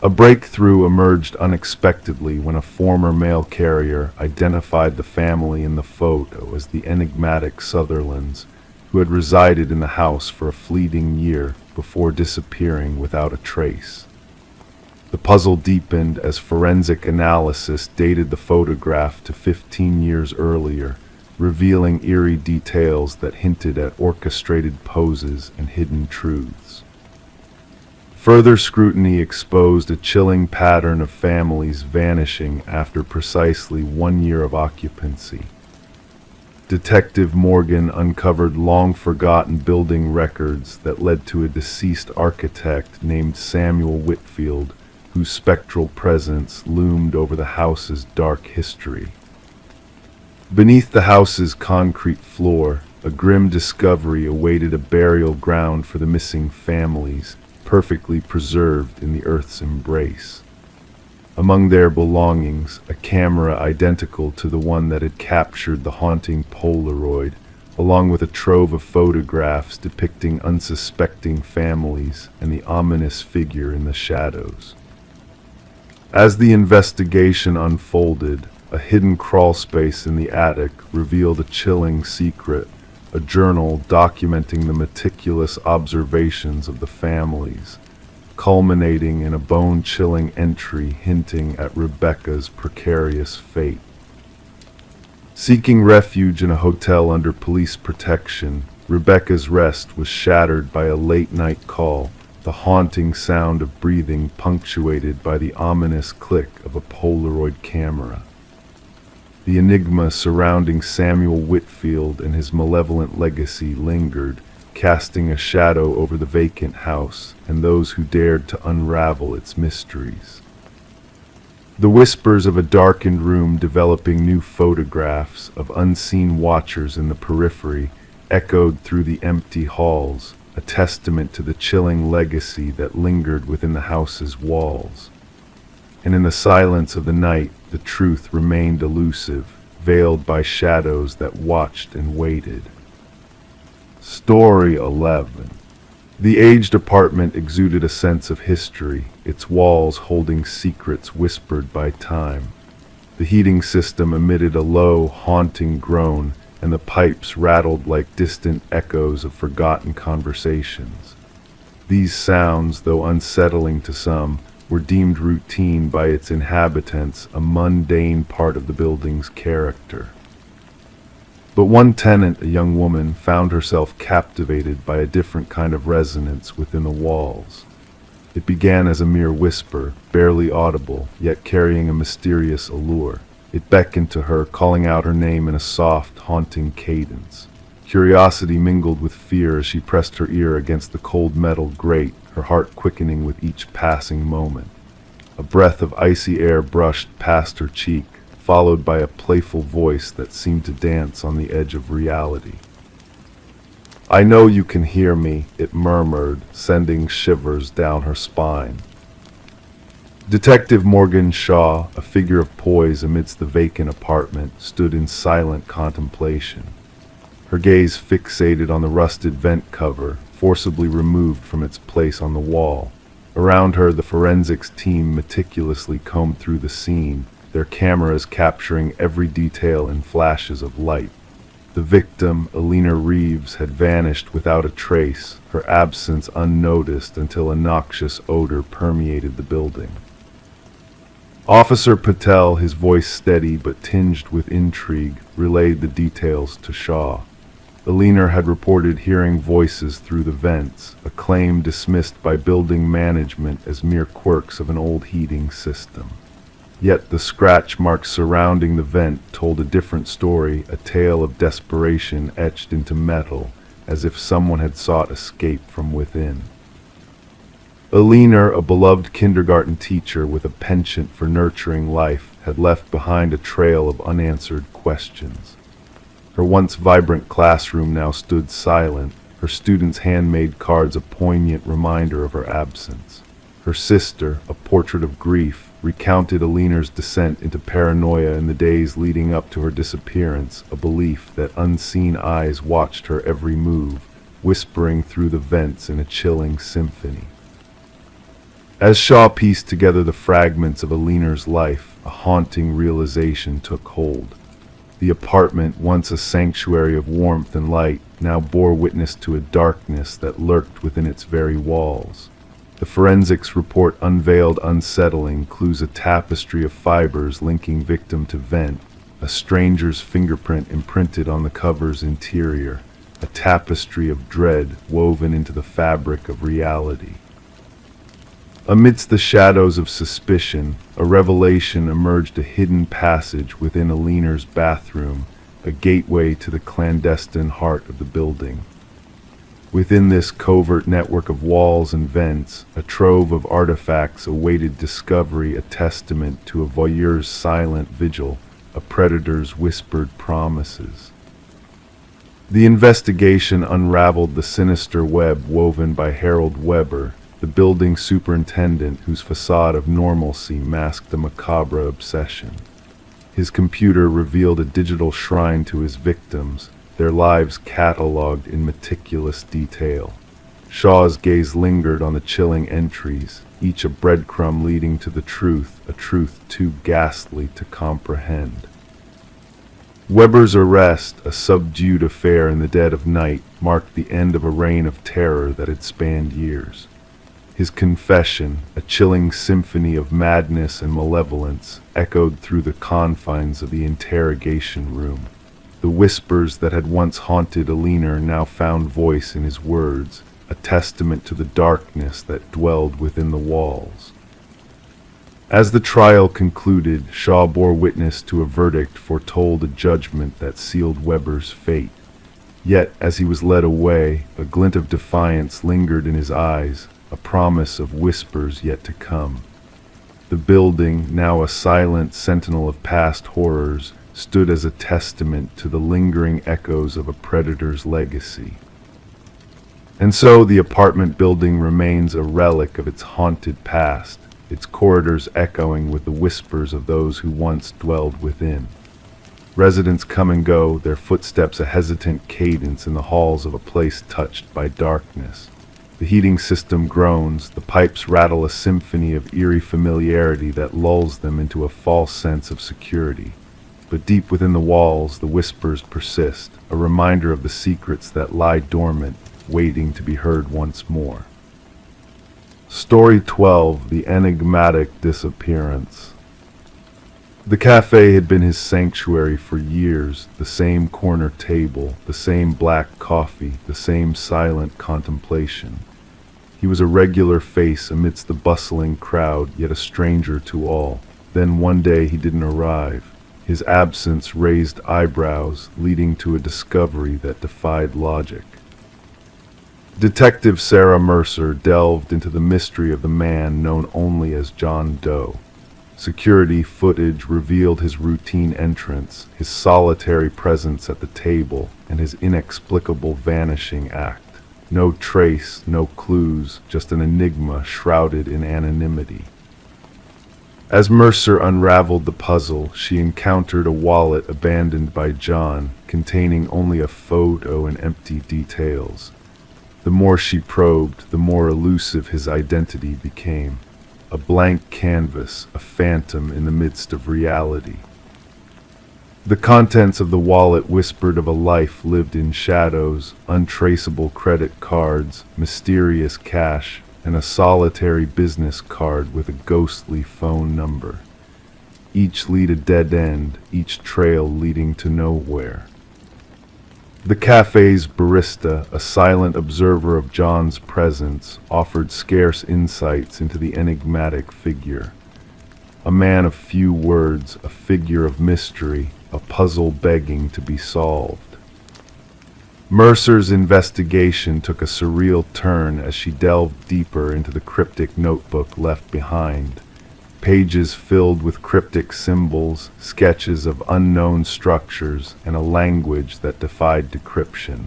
A breakthrough emerged unexpectedly when a former mail carrier identified the family in the photo as the enigmatic Sutherlands, who had resided in the house for a fleeting year before disappearing without a trace. The puzzle deepened as forensic analysis dated the photograph to 15 years earlier, revealing eerie details that hinted at orchestrated poses and hidden truths. Further scrutiny exposed a chilling pattern of families vanishing after precisely 1 year of occupancy. Detective Morgan uncovered long-forgotten building records that led to a deceased architect named Samuel Whitfield, whose spectral presence loomed over the house's dark history. Beneath the house's concrete floor, a grim discovery awaited a burial ground for the missing families, perfectly preserved in the earth's embrace. Among their belongings, a camera identical to the one that had captured the haunting Polaroid, along with a trove of photographs depicting unsuspecting families and the ominous figure in the shadows. As the investigation unfolded, a hidden crawlspace in the attic revealed a chilling secret, a journal documenting the meticulous observations of the families, culminating in a bone-chilling entry hinting at Rebecca's precarious fate. Seeking refuge in a hotel under police protection, Rebecca's rest was shattered by a late-night call, the haunting sound of breathing punctuated by the ominous click of a Polaroid camera. The enigma surrounding Samuel Whitfield and his malevolent legacy lingered, casting a shadow over the vacant house and those who dared to unravel its mysteries. The whispers of a darkened room developing new photographs of unseen watchers in the periphery echoed through the empty halls, a testament to the chilling legacy that lingered within the house's walls. And in the silence of the night, the truth remained elusive, veiled by shadows that watched and waited. Story 11. The aged apartment exuded a sense of history, its walls holding secrets whispered by time. The heating system emitted a low, haunting groan, and the pipes rattled like distant echoes of forgotten conversations. These sounds, though unsettling to some, were deemed routine by its inhabitants, a mundane part of the building's character. But one tenant, a young woman, found herself captivated by a different kind of resonance within the walls. It began as a mere whisper, barely audible, yet carrying a mysterious allure. It beckoned to her, calling out her name in a soft, haunting cadence. Curiosity mingled with fear as she pressed her ear against the cold metal grate, her heart quickening with each passing moment. A breath of icy air brushed past her cheek, followed by a playful voice that seemed to dance on the edge of reality. "I know you can hear me," it murmured, sending shivers down her spine. Detective Morgan Shaw, a figure of poise amidst the vacant apartment, stood in silent contemplation. Her gaze fixated on the rusted vent cover, forcibly removed from its place on the wall. Around her, the forensics team meticulously combed through the scene, their cameras capturing every detail in flashes of light. The victim, Alina Reeves, had vanished without a trace, her absence unnoticed until a noxious odor permeated the building. Officer Patel, his voice steady but tinged with intrigue, relayed the details to Shaw. Alina had reported hearing voices through the vents, a claim dismissed by building management as mere quirks of an old heating system. Yet the scratch marks surrounding the vent told a different story, a tale of desperation etched into metal, as if someone had sought escape from within. Alina, a beloved kindergarten teacher with a penchant for nurturing life, had left behind a trail of unanswered questions. Her once vibrant classroom now stood silent, her students' handmade cards a poignant reminder of her absence. Her sister, a portrait of grief, recounted Alina's descent into paranoia in the days leading up to her disappearance, a belief that unseen eyes watched her every move, whispering through the vents in a chilling symphony. As Shaw pieced together the fragments of Alina's life, a haunting realization took hold. The apartment, once a sanctuary of warmth and light, now bore witness to a darkness that lurked within its very walls. The forensics report unveiled unsettling clues, a tapestry of fibers linking victim to vent, a stranger's fingerprint imprinted on the cover's interior, a tapestry of dread woven into the fabric of reality. Amidst the shadows of suspicion, a revelation emerged, a hidden passage within Alina's bathroom, a gateway to the clandestine heart of the building. Within this covert network of walls and vents, a trove of artifacts awaited discovery, a testament to a voyeur's silent vigil, a predator's whispered promises. The investigation unraveled the sinister web woven by Harold Weber, the building superintendent whose facade of normalcy masked a macabre obsession. His computer revealed a digital shrine to his victims, their lives catalogued in meticulous detail. Shaw's gaze lingered on the chilling entries, each a breadcrumb leading to the truth, a truth too ghastly to comprehend. Weber's arrest, a subdued affair in the dead of night, marked the end of a reign of terror that had spanned years. His confession, a chilling symphony of madness and malevolence, echoed through the confines of the interrogation room. The whispers that had once haunted Alina now found voice in his words, a testament to the darkness that dwelled within the walls. As the trial concluded, Shaw bore witness to a verdict foretold a judgment that sealed Weber's fate. Yet, as he was led away, a glint of defiance lingered in his eyes, a promise of whispers yet to come. The building, now a silent sentinel of past horrors, stood as a testament to the lingering echoes of a predator's legacy. And so the apartment building remains a relic of its haunted past, its corridors echoing with the whispers of those who once dwelled within. Residents come and go, their footsteps a hesitant cadence in the halls of a place touched by darkness. The heating system groans, the pipes rattle a symphony of eerie familiarity that lulls them into a false sense of security. But deep within the walls, the whispers persist, a reminder of the secrets that lie dormant, waiting to be heard once more. Story 12: The Enigmatic Disappearance. The cafe had been his sanctuary for years, the same corner table, the same black coffee, the same silent contemplation. He was a regular face amidst the bustling crowd, yet a stranger to all. Then one day he didn't arrive. His absence raised eyebrows, leading to a discovery that defied logic. Detective Sarah Mercer delved into the mystery of the man known only as John Doe. Security footage revealed his routine entrance, his solitary presence at the table, and his inexplicable vanishing act. No trace, no clues, just an enigma shrouded in anonymity. As Mercer unraveled the puzzle, she encountered a wallet abandoned by John, containing only a photo and empty details. The more she probed, the more elusive his identity became. A blank canvas, a phantom in the midst of reality. The contents of the wallet whispered of a life lived in shadows, untraceable credit cards, mysterious cash, and a solitary business card with a ghostly phone number. Each lead a dead end, each trail leading to nowhere. The cafe's barista, a silent observer of John's presence, offered scarce insights into the enigmatic figure. A man of few words, a figure of mystery, a puzzle begging to be solved. Mercer's investigation took a surreal turn as she delved deeper into the cryptic notebook left behind. Pages filled with cryptic symbols, sketches of unknown structures, and a language that defied decryption.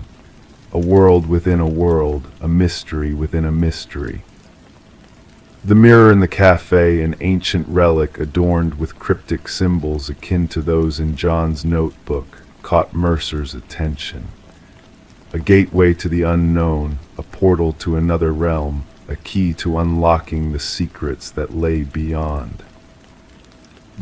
A world within a world, a mystery within a mystery. The mirror in the cafe, an ancient relic adorned with cryptic symbols akin to those in John's notebook, caught Mercer's attention. A gateway to the unknown, a portal to another realm, a key to unlocking the secrets that lay beyond.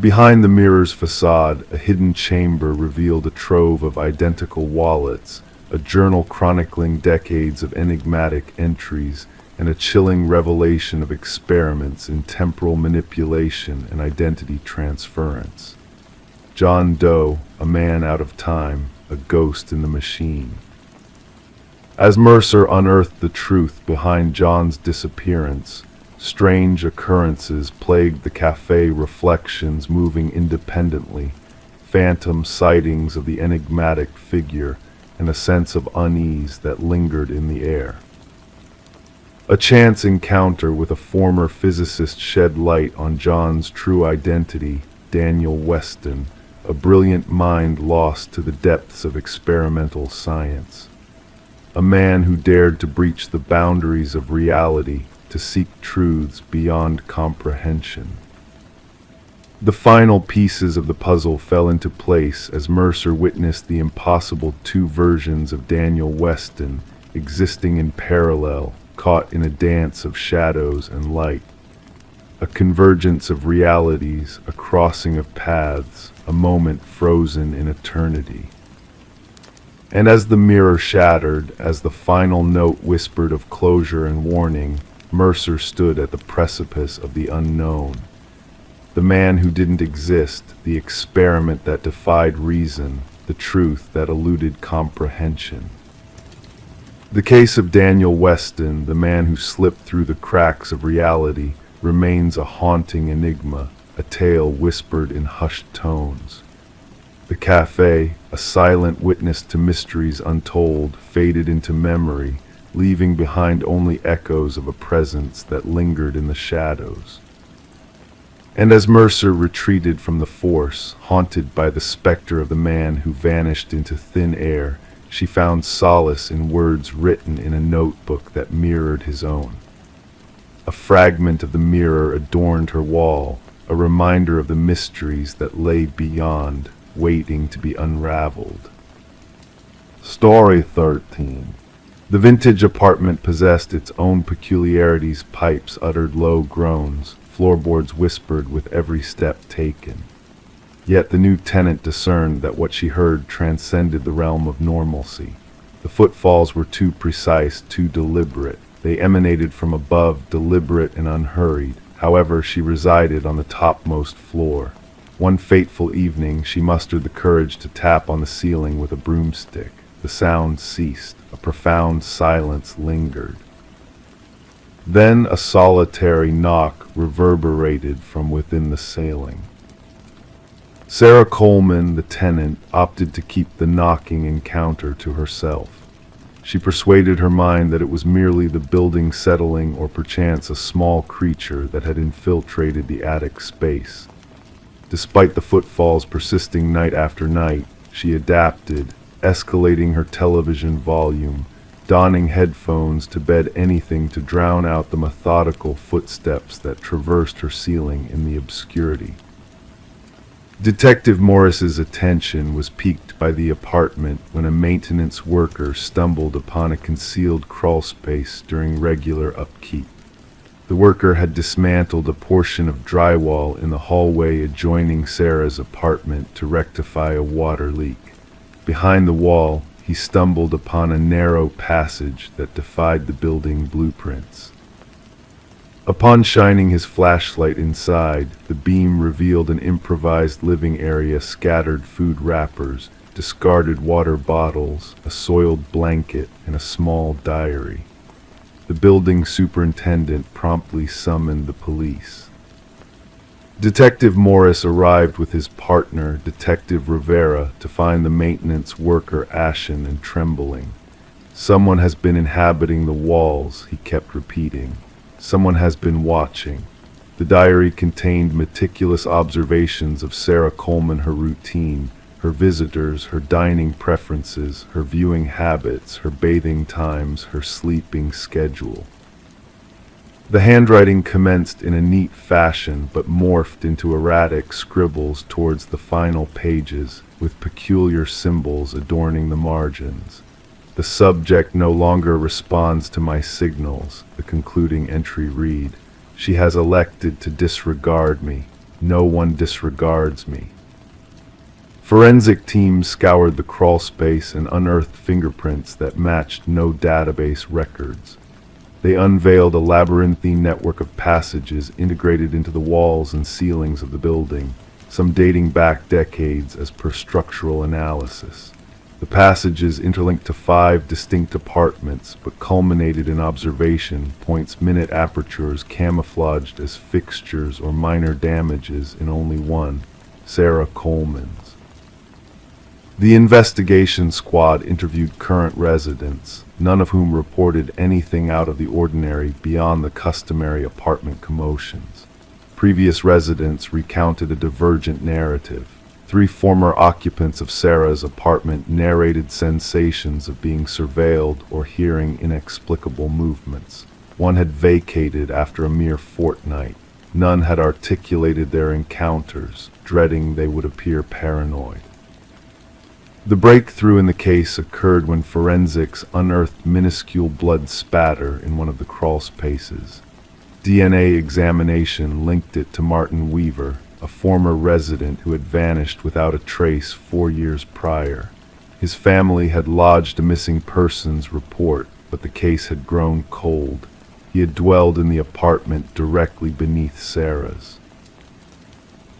Behind the mirror's facade, a hidden chamber revealed a trove of identical wallets, a journal chronicling decades of enigmatic entries, and a chilling revelation of experiments in temporal manipulation and identity transference. John Doe, a man out of time, a ghost in the machine. As Mercer unearthed the truth behind John's disappearance, strange occurrences plagued the cafe, reflections moving independently, phantom sightings of the enigmatic figure, and a sense of unease that lingered in the air. A chance encounter with a former physicist shed light on John's true identity, Daniel Weston, a brilliant mind lost to the depths of experimental science. A man who dared to breach the boundaries of reality, to seek truths beyond comprehension. The final pieces of the puzzle fell into place as Mercer witnessed the impossible two versions of Daniel Weston existing in parallel, caught in a dance of shadows and light. A convergence of realities, a crossing of paths, a moment frozen in eternity. And as the mirror shattered, as the final note whispered of closure and warning, Mercer stood at the precipice of the unknown. The man who didn't exist, the experiment that defied reason, the truth that eluded comprehension. The case of Daniel Weston, the man who slipped through the cracks of reality, remains a haunting enigma, a tale whispered in hushed tones. The cafe, a silent witness to mysteries untold, faded into memory, leaving behind only echoes of a presence that lingered in the shadows. And as Mercer retreated from the force, haunted by the specter of the man who vanished into thin air, she found solace in words written in a notebook that mirrored his own. A fragment of the mirror adorned her wall, a reminder of the mysteries that lay beyond, waiting to be unraveled. Story 13. The vintage apartment possessed its own peculiarities. Pipes uttered low groans, floorboards whispered with every step taken. Yet the new tenant discerned that what she heard transcended the realm of normalcy. The footfalls were too precise, too deliberate. They emanated from above, deliberate and unhurried. However, she resided on the topmost floor. One fateful evening, she mustered the courage to tap on the ceiling with a broomstick. The sound ceased. A profound silence lingered. Then a solitary knock reverberated from within the ceiling. Sarah Coleman, the tenant, opted to keep the knocking encounter to herself. She persuaded her mind that it was merely the building settling or perchance a small creature that had infiltrated the attic space. Despite the footfalls persisting night after night, she adapted, escalating her television volume, donning headphones to bed anything to drown out the methodical footsteps that traversed her ceiling in the obscurity. Detective Morris's attention was piqued by the apartment when a maintenance worker stumbled upon a concealed crawl space during regular upkeep. The worker had dismantled a portion of drywall in the hallway adjoining Sarah's apartment to rectify a water leak. Behind the wall, he stumbled upon a narrow passage that defied the building blueprints. Upon shining his flashlight inside, the beam revealed an improvised living area, scattered food wrappers, discarded water bottles, a soiled blanket, and a small diary. The building superintendent promptly summoned the police. Detective Morris arrived with his partner, Detective Rivera, to find the maintenance worker ashen and trembling. "Someone has been inhabiting the walls," he kept repeating. "Someone has been watching." The diary contained meticulous observations of Sarah Coleman, her routine, her visitors, her dining preferences, her viewing habits, her bathing times, her sleeping schedule. The handwriting commenced in a neat fashion but morphed into erratic scribbles towards the final pages, with peculiar symbols adorning the margins. "The subject no longer responds to my signals," the concluding entry read. "She has elected to disregard me. No one disregards me." Forensic teams scoured the crawl space and unearthed fingerprints that matched no database records. They unveiled a labyrinthine network of passages integrated into the walls and ceilings of the building, some dating back decades as per structural analysis. The passages interlinked to 5 distinct apartments, but culminated in observation points, minute apertures camouflaged as fixtures or minor damages in only one, Sarah Coleman's. The investigation squad interviewed current residents, none of whom reported anything out of the ordinary beyond the customary apartment commotions. Previous residents recounted a divergent narrative. 3 former occupants of Sarah's apartment narrated sensations of being surveilled or hearing inexplicable movements. 1 had vacated after a mere fortnight. None had articulated their encounters, dreading they would appear paranoid. The breakthrough in the case occurred when forensics unearthed minuscule blood spatter in one of the crawl spaces. DNA examination linked it to Martin Weaver, a former resident who had vanished without a trace 4 years prior. His family had lodged a missing persons report, but the case had grown cold. He had dwelled in the apartment directly beneath Sarah's.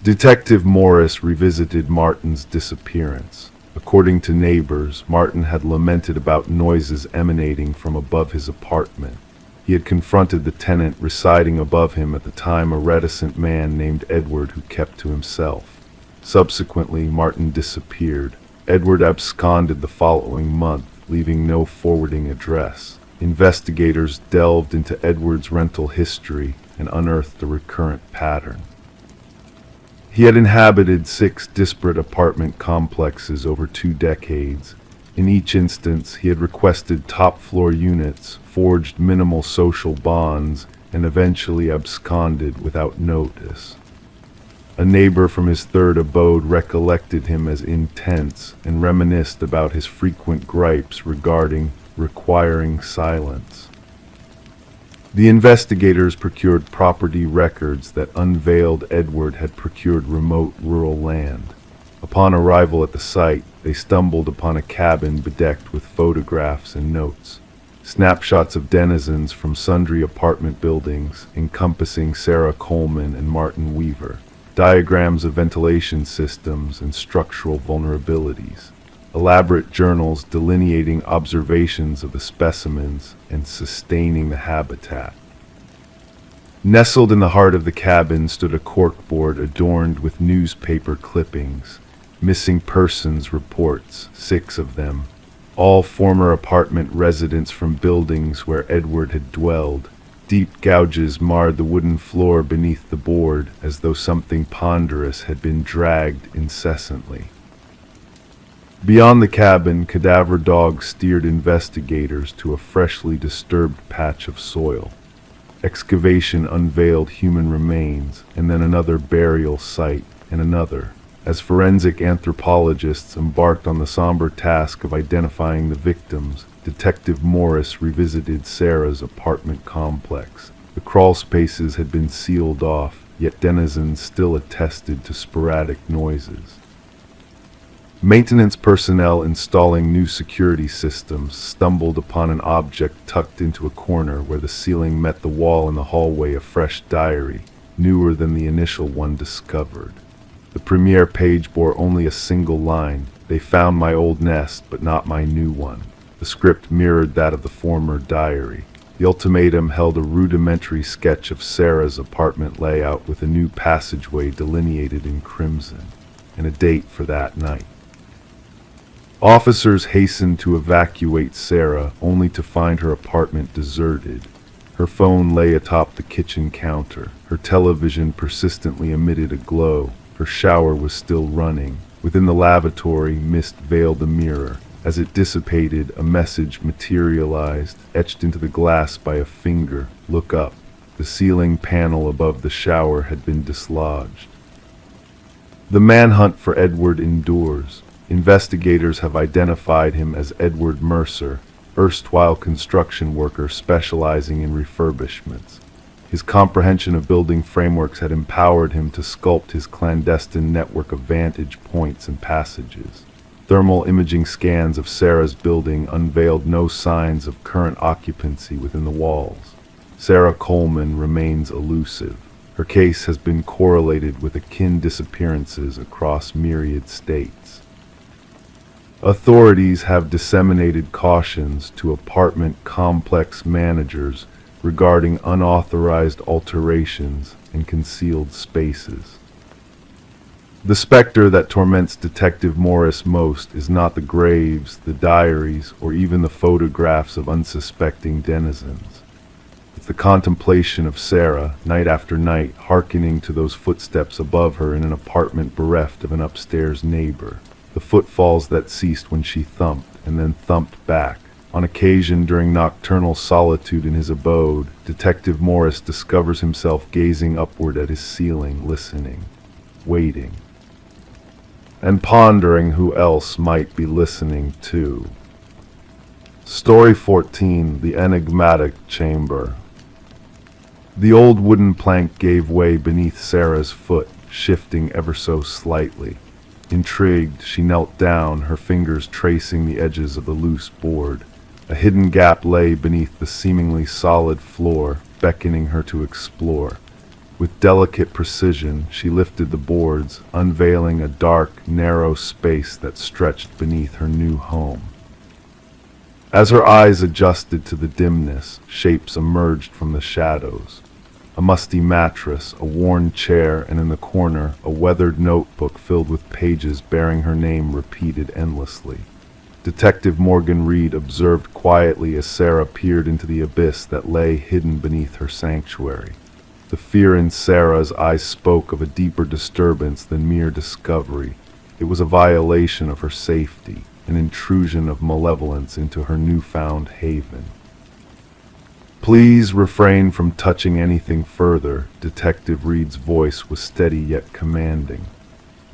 Detective Morris revisited Martin's disappearance. According to neighbors, Martin had lamented about noises emanating from above his apartment. He had confronted the tenant residing above him at the time, a reticent man named Edward who kept to himself. Subsequently, Martin disappeared. Edward absconded the following month, leaving no forwarding address. Investigators delved into Edward's rental history and unearthed a recurrent pattern. He had inhabited 6 disparate apartment complexes over 2 decades. In each instance, he had requested top-floor units, forged minimal social bonds, and eventually absconded without notice. A neighbor from his 3rd abode recollected him as intense and reminisced about his frequent gripes regarding requiring silence. The investigators procured property records that unveiled Edward had procured remote rural land. Upon arrival at the site, they stumbled upon a cabin bedecked with photographs and notes. Snapshots of denizens from sundry apartment buildings encompassing Sarah Coleman and Martin Weaver. Diagrams of ventilation systems and structural vulnerabilities. Elaborate journals delineating observations of the specimens and sustaining the habitat. Nestled in the heart of the cabin stood a corkboard adorned with newspaper clippings, missing persons reports, 6 of them, all former apartment residents from buildings where Edward had dwelled. Deep gouges marred the wooden floor beneath the board, as though something ponderous had been dragged incessantly. Beyond the cabin, cadaver dogs steered investigators to a freshly disturbed patch of soil. Excavation unveiled human remains, and then another burial site, and another. As forensic anthropologists embarked on the somber task of identifying the victims, Detective Morris revisited Sarah's apartment complex. The crawl spaces had been sealed off, yet denizens still attested to sporadic noises. Maintenance personnel installing new security systems stumbled upon an object tucked into a corner where the ceiling met the wall in the hallway, a fresh diary, newer than the initial one discovered. The premiere page bore only a single line: "They found my old nest, but not my new one." The script mirrored that of the former diary. The ultimatum held a rudimentary sketch of Sarah's apartment layout with a new passageway delineated in crimson, and a date for that night. Officers hastened to evacuate Sarah, only to find her apartment deserted. Her phone lay atop the kitchen counter. Her television persistently emitted a glow. Her shower was still running. Within the lavatory, mist veiled the mirror. As it dissipated, a message materialized, etched into the glass by a finger. "Look up." The ceiling panel above the shower had been dislodged. The manhunt for Edward endures. Investigators have identified him as Edward Mercer, erstwhile construction worker specializing in refurbishments. His comprehension of building frameworks had empowered him to sculpt his clandestine network of vantage points and passages. Thermal imaging scans of Sarah's building unveiled no signs of current occupancy within the walls. Sarah Coleman remains elusive. Her case has been correlated with akin disappearances across myriad states. Authorities have disseminated cautions to apartment complex managers regarding unauthorized alterations and concealed spaces. The specter that torments Detective Morris most is not the graves, the diaries, or even the photographs of unsuspecting denizens. It's the contemplation of Sarah, night after night, hearkening to those footsteps above her in an apartment bereft of an upstairs neighbor. The footfalls that ceased when she thumped, and then thumped back. On occasion, during nocturnal solitude in his abode, Detective Morris discovers himself gazing upward at his ceiling, listening, waiting, and pondering who else might be listening too. Story 14: The Enigmatic Chamber. The old wooden plank gave way beneath Sarah's foot, shifting ever so slightly. Intrigued, she knelt down, her fingers tracing the edges of the loose board. A hidden gap lay beneath the seemingly solid floor, beckoning her to explore. With delicate precision, she lifted the boards, unveiling a dark, narrow space that stretched beneath her new home. As her eyes adjusted to the dimness, shapes emerged from the shadows. A musty mattress, a worn chair, and in the corner, a weathered notebook filled with pages bearing her name repeated endlessly. Detective Morgan Reed observed quietly as Sarah peered into the abyss that lay hidden beneath her sanctuary. The fear in Sarah's eyes spoke of a deeper disturbance than mere discovery. It was a violation of her safety, an intrusion of malevolence into her newfound haven. "Please refrain from touching anything further." Detective Reed's voice was steady yet commanding.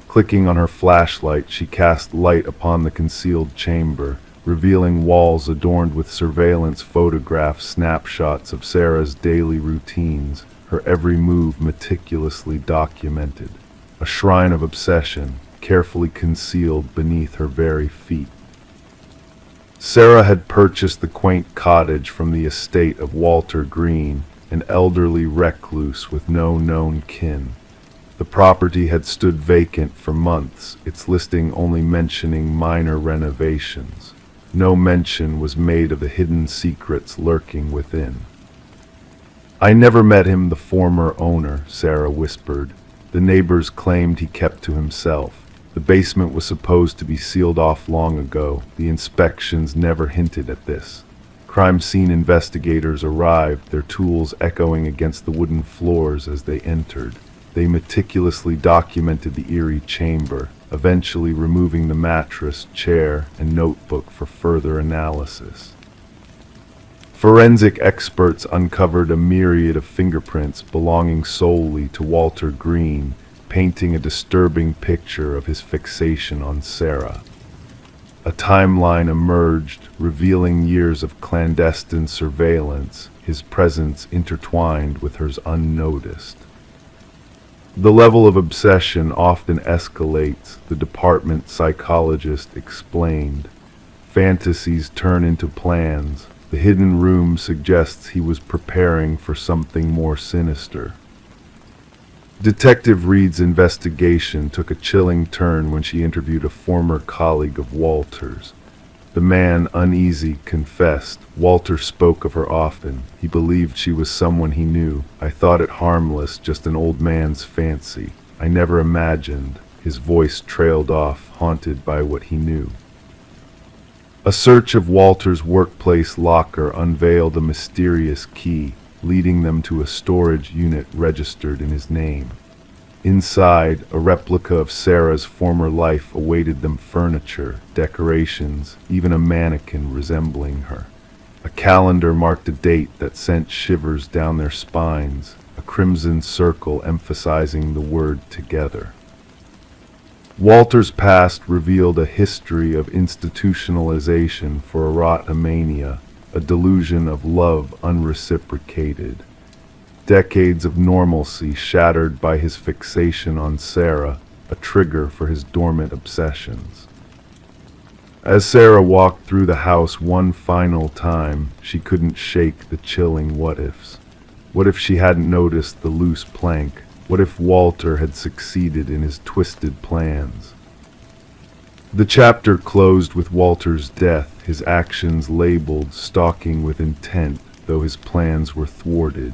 Clicking on her flashlight, she cast light upon the concealed chamber, revealing walls adorned with surveillance photographs, snapshots of Sarah's daily routines, her every move meticulously documented. A shrine of obsession, carefully concealed beneath her very feet. Sarah had purchased the quaint cottage from the estate of Walter Green, an elderly recluse with no known kin. The property had stood vacant for months, its listing only mentioning minor renovations. No mention was made of the hidden secrets lurking within. "I never met him, the former owner," Sarah whispered. "The neighbors claimed he kept to himself. The basement was supposed to be sealed off long ago. The inspections never hinted at this." Crime scene investigators arrived, their tools echoing against the wooden floors as they entered. They meticulously documented the eerie chamber, eventually removing the mattress, chair, and notebook for further analysis. Forensic experts uncovered a myriad of fingerprints belonging solely to Walter Green, painting a disturbing picture of his fixation on Sarah. A timeline emerged, revealing years of clandestine surveillance, his presence intertwined with hers unnoticed. The level of obsession often escalates, the department psychologist explained. Fantasies turn into plans. The hidden room suggests he was preparing for something more sinister. Detective Reed's investigation took a chilling turn when she interviewed a former colleague of Walter's. The man, uneasy, confessed. Walter spoke of her often. He believed she was someone he knew. I thought it harmless, just an old man's fancy. I never imagined. His voice trailed off, haunted by what he knew. A search of Walter's workplace locker unveiled a mysterious key, leading them to a storage unit registered in his name. Inside, a replica of Sarah's former life awaited them: furniture, decorations, even a mannequin resembling her. A calendar marked a date that sent shivers down their spines, a crimson circle emphasizing the word together. Walter's past revealed a history of institutionalization for erotomania, a delusion of love unreciprocated. Decades of normalcy shattered by his fixation on Sarah, a trigger for his dormant obsessions. As Sarah walked through the house one final time, she couldn't shake the chilling what-ifs. What if she hadn't noticed the loose plank? What if Walter had succeeded in his twisted plans? The chapter closed with Walter's death, his actions labeled stalking with intent, though his plans were thwarted.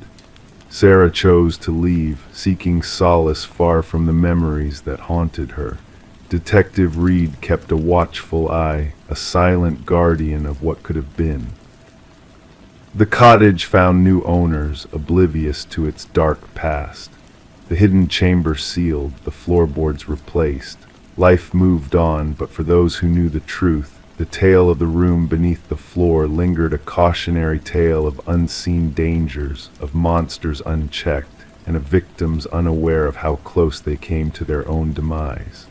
Sarah chose to leave, seeking solace far from the memories that haunted her. Detective Reed kept a watchful eye, a silent guardian of what could have been. The cottage found new owners, oblivious to its dark past. The hidden chamber sealed, the floorboards replaced. Life moved on, but for those who knew the truth, the tale of the room beneath the floor lingered, a cautionary tale of unseen dangers, of monsters unchecked, and of victims unaware of how close they came to their own demise.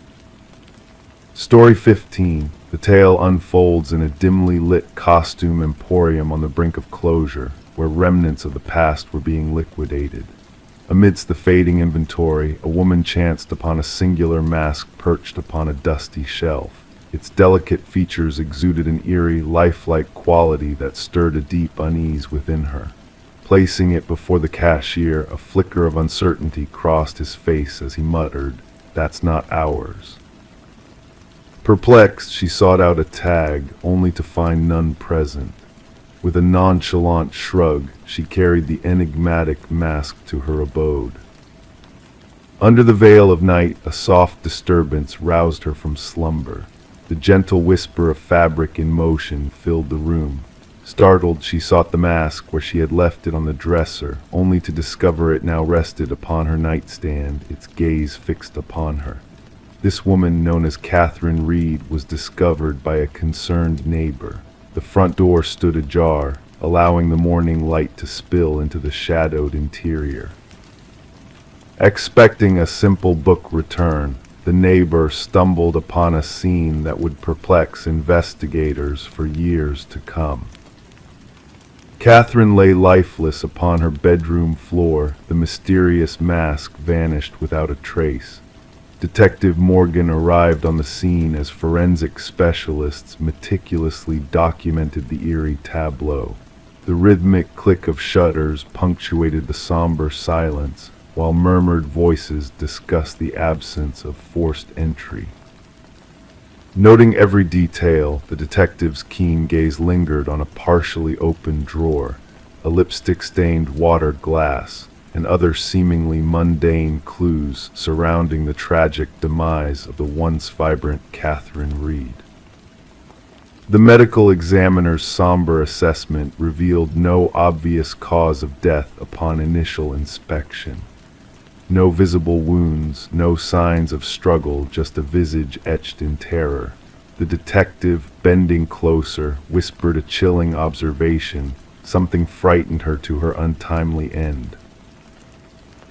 Story 15. The tale unfolds in a dimly lit costume emporium on the brink of closure, where remnants of the past were being liquidated. Amidst the fading inventory, a woman chanced upon a singular mask perched upon a dusty shelf. Its delicate features exuded an eerie, lifelike quality that stirred a deep unease within her. Placing it before the cashier, a flicker of uncertainty crossed his face as he muttered, "That's not ours." Perplexed, she sought out a tag, only to find none present. With a nonchalant shrug, she carried the enigmatic mask to her abode. Under the veil of night, a soft disturbance roused her from slumber. The gentle whisper of fabric in motion filled the room. Startled, she sought the mask where she had left it on the dresser, only to discover it now rested upon her nightstand, its gaze fixed upon her. This woman, known as Catherine Reed, was discovered by a concerned neighbor. The front door stood ajar, allowing the morning light to spill into the shadowed interior. Expecting a simple book return, the neighbor stumbled upon a scene that would perplex investigators for years to come. Catherine lay lifeless upon her bedroom floor, the mysterious mask vanished without a trace. Detective Morgan arrived on the scene as forensic specialists meticulously documented the eerie tableau. The rhythmic click of shutters punctuated the somber silence, while murmured voices discussed the absence of forced entry. Noting every detail, the detective's keen gaze lingered on a partially open drawer, a lipstick-stained water glass, and other seemingly mundane clues surrounding the tragic demise of the once vibrant Catherine Reed. The medical examiner's somber assessment revealed no obvious cause of death upon initial inspection. No visible wounds, no signs of struggle, just a visage etched in terror. The detective, bending closer, whispered a chilling observation. Something frightened her to her untimely end.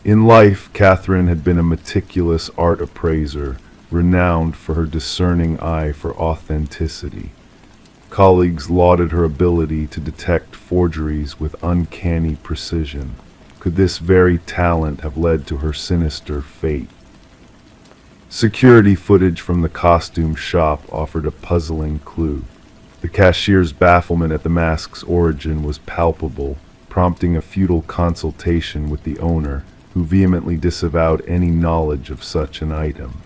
In life, Catherine had been a meticulous art appraiser, renowned for her discerning eye for authenticity. Colleagues lauded her ability to detect forgeries with uncanny precision. Could this very talent have led to her sinister fate? Security footage from the costume shop offered a puzzling clue. The cashier's bafflement at the mask's origin was palpable, prompting a futile consultation with the owner, who vehemently disavowed any knowledge of such an item.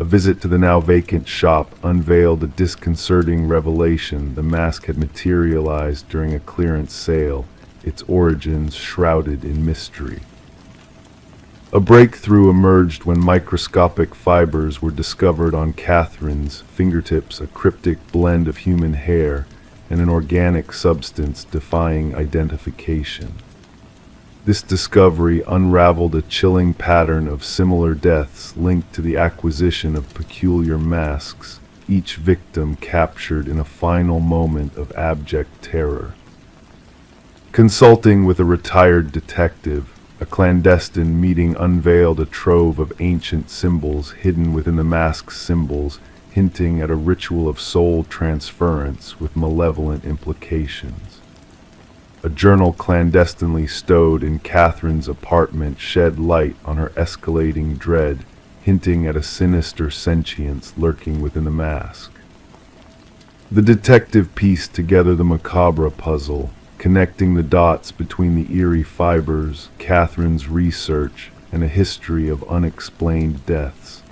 A visit to the now vacant shop unveiled a disconcerting revelation: the mask had materialized during a clearance sale, its origins shrouded in mystery. A breakthrough emerged when microscopic fibers were discovered on Catherine's fingertips, a cryptic blend of human hair and an organic substance defying identification. This discovery unraveled a chilling pattern of similar deaths linked to the acquisition of peculiar masks, each victim captured in a final moment of abject terror. Consulting with a retired detective, a clandestine meeting unveiled a trove of ancient symbols hidden within the mask's symbols, hinting at a ritual of soul transference with malevolent implications. A journal clandestinely stowed in Catherine's apartment shed light on her escalating dread, hinting at a sinister sentience lurking within the mask. The detective pieced together the macabre puzzle, connecting the dots between the eerie fibers, Catherine's research, and a history of unexplained deaths.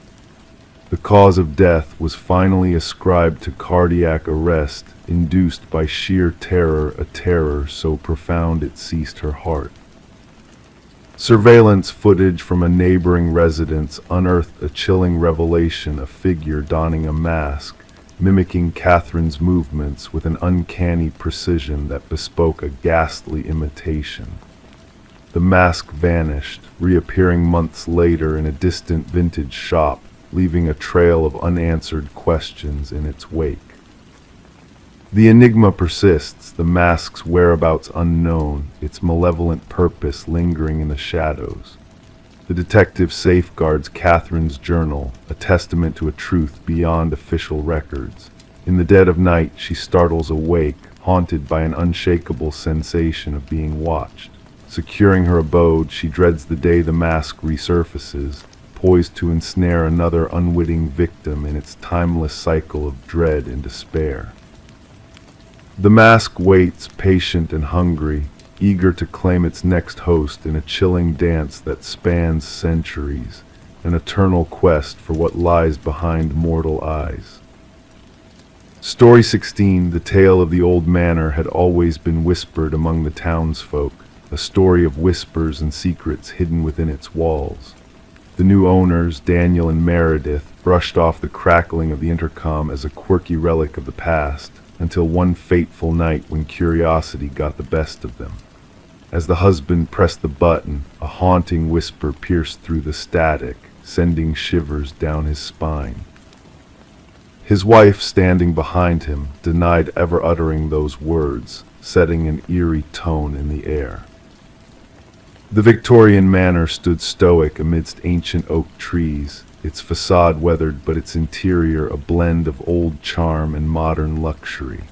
The cause of death was finally ascribed to cardiac arrest, induced by sheer terror, a terror so profound it ceased her heart. Surveillance footage from a neighboring residence unearthed a chilling revelation: a figure donning a mask, mimicking Catherine's movements with an uncanny precision that bespoke a ghastly imitation. The mask vanished, reappearing months later in a distant vintage shop, leaving a trail of unanswered questions in its wake. The enigma persists, the mask's whereabouts unknown, its malevolent purpose lingering in the shadows. The detective safeguards Catherine's journal, a testament to a truth beyond official records. In the dead of night, she startles awake, haunted by an unshakable sensation of being watched. Securing her abode, she dreads the day the mask resurfaces, poised to ensnare another unwitting victim in its timeless cycle of dread and despair. The mask waits, patient and hungry, eager to claim its next host in a chilling dance that spans centuries, an eternal quest for what lies behind mortal eyes. Story 16, the tale of the old manor, had always been whispered among the townsfolk, a story of whispers and secrets hidden within its walls. The new owners, Daniel and Meredith, brushed off the crackling of the intercom as a quirky relic of the past, until one fateful night when curiosity got the best of them. As the husband pressed the button, a haunting whisper pierced through the static, sending shivers down his spine. His wife, standing behind him, denied ever uttering those words, setting an eerie tone in the air. The Victorian manor stood stoic amidst ancient oak trees, its facade weathered but its interior a blend of old charm and modern luxury.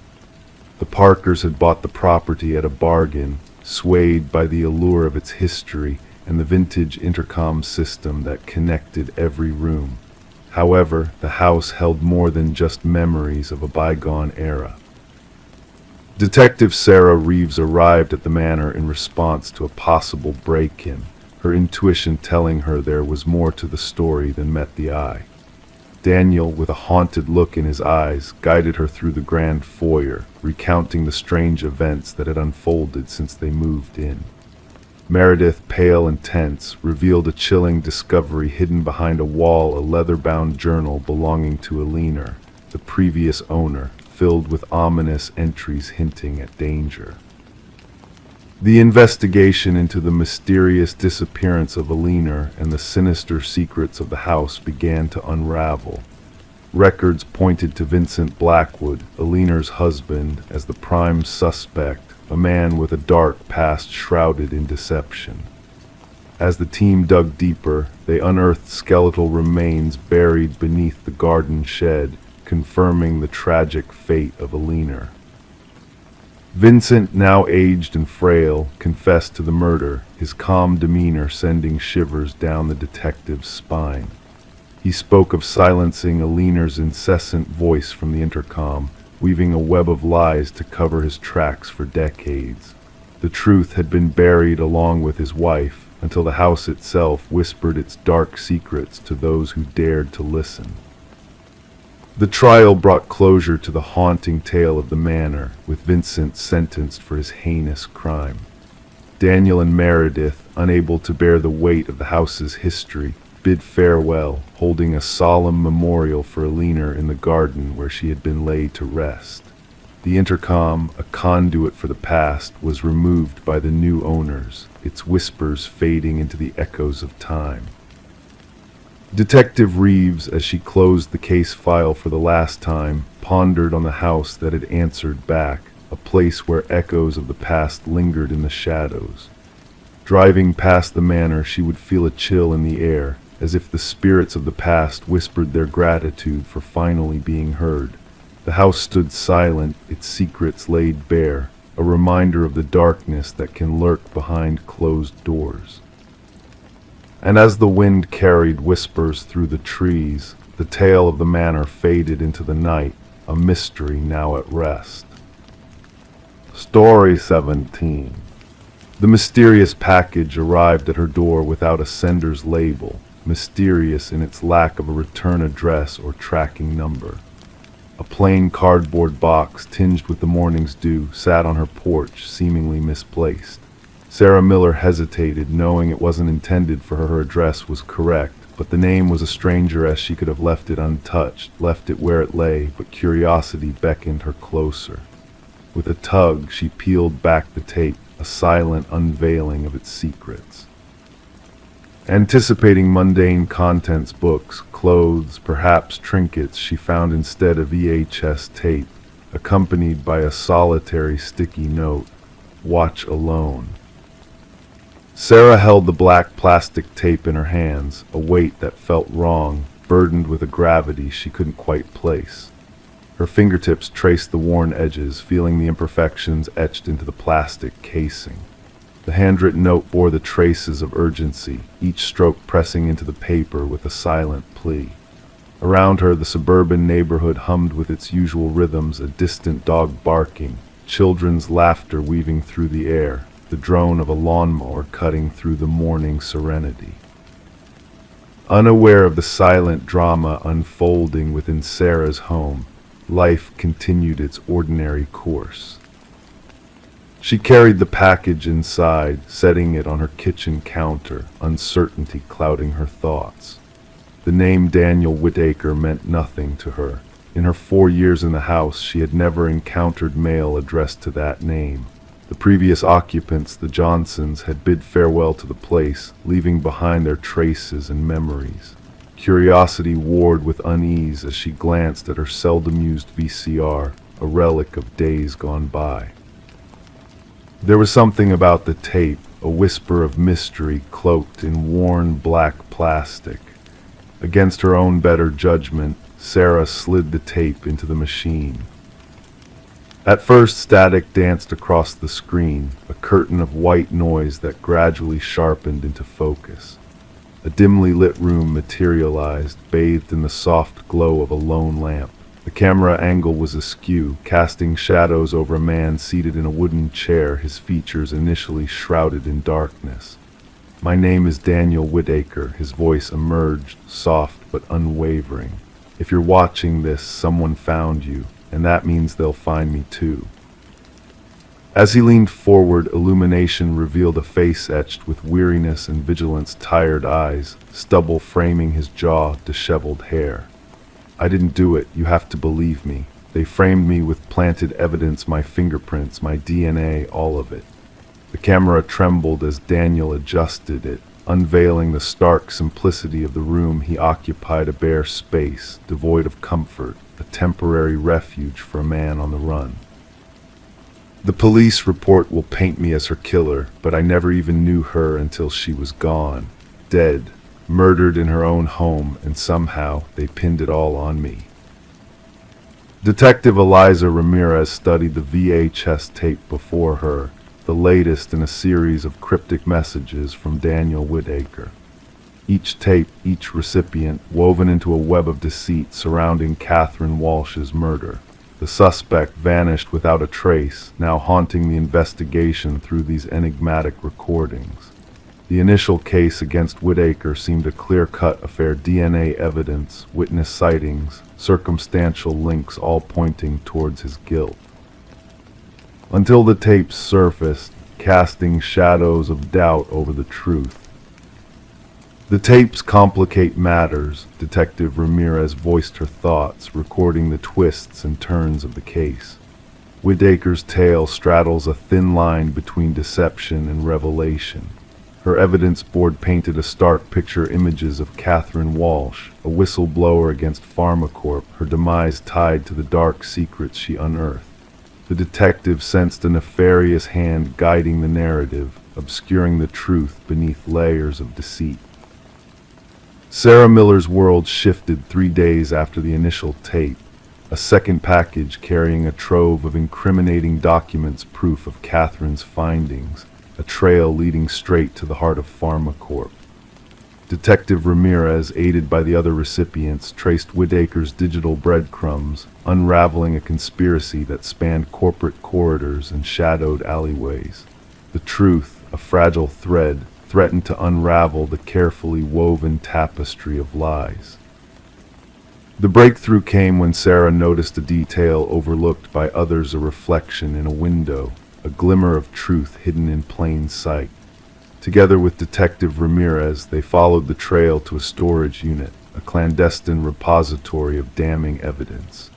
The Parkers had bought the property at a bargain, swayed by the allure of its history and the vintage intercom system that connected every room. However, the house held more than just memories of a bygone era. Detective Sarah Reeves arrived at the manor in response to a possible break-in, her intuition telling her there was more to the story than met the eye. Daniel, with a haunted look in his eyes, guided her through the grand foyer, recounting the strange events that had unfolded since they moved in. Meredith, pale and tense, revealed a chilling discovery hidden behind a wall: a leather-bound journal belonging to Eleanor, the previous owner, filled with ominous entries hinting at danger. The investigation into the mysterious disappearance of Eleanor and the sinister secrets of the house began to unravel. Records pointed to Vincent Blackwood, Eleanor's husband, as the prime suspect, a man with a dark past shrouded in deception. As the team dug deeper, they unearthed skeletal remains buried beneath the garden shed, confirming the tragic fate of Alina. Vincent, now aged and frail, confessed to the murder, his calm demeanor sending shivers down the detective's spine. He spoke of silencing Alina's incessant voice from the intercom, weaving a web of lies to cover his tracks for decades. The truth had been buried along with his wife, until the house itself whispered its dark secrets to those who dared to listen. The trial brought closure to the haunting tale of the manor, with Vincent sentenced for his heinous crime. Daniel and Meredith, unable to bear the weight of the house's history, bid farewell, holding a solemn memorial for Alina in the garden where she had been laid to rest. The intercom, a conduit for the past, was removed by the new owners, its whispers fading into the echoes of time. Detective Reeves, as she closed the case file for the last time, pondered on the house that had answered back, a place where echoes of the past lingered in the shadows. Driving past the manor, she would feel a chill in the air, as if the spirits of the past whispered their gratitude for finally being heard. The house stood silent, its secrets laid bare, a reminder of the darkness that can lurk behind closed doors. And as the wind carried whispers through the trees, the tale of the manor faded into the night, a mystery now at rest. Story 17. The mysterious package arrived at her door without a sender's label, mysterious in its lack of a return address or tracking number. A plain cardboard box tinged with the morning's dew sat on her porch, seemingly misplaced. Sarah Miller hesitated, knowing it wasn't intended for her address was correct, but the name was a stranger as she could have left it untouched, left it where it lay, but curiosity beckoned her closer. With a tug, she peeled back the tape, a silent unveiling of its secrets. Anticipating mundane contents, books, clothes, perhaps trinkets, she found instead a VHS tape, accompanied by a solitary sticky note, "Watch alone." Sarah held the black plastic tape in her hands, a weight that felt wrong, burdened with a gravity she couldn't quite place. Her fingertips traced the worn edges, feeling the imperfections etched into the plastic casing. The handwritten note bore the traces of urgency, each stroke pressing into the paper with a silent plea. Around her, the suburban neighborhood hummed with its usual rhythms, a distant dog barking, children's laughter weaving through the air, the drone of a lawnmower cutting through the morning serenity. Unaware of the silent drama unfolding within Sarah's home, life continued its ordinary course. She carried the package inside, setting it on her kitchen counter, uncertainty clouding her thoughts. The name Daniel Whitaker meant nothing to her. In her 4 years in the house, she had never encountered mail addressed to that name. The previous occupants, the Johnsons, had bid farewell to the place, leaving behind their traces and memories. Curiosity warred with unease as she glanced at her seldom used VCR, a relic of days gone by. There was something about the tape, a whisper of mystery cloaked in worn black plastic. Against her own better judgment, Sarah slid the tape into the machine. At first, static danced across the screen, a curtain of white noise that gradually sharpened into focus. A dimly lit room materialized, bathed in the soft glow of a lone lamp. The camera angle was askew, casting shadows over a man seated in a wooden chair, his features initially shrouded in darkness. "My name is Daniel Whitaker," his voice emerged, soft but unwavering. "If you're watching this, someone found you, and that means they'll find me too." As he leaned forward, illumination revealed a face etched with weariness and vigilance, tired eyes, stubble framing his jaw, disheveled hair. "I didn't do it, you have to believe me. They framed me with planted evidence, my fingerprints, my DNA, all of it." The camera trembled as Daniel adjusted it, unveiling the stark simplicity of the room he occupied, a bare space, devoid of comfort, a temporary refuge for a man on the run. "The police report will paint me as her killer, but I never even knew her until she was gone, dead, murdered in her own home, and somehow they pinned it all on me." Detective Eliza Ramirez studied the VHS tape before her, the latest in a series of cryptic messages from Daniel Whitaker. Each tape, each recipient, woven into a web of deceit surrounding Catherine Walsh's murder. The suspect vanished without a trace, now haunting the investigation through these enigmatic recordings. The initial case against Whitaker seemed a clear-cut affair: DNA evidence, witness sightings, circumstantial links all pointing towards his guilt. Until the tapes surfaced, casting shadows of doubt over the truth. The tapes complicate matters, Detective Ramirez voiced her thoughts, recording the twists and turns of the case. Whitaker's tale straddles a thin line between deception and revelation. Her evidence board painted a stark picture: images of Catherine Walsh, a whistleblower against PharmaCorp, her demise tied to the dark secrets she unearthed. The detective sensed a nefarious hand guiding the narrative, obscuring the truth beneath layers of deceit. Sarah Miller's world shifted 3 days after the initial tape. A second package carrying a trove of incriminating documents, proof of Catherine's findings, a trail leading straight to the heart of PharmaCorp. Detective Ramirez, aided by the other recipients, traced Whitaker's digital breadcrumbs, unraveling a conspiracy that spanned corporate corridors and shadowed alleyways. The truth, a fragile thread, threatened to unravel the carefully woven tapestry of lies. The breakthrough came when Sarah noticed a detail overlooked by others: a reflection in a window, a glimmer of truth hidden in plain sight. Together with Detective Ramirez, they followed the trail to a storage unit, a clandestine repository of damning evidence.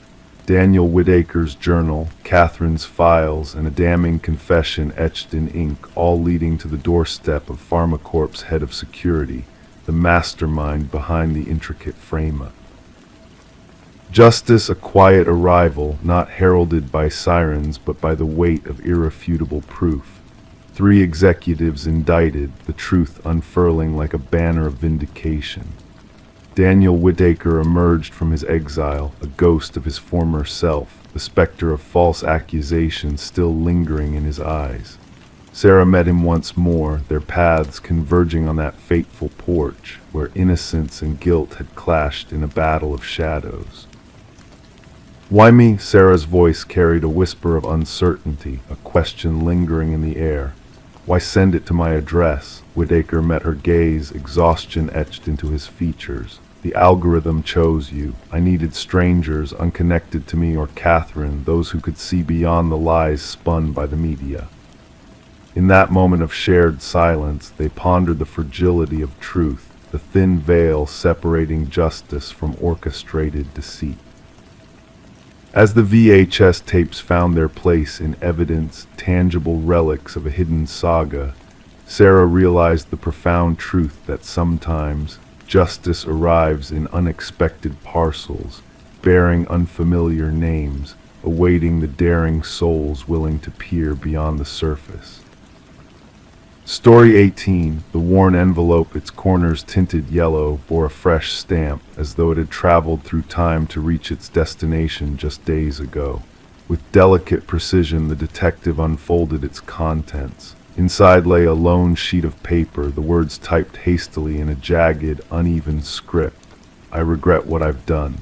Daniel Whitaker's journal, Catherine's files, and a damning confession etched in ink, all leading to the doorstep of PharmaCorp's head of security, the mastermind behind the intricate frame-up. Justice, a quiet arrival, not heralded by sirens but by the weight of irrefutable proof. 3 executives indicted, the truth unfurling like a banner of vindication. Daniel Whitaker emerged from his exile, a ghost of his former self, the specter of false accusations still lingering in his eyes. Sarah met him once more, their paths converging on that fateful porch, where innocence and guilt had clashed in a battle of shadows. "Why me?" Sarah's voice carried a whisper of uncertainty, a question lingering in the air. "Why send it to my address?" Whitaker met her gaze, exhaustion etched into his features. "The algorithm chose you. I needed strangers, unconnected to me or Catherine, those who could see beyond the lies spun by the media." In that moment of shared silence, they pondered the fragility of truth, the thin veil separating justice from orchestrated deceit. As the VHS tapes found their place in evidence, tangible relics of a hidden saga, Sarah realized the profound truth that sometimes justice arrives in unexpected parcels, bearing unfamiliar names, awaiting the daring souls willing to peer beyond the surface. Story 18, the worn envelope, its corners tinted yellow, bore a fresh stamp, as though it had traveled through time to reach its destination just days ago. With delicate precision, the detective unfolded its contents. Inside lay a lone sheet of paper, the words typed hastily in a jagged, uneven script. "I regret what I've done."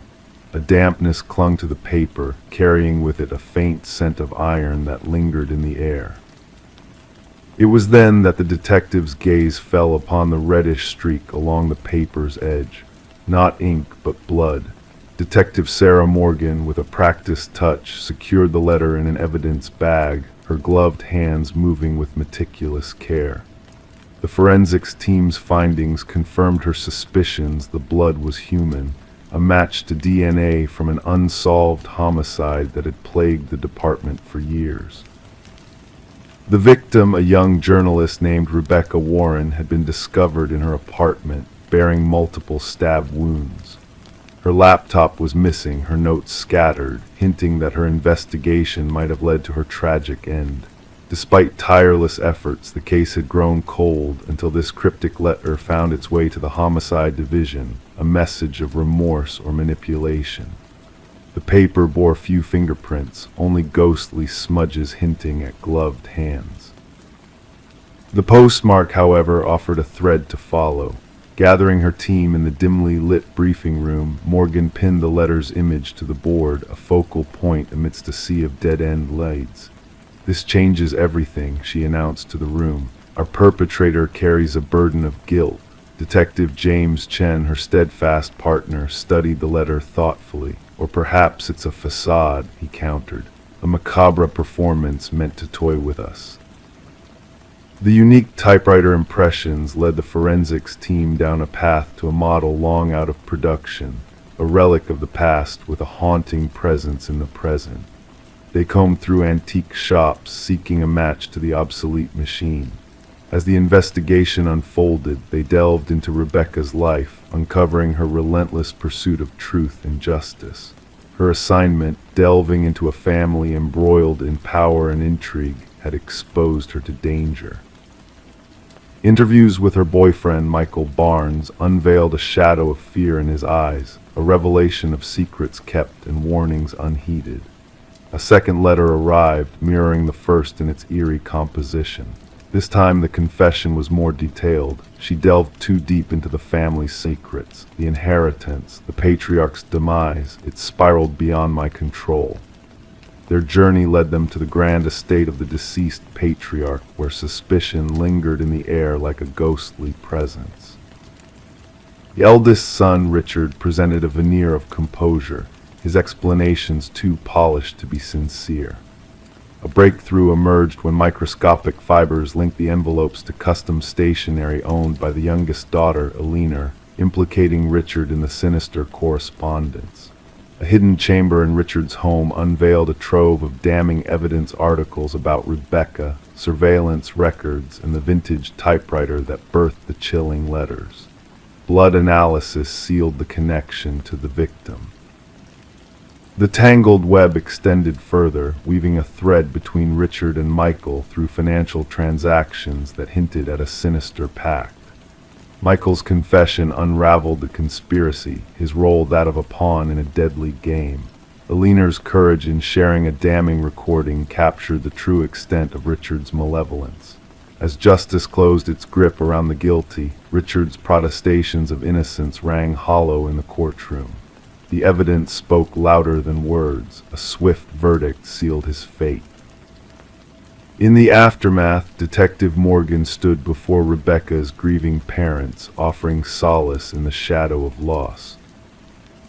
A dampness clung to the paper, carrying with it a faint scent of iron that lingered in the air. It was then that the detective's gaze fell upon the reddish streak along the paper's edge. Not ink, but blood. Detective Sarah Morgan, with a practiced touch, secured the letter in an evidence bag, her gloved hands moving with meticulous care. The forensics team's findings confirmed her suspicions: the blood was human, a match to DNA from an unsolved homicide that had plagued the department for years. The victim, a young journalist named Rebecca Warren, had been discovered in her apartment, bearing multiple stab wounds. Her laptop was missing, her notes scattered, hinting that her investigation might have led to her tragic end. Despite tireless efforts, the case had grown cold until this cryptic letter found its way to the homicide division, a message of remorse or manipulation. The paper bore few fingerprints, only ghostly smudges hinting at gloved hands. The postmark, however, offered a thread to follow. Gathering her team in the dimly lit briefing room, Morgan pinned the letter's image to the board, a focal point amidst a sea of dead-end lights. "This changes everything," she announced to the room. "Our perpetrator carries a burden of guilt." Detective James Chen, her steadfast partner, studied the letter thoughtfully. "Or perhaps it's a facade," he countered. "A macabre performance meant to toy with us." The unique typewriter impressions led the forensics team down a path to a model long out of production, a relic of the past with a haunting presence in the present. They combed through antique shops, seeking a match to the obsolete machine. As the investigation unfolded, they delved into Rebecca's life, uncovering her relentless pursuit of truth and justice. Her assignment, delving into a family embroiled in power and intrigue, had exposed her to danger. Interviews with her boyfriend, Michael Barnes, unveiled a shadow of fear in his eyes, a revelation of secrets kept and warnings unheeded. A second letter arrived, mirroring the first in its eerie composition. This time the confession was more detailed. She delved too deep into the family's secrets, the inheritance, the patriarch's demise. It spiraled beyond my control. Their journey led them to the grand estate of the deceased patriarch, where suspicion lingered in the air like a ghostly presence. The eldest son, Richard, presented a veneer of composure, his explanations too polished to be sincere. A breakthrough emerged when microscopic fibers linked the envelopes to custom stationery owned by the youngest daughter, Eleanor, implicating Richard in the sinister correspondence. A hidden chamber in Richard's home unveiled a trove of damning evidence articles about Rebecca, surveillance records, and the vintage typewriter that birthed the chilling letters. Blood analysis sealed the connection to the victim. The tangled web extended further, weaving a thread between Richard and Michael through financial transactions that hinted at a sinister pact. Michael's confession unraveled the conspiracy, his role that of a pawn in a deadly game. Eleanor's courage in sharing a damning recording captured the true extent of Richard's malevolence. As justice closed its grip around the guilty, Richard's protestations of innocence rang hollow in the courtroom. The evidence spoke louder than words. A swift verdict sealed his fate. In the aftermath, Detective Morgan stood before Rebecca's grieving parents, offering solace in the shadow of loss.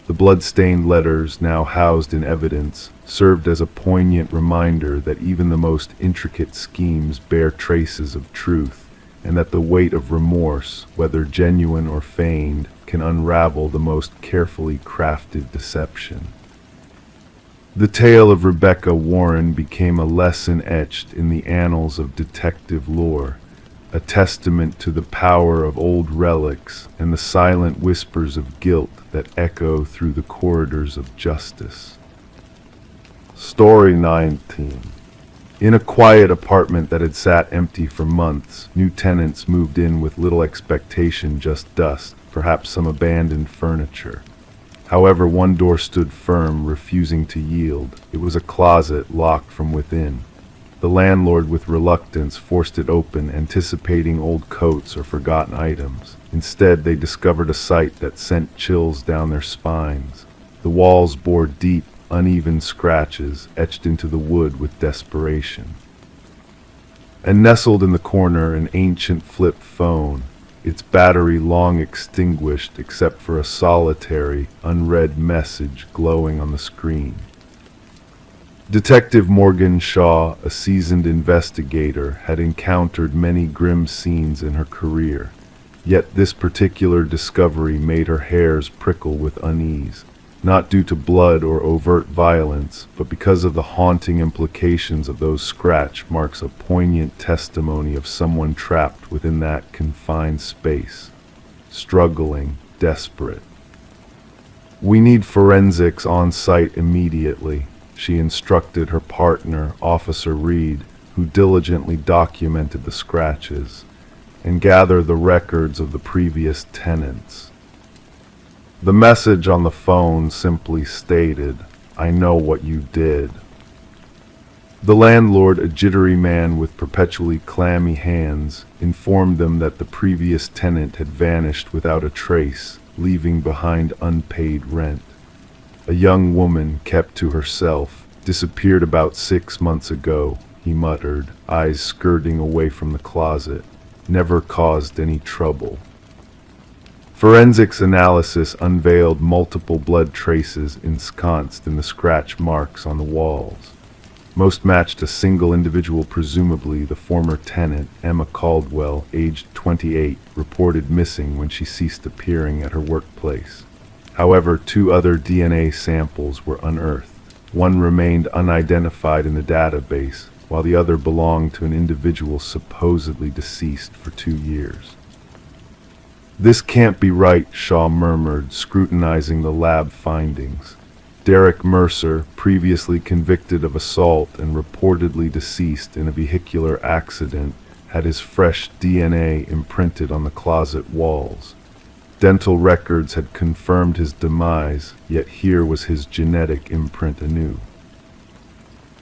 The blood-stained letters, now housed in evidence, served as a poignant reminder that even the most intricate schemes bear traces of truth, and that the weight of remorse, whether genuine or feigned, can unravel the most carefully crafted deception. The tale of Rebecca Warren became a lesson etched in the annals of detective lore, a testament to the power of old relics and the silent whispers of guilt that echo through the corridors of justice. Story 19. In a quiet apartment that had sat empty for months, new tenants moved in with little expectation, just dust, perhaps some abandoned furniture. However, one door stood firm, refusing to yield. It was a closet locked from within. The landlord, with reluctance, forced it open, anticipating old coats or forgotten items. Instead, they discovered a sight that sent chills down their spines. The walls bore deep, uneven scratches, etched into the wood with desperation. And nestled in the corner, an ancient flip phone, its battery long extinguished except for a solitary, unread message glowing on the screen. Detective Morgan Shaw, a seasoned investigator, had encountered many grim scenes in her career, yet this particular discovery made her hairs prickle with unease, not due to blood or overt violence, but because of the haunting implications of those scratch marks, a poignant testimony of someone trapped within that confined space, struggling, desperate. "We need forensics on site immediately," she instructed her partner, Officer Reed, who diligently documented the scratches, "and gather the records of the previous tenants." The message on the phone simply stated, I know what you did." The landlord, a jittery man with perpetually clammy hands, informed them that the previous tenant had vanished without a trace, leaving behind unpaid rent. A young woman, kept to herself, disappeared about 6 months ago, he muttered, eyes skirting away from the closet. Never caused any trouble. Forensics analysis unveiled multiple blood traces ensconced in the scratch marks on the walls. Most matched a single individual, presumably the former tenant, Emma Caldwell, aged 28, reported missing when she ceased appearing at her workplace. However, 2 other DNA samples were unearthed. One remained unidentified in the database, while the other belonged to an individual supposedly deceased for 2 years. "This can't be right," Shaw murmured, scrutinizing the lab findings. Derek Mercer, previously convicted of assault and reportedly deceased in a vehicular accident, had his fresh DNA imprinted on the closet walls. Dental records had confirmed his demise, yet here was his genetic imprint anew.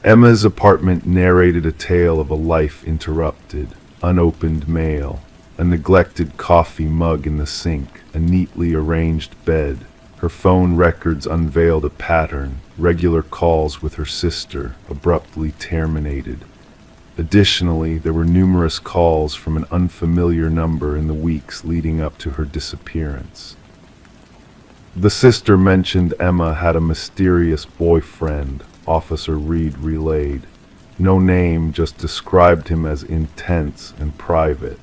Emma's apartment narrated a tale of a life interrupted: unopened mail, a neglected coffee mug in the sink, a neatly arranged bed. Her phone records unveiled a pattern: regular calls with her sister, abruptly terminated. Additionally, there were numerous calls from an unfamiliar number in the weeks leading up to her disappearance. The sister mentioned Emma had a mysterious boyfriend, Officer Reed relayed. No name, just described him as intense and private.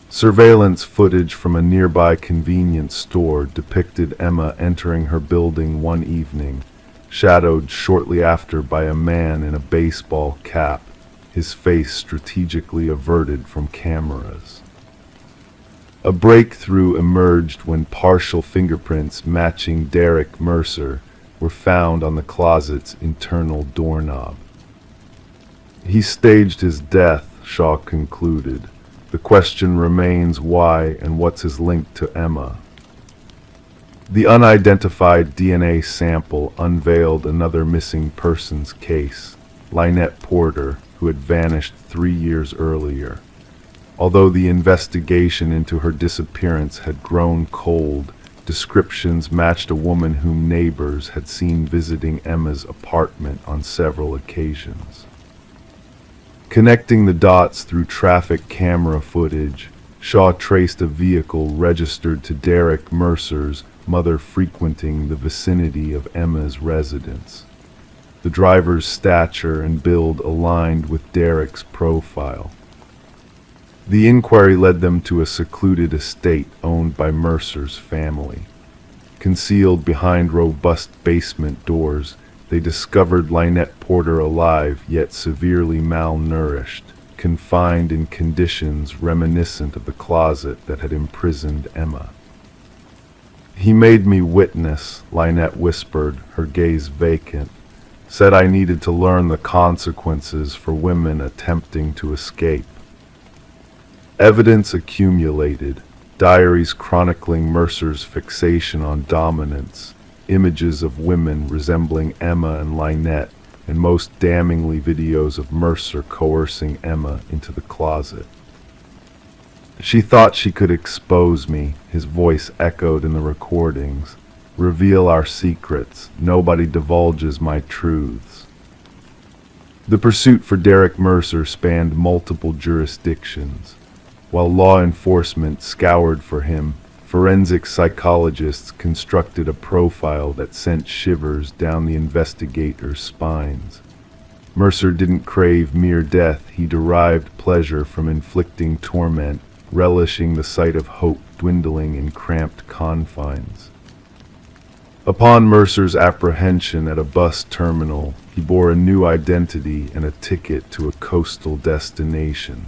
Surveillance footage from a nearby convenience store depicted Emma entering her building one evening, shadowed shortly after by a man in a baseball cap, his face strategically averted from cameras. A breakthrough emerged when partial fingerprints matching Derek Mercer were found on the closet's internal doorknob. "He staged his death," Shaw concluded. "The question remains why and what's his link to Emma." The unidentified DNA sample unveiled another missing persons case: Lynette Porter, who had vanished 3 years earlier. Although the investigation into her disappearance had grown cold, descriptions matched a woman whom neighbors had seen visiting Emma's apartment on several occasions. Connecting the dots through traffic camera footage, Shaw traced a vehicle registered to Derek Mercer's mother frequenting the vicinity of Emma's residence. The driver's stature and build aligned with Derek's profile. The inquiry led them to a secluded estate owned by Mercer's family. Concealed behind robust basement doors, they discovered Lynette Porter alive yet severely malnourished, confined in conditions reminiscent of the closet that had imprisoned Emma. "He made me witness," Lynette whispered, her gaze vacant. "Said I needed to learn the consequences for women attempting to escape." Evidence accumulated: diaries chronicling Mercer's fixation on dominance, images of women resembling Emma and Lynette, and most damningly videos of Mercer coercing Emma into the closet. "She thought she could expose me," his voice echoed in the recordings. "Reveal our secrets. Nobody divulges my truths." The pursuit for Derek Mercer spanned multiple jurisdictions. While law enforcement scoured for him, forensic psychologists constructed a profile that sent shivers down the investigators' spines. Mercer didn't crave mere death, he derived pleasure from inflicting torment, relishing the sight of hope dwindling in cramped confines. Upon Mercer's apprehension at a bus terminal, he bore a new identity and a ticket to a coastal destination.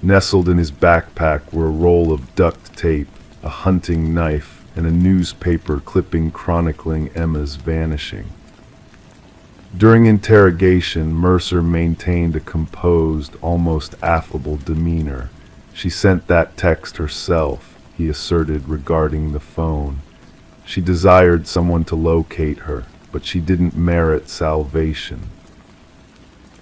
Nestled in his backpack were a roll of duct tape, a hunting knife, and a newspaper clipping chronicling Emma's vanishing. During interrogation, Mercer maintained a composed, almost affable demeanor. "She sent that text herself," he asserted regarding the phone. "She desired someone to locate her. but she didn't merit salvation.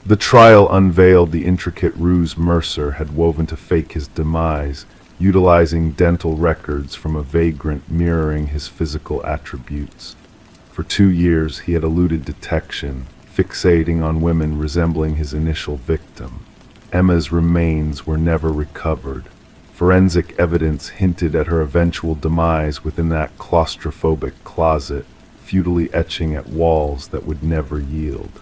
The trial unveiled the intricate ruse Mercer had woven to fake his demise, utilizing dental records from a vagrant mirroring his physical attributes. For 2 years he had eluded detection, fixating on women resembling his initial victim. Emma's remains were never recovered. Forensic evidence hinted at her eventual demise within that claustrophobic closet, futilely etching at walls that would never yield.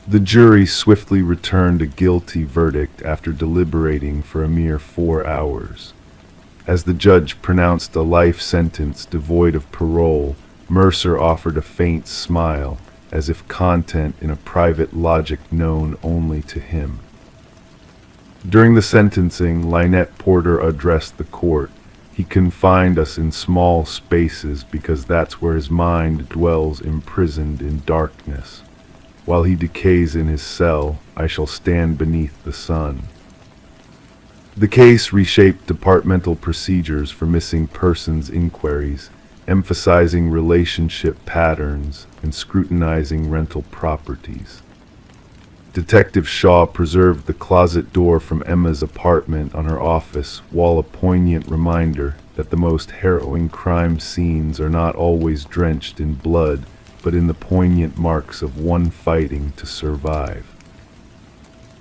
The jury swiftly returned a guilty verdict after deliberating for a mere 4 hours. As the judge pronounced a life sentence devoid of parole, Mercer offered a faint smile, as if content in a private logic known only to him. During the sentencing, Lynette Porter addressed the court. He confined us in small spaces because that's where his mind dwells imprisoned in darkness. While he decays in his cell, I shall stand beneath the sun. The case reshaped departmental procedures for missing persons inquiries, emphasizing relationship patterns and scrutinizing rental properties. Detective Shaw preserved the closet door from Emma's apartment on her office wall, a poignant reminder that the most harrowing crime scenes are not always drenched in blood, but in the poignant marks of one fighting to survive.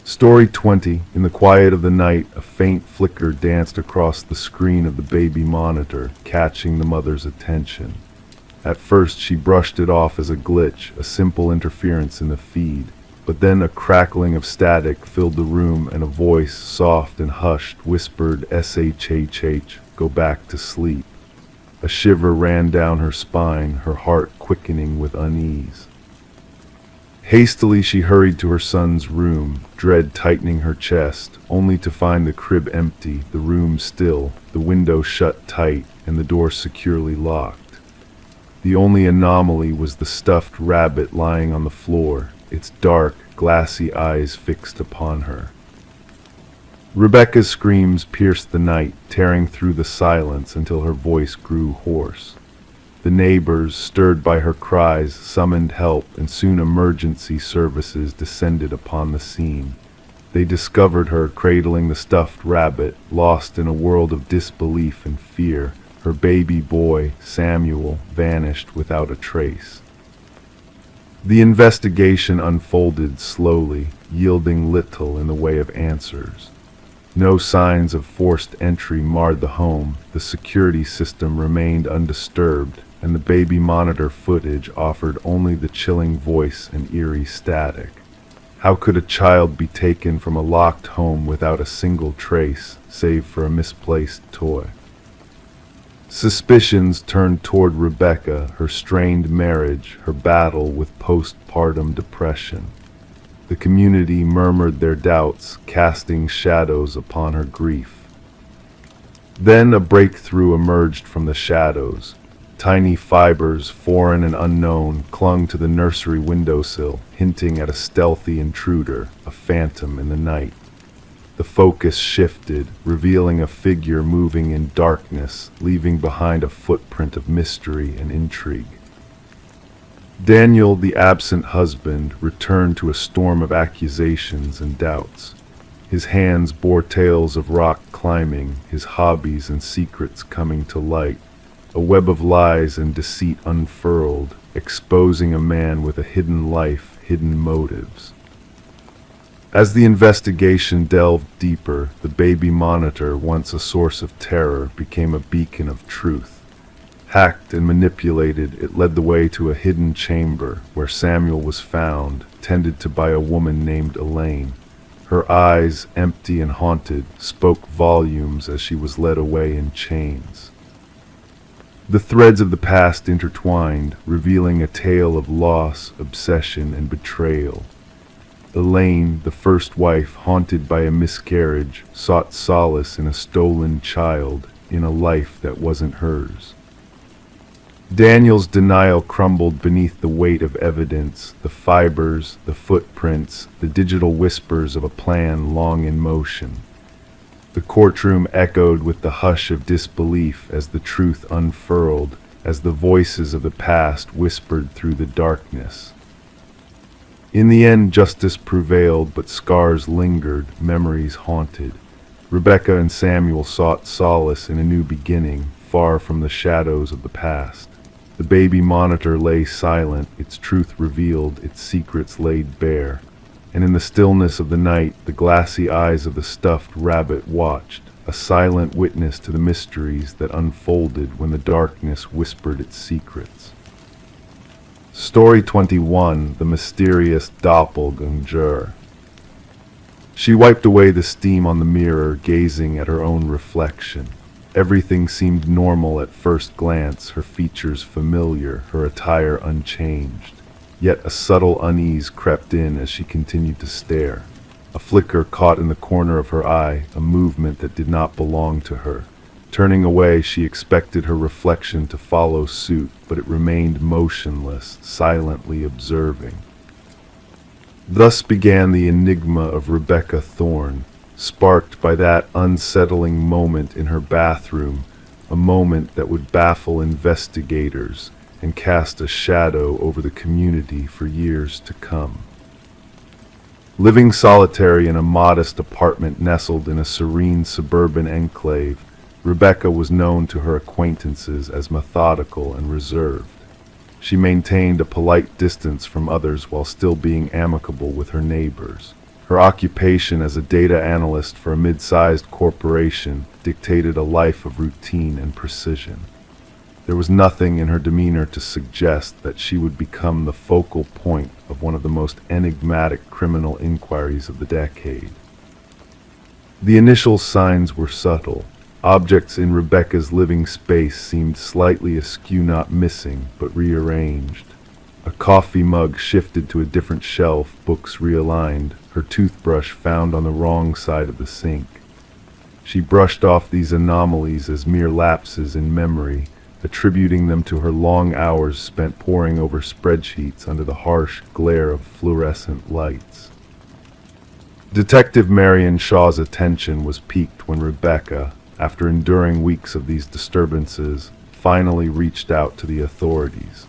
Story 20. In the quiet of the night, a faint flicker danced across the screen of the baby monitor, catching the mother's attention. At first she brushed it off as a glitch, a simple interference in the feed, but then a crackling of static filled the room and a voice, soft and hushed, whispered, "SHHH, go back to sleep." A shiver ran down her spine, her heart quickening with unease. Hastily she hurried to her son's room, dread tightening her chest, only to find the crib empty, the room still, the window shut tight, and the door securely locked. The only anomaly was the stuffed rabbit lying on the floor, its dark, glassy eyes fixed upon her. Rebecca's screams pierced the night, tearing through the silence until her voice grew hoarse. The neighbors, stirred by her cries, summoned help, and soon emergency services descended upon the scene. They discovered her cradling the stuffed rabbit, lost in a world of disbelief and fear. Her baby boy, Samuel, vanished without a trace. The investigation unfolded slowly, yielding little in the way of answers. No signs of forced entry marred the home, the security system remained undisturbed, and the baby monitor footage offered only the chilling voice and eerie static. How could a child be taken from a locked home without a single trace, save for a misplaced toy? Suspicions turned toward Rebecca, her strained marriage, her battle with postpartum depression. The community murmured their doubts, casting shadows upon her grief. Then a breakthrough emerged from the shadows. Tiny fibers, foreign and unknown, clung to the nursery windowsill, hinting at a stealthy intruder, a phantom in the night. The focus shifted, revealing a figure moving in darkness, leaving behind a footprint of mystery and intrigue. Daniel, the absent husband, returned to a storm of accusations and doubts. His hands bore tales of rock climbing, his hobbies and secrets coming to light. A web of lies and deceit unfurled, exposing a man with a hidden life, hidden motives. As the investigation delved deeper, the baby monitor, once a source of terror, became a beacon of truth. Hacked and manipulated, it led the way to a hidden chamber where Samuel was found, tended to by a woman named Elaine. Her eyes, empty and haunted, spoke volumes as she was led away in chains. The threads of the past intertwined, revealing a tale of loss, obsession, and betrayal. Elaine, the first wife, haunted by a miscarriage, sought solace in a stolen child, in a life that wasn't hers. Daniel's denial crumbled beneath the weight of evidence, the fibers, the footprints, the digital whispers of a plan long in motion. The courtroom echoed with the hush of disbelief as the truth unfurled, as the voices of the past whispered through the darkness. In the end, justice prevailed, but scars lingered, memories haunted. Rebecca and Samuel sought solace in a new beginning, far from the shadows of the past. The baby monitor lay silent, its truth revealed, its secrets laid bare. And in the stillness of the night, the glassy eyes of the stuffed rabbit watched, a silent witness to the mysteries that unfolded when the darkness whispered its secrets. Story 21, The Mysterious Doppelganger. She wiped away the steam on the mirror, gazing at her own reflection. Everything seemed normal at first glance, her features familiar, her attire unchanged. Yet a subtle unease crept in as she continued to stare. A flicker caught in the corner of her eye, a movement that did not belong to her. Turning away, she expected her reflection to follow suit, but it remained motionless, silently observing. Thus began the enigma of Rebecca Thorne, sparked by that unsettling moment in her bathroom, a moment that would baffle investigators and cast a shadow over the community for years to come. Living solitary in a modest apartment nestled in a serene suburban enclave, Rebecca was known to her acquaintances as methodical and reserved. She maintained a polite distance from others while still being amicable with her neighbors. Her occupation as a data analyst for a mid-sized corporation dictated a life of routine and precision. There was nothing in her demeanor to suggest that she would become the focal point of one of the most enigmatic criminal inquiries of the decade. The initial signs were subtle. Objects in Rebecca's living space seemed slightly askew, not missing, but rearranged. A coffee mug shifted to a different shelf, books realigned, her toothbrush found on the wrong side of the sink. She brushed off these anomalies as mere lapses in memory, attributing them to her long hours spent poring over spreadsheets under the harsh glare of fluorescent lights. Detective Marion Shaw's attention was piqued when Rebecca, after enduring weeks of these disturbances, finally reached out to the authorities.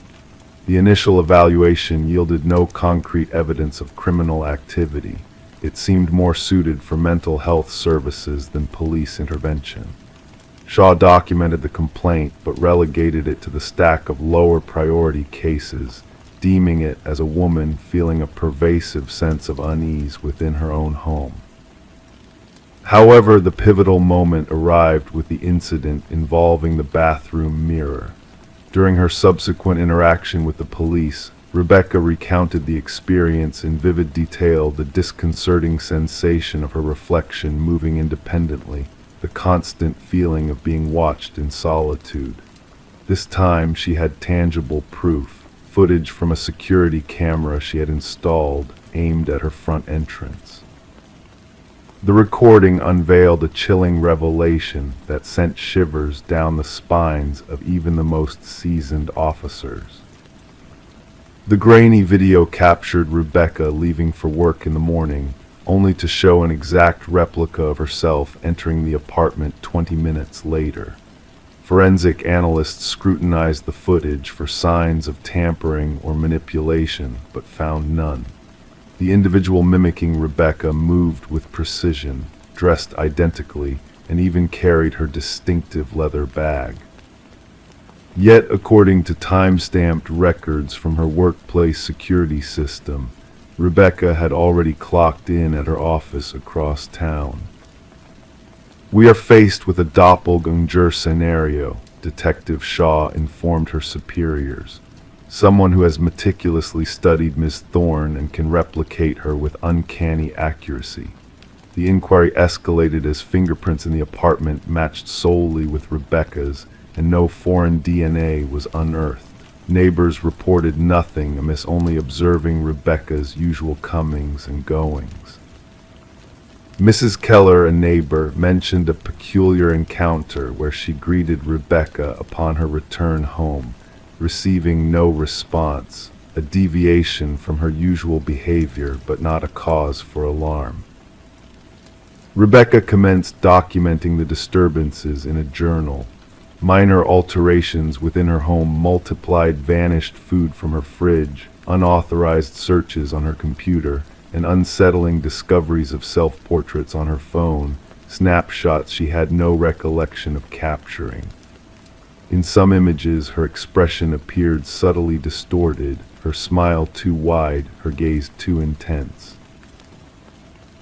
The initial evaluation yielded no concrete evidence of criminal activity. It seemed more suited for mental health services than police intervention. Shaw documented the complaint but relegated it to the stack of lower priority cases, deeming it as a woman feeling a pervasive sense of unease within her own home. However, the pivotal moment arrived with the incident involving the bathroom mirror. During her subsequent interaction with the police, Rebecca recounted the experience in vivid detail, the disconcerting sensation of her reflection moving independently, the constant feeling of being watched in solitude. This time she had tangible proof, footage from a security camera she had installed, aimed at her front entrance. The recording unveiled a chilling revelation that sent shivers down the spines of even the most seasoned officers. The grainy video captured Rebecca leaving for work in the morning, only to show an exact replica of herself entering the apartment 20 minutes later. Forensic analysts scrutinized the footage for signs of tampering or manipulation, but found none. The individual mimicking Rebecca moved with precision, dressed identically, and even carried her distinctive leather bag. Yet, according to time-stamped records from her workplace security system, Rebecca had already clocked in at her office across town. "We are faced with a doppelganger scenario," Detective Shaw informed her superiors. "Someone who has meticulously studied Ms. Thorne and can replicate her with uncanny accuracy." The inquiry escalated as fingerprints in the apartment matched solely with Rebecca's, and no foreign DNA was unearthed. Neighbors reported nothing amiss, only observing Rebecca's usual comings and goings. Mrs. Keller, a neighbor, mentioned a peculiar encounter where she greeted Rebecca upon her return home, receiving no response, a deviation from her usual behavior but not a cause for alarm. Rebecca commenced documenting the disturbances in a journal. Minor alterations within her home multiplied vanished food from her fridge, unauthorized searches on her computer, and unsettling discoveries of self-portraits on her phone, snapshots she had no recollection of capturing. In some images, her expression appeared subtly distorted, her smile too wide, her gaze too intense.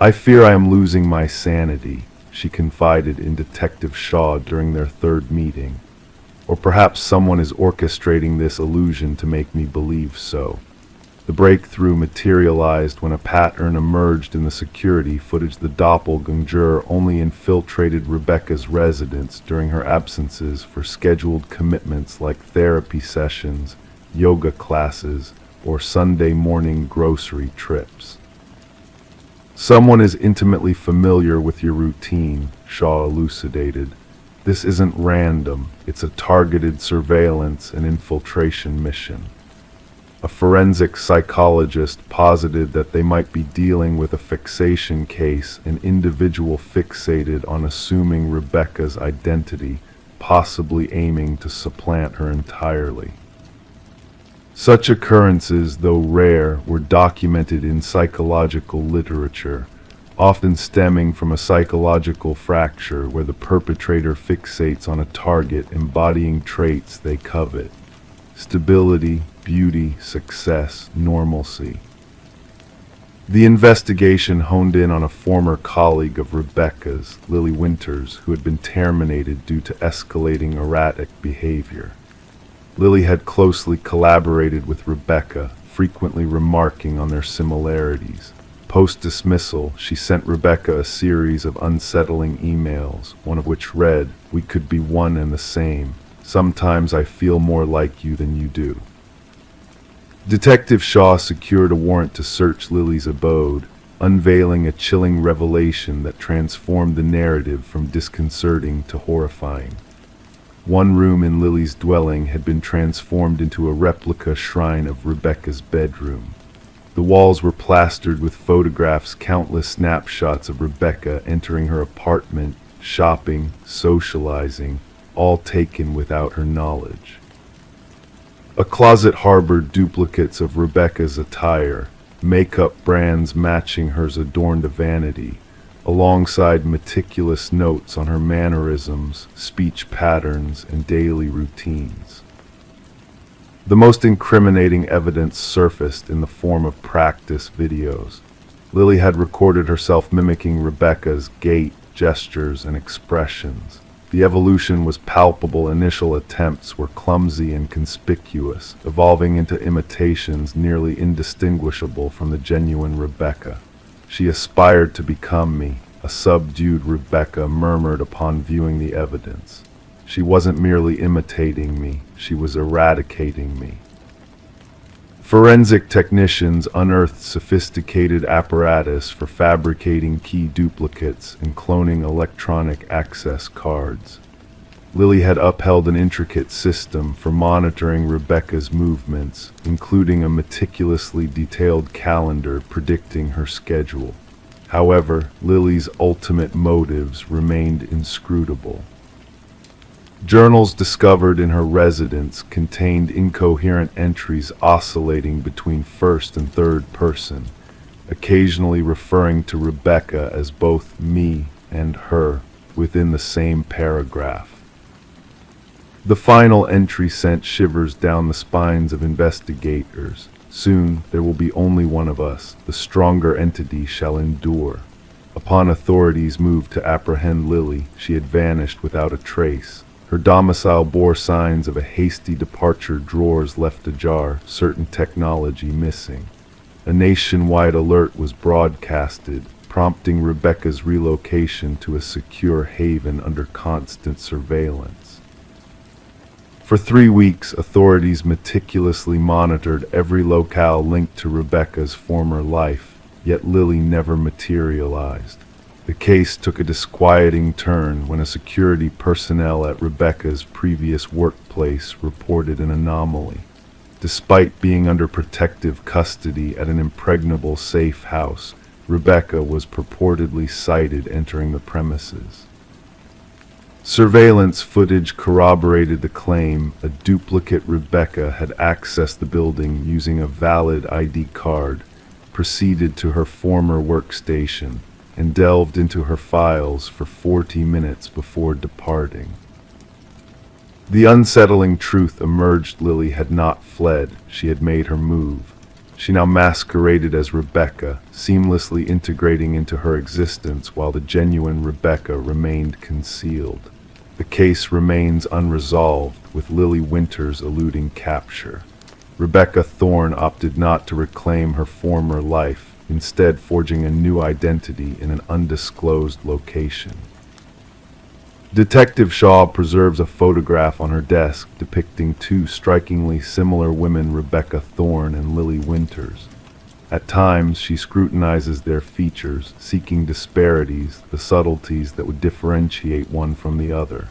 "I fear I am losing my sanity," she confided in Detective Shaw during their third meeting. "Or perhaps someone is orchestrating this illusion to make me believe so." The breakthrough materialized when a pattern emerged in the security footage. The doppelganger only infiltrated Rebecca's residence during her absences for scheduled commitments like therapy sessions, yoga classes, or Sunday morning grocery trips. "Someone is intimately familiar with your routine," Shaw elucidated. "This isn't random, it's a targeted surveillance and infiltration mission." A forensic psychologist posited that they might be dealing with a fixation case, an individual fixated on assuming Rebecca's identity, possibly aiming to supplant her entirely. Such occurrences, though rare, were documented in psychological literature, often stemming from a psychological fracture where the perpetrator fixates on a target embodying traits they covet: stability, beauty, success, normalcy. The investigation honed in on a former colleague of Rebecca's, Lily Winters, who had been terminated due to escalating erratic behavior. Lily had closely collaborated with Rebecca, frequently remarking on their similarities. Post-dismissal, she sent Rebecca a series of unsettling emails, one of which read, "We could be one and the same. Sometimes I feel more like you than you do." Detective Shaw secured a warrant to search Lily's abode, unveiling a chilling revelation that transformed the narrative from disconcerting to horrifying. One room in Lily's dwelling had been transformed into a replica shrine of Rebecca's bedroom. The walls were plastered with photographs, countless snapshots of Rebecca entering her apartment, shopping, socializing, all taken without her knowledge. A closet harbored duplicates of Rebecca's attire, makeup brands matching hers adorned a vanity, alongside meticulous notes on her mannerisms, speech patterns, and daily routines. The most incriminating evidence surfaced in the form of practice videos. Lily had recorded herself mimicking Rebecca's gait, gestures, and expressions. The evolution was palpable. Initial attempts were clumsy and conspicuous, evolving into imitations nearly indistinguishable from the genuine Rebecca. "She aspired to become me," a subdued Rebecca murmured upon viewing the evidence. "She wasn't merely imitating me, she was eradicating me." Forensic technicians unearthed sophisticated apparatus for fabricating key duplicates and cloning electronic access cards. Lily had upheld an intricate system for monitoring Rebecca's movements, including a meticulously detailed calendar predicting her schedule. However, Lily's ultimate motives remained inscrutable. Journals discovered in her residence contained incoherent entries oscillating between first and third person, occasionally referring to Rebecca as both me and her within the same paragraph. The final entry sent shivers down the spines of investigators. "Soon there will be only one of us. The stronger entity shall endure." Upon authorities moved to apprehend Lily, she had vanished without a trace. Her domicile bore signs of a hasty departure, drawers left ajar, certain technology missing. A nationwide alert was broadcasted, prompting Rebecca's relocation to a secure haven under constant surveillance. For 3 weeks, authorities meticulously monitored every locale linked to Rebecca's former life, yet Lily never materialized. The case took a disquieting turn when a security personnel at Rebecca's previous workplace reported an anomaly. Despite being under protective custody at an impregnable safe house, Rebecca was purportedly sighted entering the premises. Surveillance footage corroborated the claim a duplicate Rebecca had accessed the building using a valid ID card, proceeded to her former workstation, and delved into her files for 40 minutes before departing. The unsettling truth emerged: Lily had not fled, she had made her move. She now masqueraded as Rebecca, seamlessly integrating into her existence while the genuine Rebecca remained concealed. The case remains unresolved, with Lily Winters eluding capture. Rebecca Thorne opted not to reclaim her former life, instead forging a new identity in an undisclosed location. Detective Shaw preserves a photograph on her desk depicting two strikingly similar women, Rebecca Thorne and Lily Winters. At times, she scrutinizes their features, seeking disparities, the subtleties that would differentiate one from the other.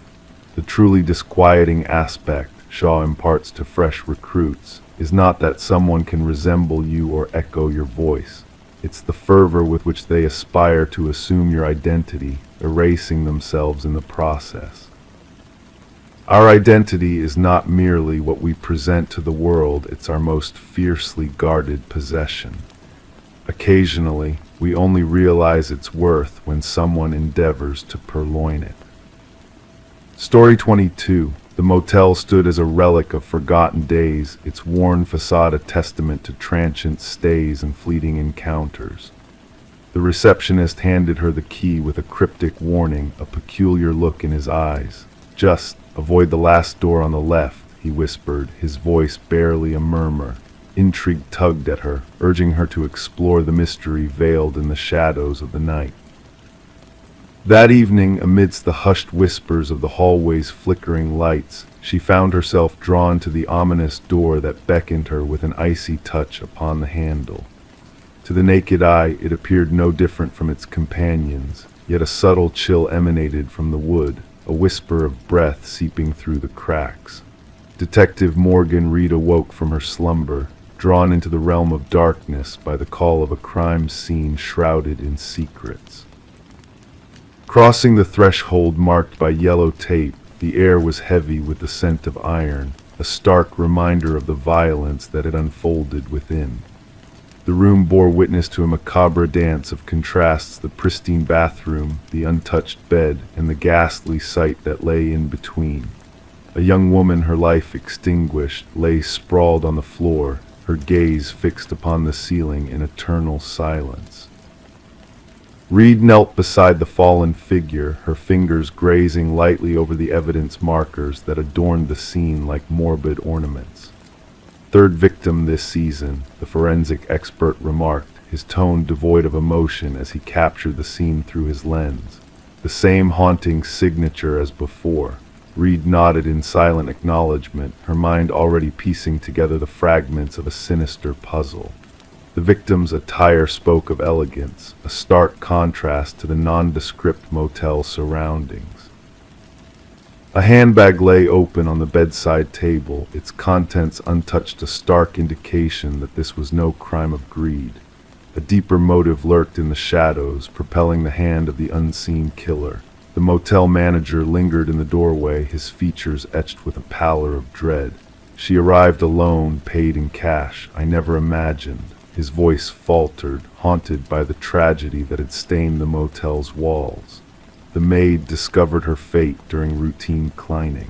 The truly disquieting aspect Shaw imparts to fresh recruits is not that someone can resemble you or echo your voice. It's the fervor with which they aspire to assume your identity, erasing themselves in the process. Our identity is not merely what we present to the world, it's our most fiercely guarded possession. Occasionally, we only realize its worth when someone endeavors to purloin it. Story 22. The motel stood as a relic of forgotten days, its worn facade a testament to transient stays and fleeting encounters. The receptionist handed her the key with a cryptic warning, a peculiar look in his eyes. "Just avoid the last door on the left," he whispered, his voice barely a murmur. Intrigue tugged at her, urging her to explore the mystery veiled in the shadows of the night. That evening, amidst the hushed whispers of the hallway's flickering lights, she found herself drawn to the ominous door that beckoned her with an icy touch upon the handle. To the naked eye, it appeared no different from its companions, yet a subtle chill emanated from the wood, a whisper of breath seeping through the cracks. Detective Morgan Reed awoke from her slumber, drawn into the realm of darkness by the call of a crime scene shrouded in secrets. Crossing the threshold marked by yellow tape, the air was heavy with the scent of iron, a stark reminder of the violence that had unfolded within. The room bore witness to a macabre dance of contrasts: the pristine bathroom, the untouched bed, and the ghastly sight that lay in between. A young woman, her life extinguished, lay sprawled on the floor, her gaze fixed upon the ceiling in eternal silence. Reed knelt beside the fallen figure, her fingers grazing lightly over the evidence markers that adorned the scene like morbid ornaments. "Third victim this season," the forensic expert remarked, his tone devoid of emotion as he captured the scene through his lens. "The same haunting signature as before." Reed nodded in silent acknowledgement, her mind already piecing together the fragments of a sinister puzzle. The victim's attire spoke of elegance, a stark contrast to the nondescript motel surroundings. A handbag lay open on the bedside table, its contents untouched, a stark indication that this was no crime of greed. A deeper motive lurked in the shadows, propelling the hand of the unseen killer. The motel manager lingered in the doorway, his features etched with a pallor of dread. "She arrived alone, paid in cash. I never imagined." His voice faltered, haunted by the tragedy that had stained the motel's walls. The maid discovered her fate during routine cleaning.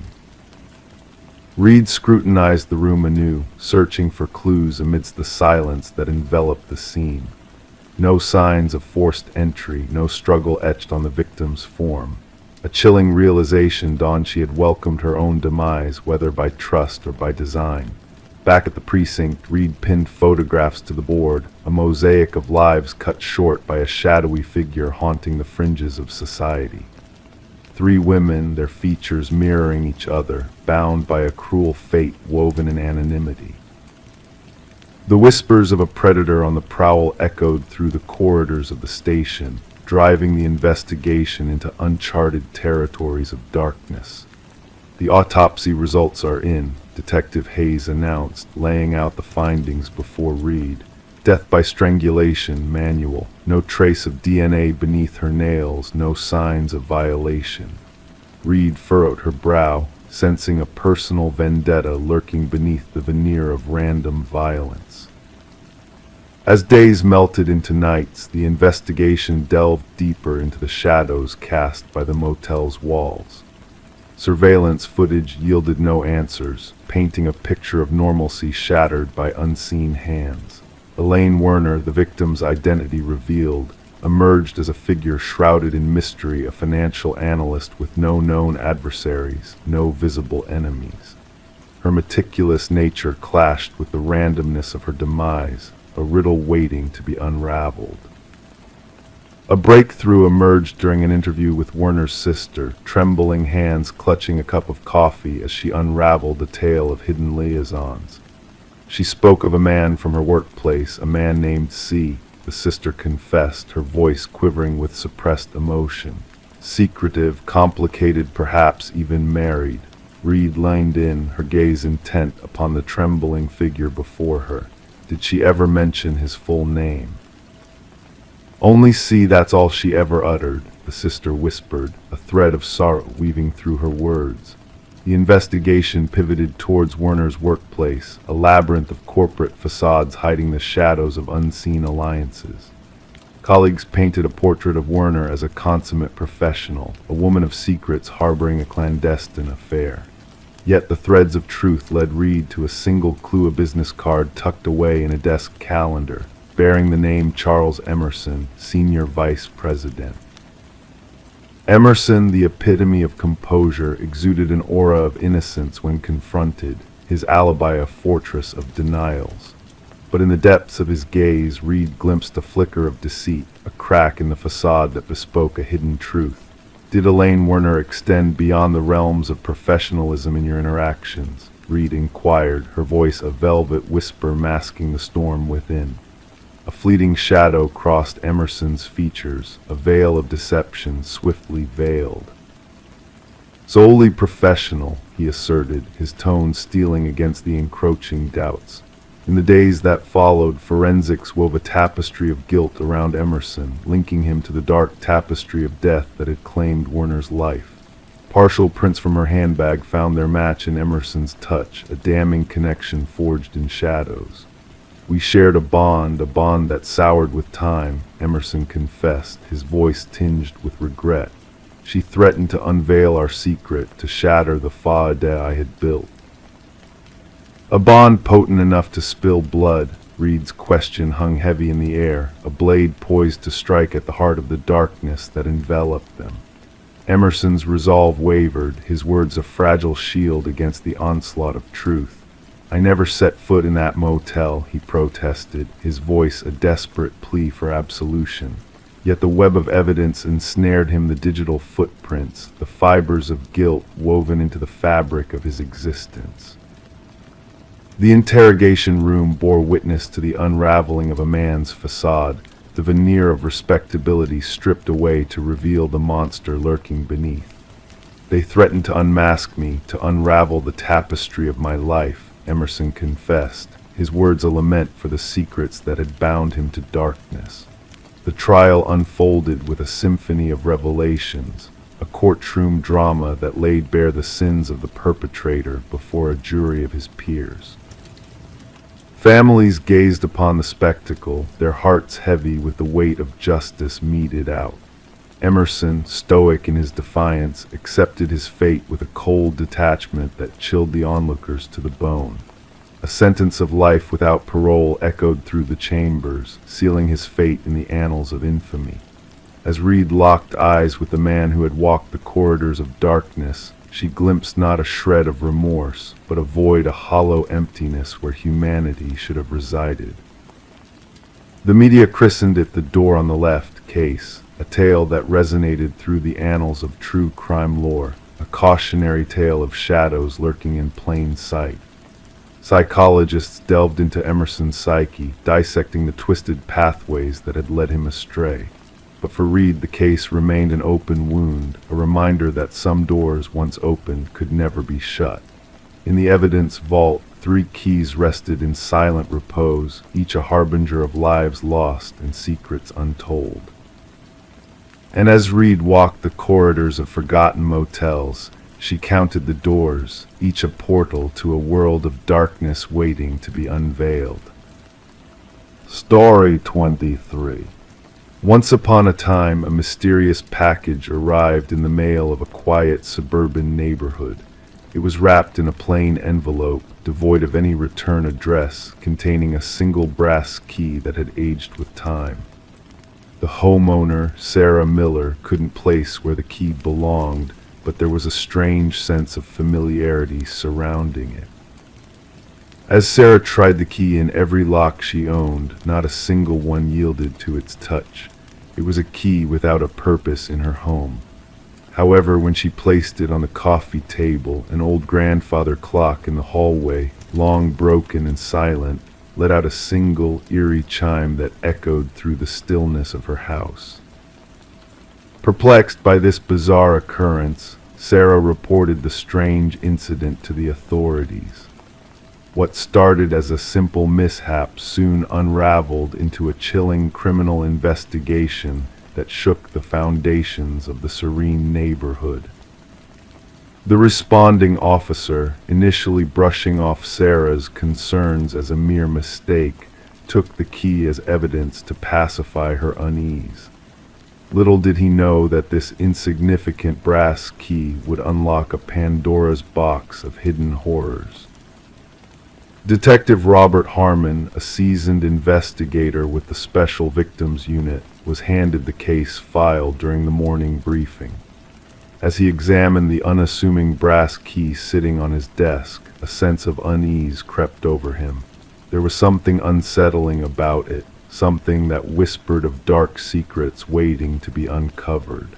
Reed scrutinized the room anew, searching for clues amidst the silence that enveloped the scene. No signs of forced entry, no struggle etched on the victim's form. A chilling realization dawned: she had welcomed her own demise, whether by trust or by design. Back at the precinct, Reed pinned photographs to the board, a mosaic of lives cut short by a shadowy figure haunting the fringes of society. 3 women, their features mirroring each other, bound by a cruel fate woven in anonymity. The whispers of a predator on the prowl echoed through the corridors of the station, driving the investigation into uncharted territories of darkness. "The autopsy results are in," Detective Hayes announced, laying out the findings before Reed. "Death by strangulation, manual. No trace of DNA beneath her nails, no signs of violation." Reed furrowed her brow, sensing a personal vendetta lurking beneath the veneer of random violence. As days melted into nights, the investigation delved deeper into the shadows cast by the motel's walls. Surveillance footage yielded no answers, painting a picture of normalcy shattered by unseen hands. Elaine Werner, the victim's identity revealed, emerged as a figure shrouded in mystery, a financial analyst with no known adversaries, no visible enemies. Her meticulous nature clashed with the randomness of her demise, a riddle waiting to be unraveled. A breakthrough emerged during an interview with Werner's sister, trembling hands clutching a cup of coffee as she unraveled the tale of hidden liaisons. She spoke of a man from her workplace, a man named C. The sister confessed, her voice quivering with suppressed emotion. Secretive, complicated, perhaps even married. Reed leaned in, her gaze intent upon the trembling figure before her. Did she ever mention his full name? "Only C, that's all she ever uttered," the sister whispered, a thread of sorrow weaving through her words. The investigation pivoted towards Werner's workplace, a labyrinth of corporate facades hiding the shadows of unseen alliances. Colleagues painted a portrait of Werner as a consummate professional, a woman of secrets harboring a clandestine affair. Yet the threads of truth led Reed to a single clue, a business card tucked away in a desk calendar, bearing the name Charles Emerson, Senior Vice President. Emerson, the epitome of composure, exuded an aura of innocence when confronted, his alibi a fortress of denials. But in the depths of his gaze, Reed glimpsed a flicker of deceit, a crack in the facade that bespoke a hidden truth. Did Elaine Werner extend beyond the realms of professionalism in your interactions? Reed inquired, her voice a velvet whisper masking the storm within. A fleeting shadow crossed Emerson's features, a veil of deception swiftly veiled. "Solely professional," he asserted, his tone stealing against the encroaching doubts. In the days that followed, forensics wove a tapestry of guilt around Emerson, linking him to the dark tapestry of death that had claimed Werner's life. Partial prints from her handbag found their match in Emerson's touch, a damning connection forged in shadows. "We shared a bond that soured with time," Emerson confessed, his voice tinged with regret. "She threatened to unveil our secret, to shatter the faade I had built." "A bond potent enough to spill blood?" Reed's question hung heavy in the air, a blade poised to strike at the heart of the darkness that enveloped them. Emerson's resolve wavered, his words a fragile shield against the onslaught of truth. "I never set foot in that motel," he protested, his voice a desperate plea for absolution. Yet the web of evidence ensnared him, the digital footprints, the fibers of guilt woven into the fabric of his existence. The interrogation room bore witness to the unraveling of a man's facade, the veneer of respectability stripped away to reveal the monster lurking beneath. "They threatened to unmask me, to unravel the tapestry of my life," Emerson confessed, his words a lament for the secrets that had bound him to darkness. The trial unfolded with a symphony of revelations, a courtroom drama that laid bare the sins of the perpetrator before a jury of his peers. Families gazed upon the spectacle, their hearts heavy with the weight of justice meted out. Emerson, stoic in his defiance, accepted his fate with a cold detachment that chilled the onlookers to the bone. A sentence of life without parole echoed through the chambers, sealing his fate in the annals of infamy. As Reed locked eyes with the man who had walked the corridors of darkness, she glimpsed not a shred of remorse, but a void, a hollow emptiness where humanity should have resided. The media christened it "The Door on the Left" case, a tale that resonated through the annals of true crime lore, a cautionary tale of shadows lurking in plain sight. Psychologists delved into Emerson's psyche, dissecting the twisted pathways that had led him astray. But for Reed, the case remained an open wound, a reminder that some doors, once opened, could never be shut. In the evidence vault, 3 keys rested in silent repose, each a harbinger of lives lost and secrets untold. And as Reed walked the corridors of forgotten motels, she counted the doors, each a portal to a world of darkness waiting to be unveiled. Story 23. Once upon a time, a mysterious package arrived in the mail of a quiet suburban neighborhood. It was wrapped in a plain envelope, devoid of any return address, containing a single brass key that had aged with time. The homeowner, Sarah Miller, couldn't place where the key belonged, but there was a strange sense of familiarity surrounding it. As Sarah tried the key in every lock she owned, not a single one yielded to its touch. It was a key without a purpose in her home. However, when she placed it on the coffee table, an old grandfather clock in the hallway, long broken and silent, let out a single eerie chime that echoed through the stillness of her house. Perplexed by this bizarre occurrence, Sarah reported the strange incident to the authorities. What started as a simple mishap soon unraveled into a chilling criminal investigation that shook the foundations of the serene neighborhood. The responding officer, initially brushing off Sarah's concerns as a mere mistake, took the key as evidence to pacify her unease. Little did he know that this insignificant brass key would unlock a Pandora's box of hidden horrors. Detective Robert Harmon, a seasoned investigator with the Special Victims Unit, was handed the case file during the morning briefing. As he examined the unassuming brass key sitting on his desk, a sense of unease crept over him. There was something unsettling about it, something that whispered of dark secrets waiting to be uncovered.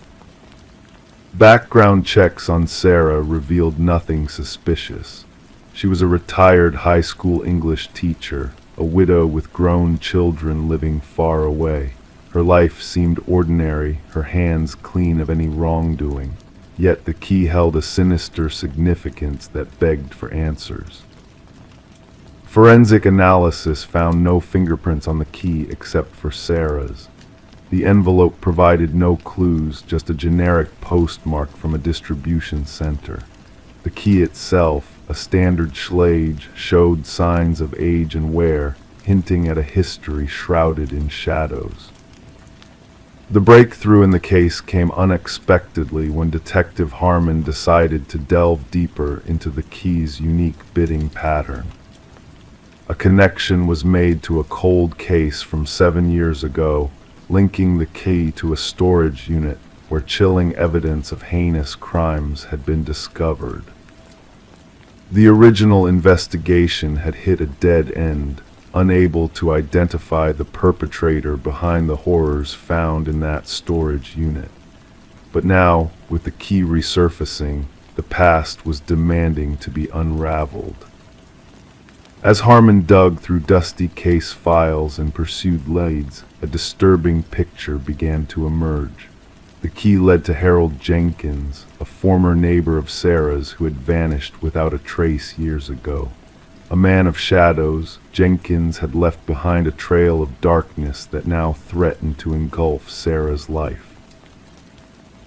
Background checks on Sarah revealed nothing suspicious. She was a retired high school English teacher, a widow with grown children living far away. Her life seemed ordinary, her hands clean of any wrongdoing. Yet the key held a sinister significance that begged for answers. Forensic analysis found no fingerprints on the key except for Sarah's. The envelope provided no clues, just a generic postmark from a distribution center. The key itself, a standard Schlage, showed signs of age and wear, hinting at a history shrouded in shadows. The breakthrough in the case came unexpectedly when Detective Harmon decided to delve deeper into the key's unique bidding pattern. A connection was made to a cold case from 7 years ago, linking the key to a storage unit where chilling evidence of heinous crimes had been discovered. The original investigation had hit a dead end, unable to identify the perpetrator behind the horrors found in that storage unit. But now, with the key resurfacing, the past was demanding to be unraveled. As Harmon dug through dusty case files and pursued leads, a disturbing picture began to emerge. The key led to Harold Jenkins, a former neighbor of Sarah's who had vanished without a trace years ago. A man of shadows, Jenkins had left behind a trail of darkness that now threatened to engulf Sarah's life.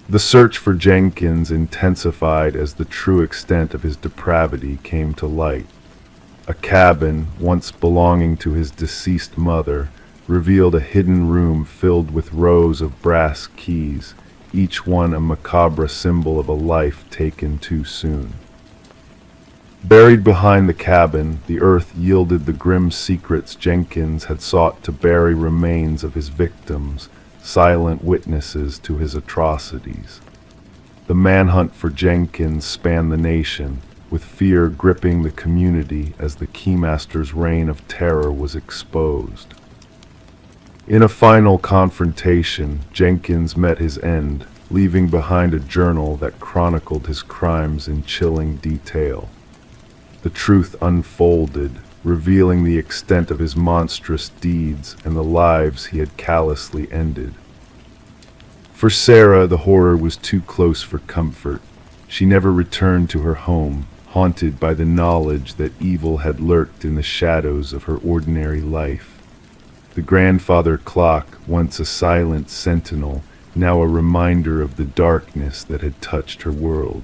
The search for Jenkins intensified as the true extent of his depravity came to light. A cabin, once belonging to his deceased mother, revealed a hidden room filled with rows of brass keys, each one a macabre symbol of a life taken too soon. Buried behind the cabin, the earth yielded the grim secrets Jenkins had sought to bury remains of his victims, silent witnesses to his atrocities. The manhunt for Jenkins spanned the nation, with fear gripping the community as the Keymaster's reign of terror was exposed. In a final confrontation, Jenkins met his end, leaving behind a journal that chronicled his crimes in chilling detail. The truth unfolded, revealing the extent of his monstrous deeds and the lives he had callously ended. For Sarah, the horror was too close for comfort. She never returned to her home, haunted by the knowledge that evil had lurked in the shadows of her ordinary life. The grandfather clock, once a silent sentinel, now a reminder of the darkness that had touched her world.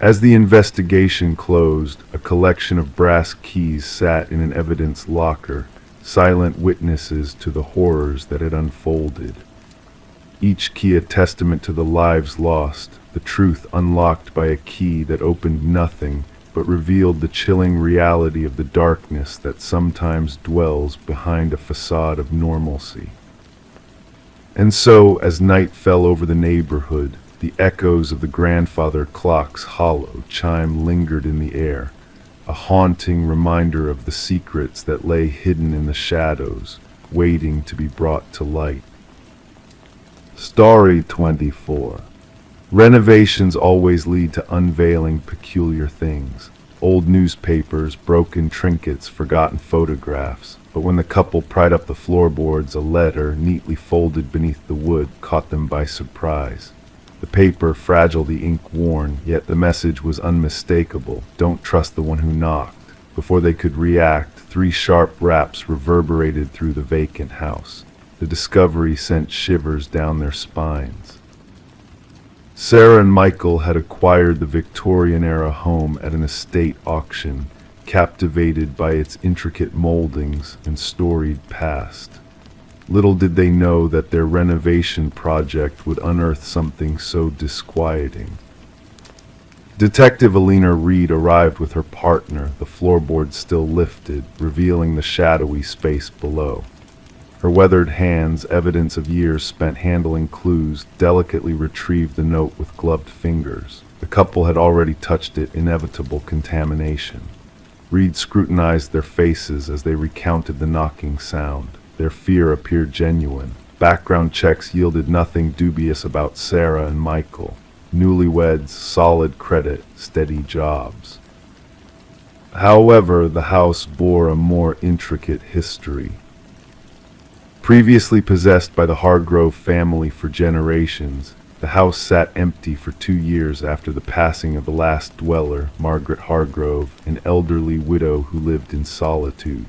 As the investigation closed, a collection of brass keys sat in an evidence locker, silent witnesses to the horrors that had unfolded. Each key a testament to the lives lost, the truth unlocked by a key that opened nothing but revealed the chilling reality of the darkness that sometimes dwells behind a facade of normalcy. And so, as night fell over the neighborhood, the echoes of the grandfather clock's hollow chime lingered in the air, a haunting reminder of the secrets that lay hidden in the shadows, waiting to be brought to light. Story 24. Renovations always lead to unveiling peculiar things. Old newspapers, broken trinkets, forgotten photographs. But when the couple pried up the floorboards, a letter, neatly folded beneath the wood, caught them by surprise. The paper, fragile, the ink worn, yet the message was unmistakable. Don't trust the one who knocked. Before they could react, 3 sharp raps reverberated through the vacant house. The discovery sent shivers down their spines. Sarah and Michael had acquired the Victorian-era home at an estate auction, captivated by its intricate moldings and storied past. Little did they know that their renovation project would unearth something so disquieting. Detective Alina Reed arrived with her partner, the floorboards still lifted, revealing the shadowy space below. Her weathered hands, evidence of years spent handling clues, delicately retrieved the note with gloved fingers. The couple had already touched it, inevitable contamination. Reed scrutinized their faces as they recounted the knocking sound. Their fear appeared genuine. Background checks yielded nothing dubious about Sarah and Michael. Newlyweds, solid credit, steady jobs. However, the house bore a more intricate history. Previously possessed by the Hargrove family for generations, the house sat empty for 2 years after the passing of the last dweller, Margaret Hargrove, an elderly widow who lived in solitude.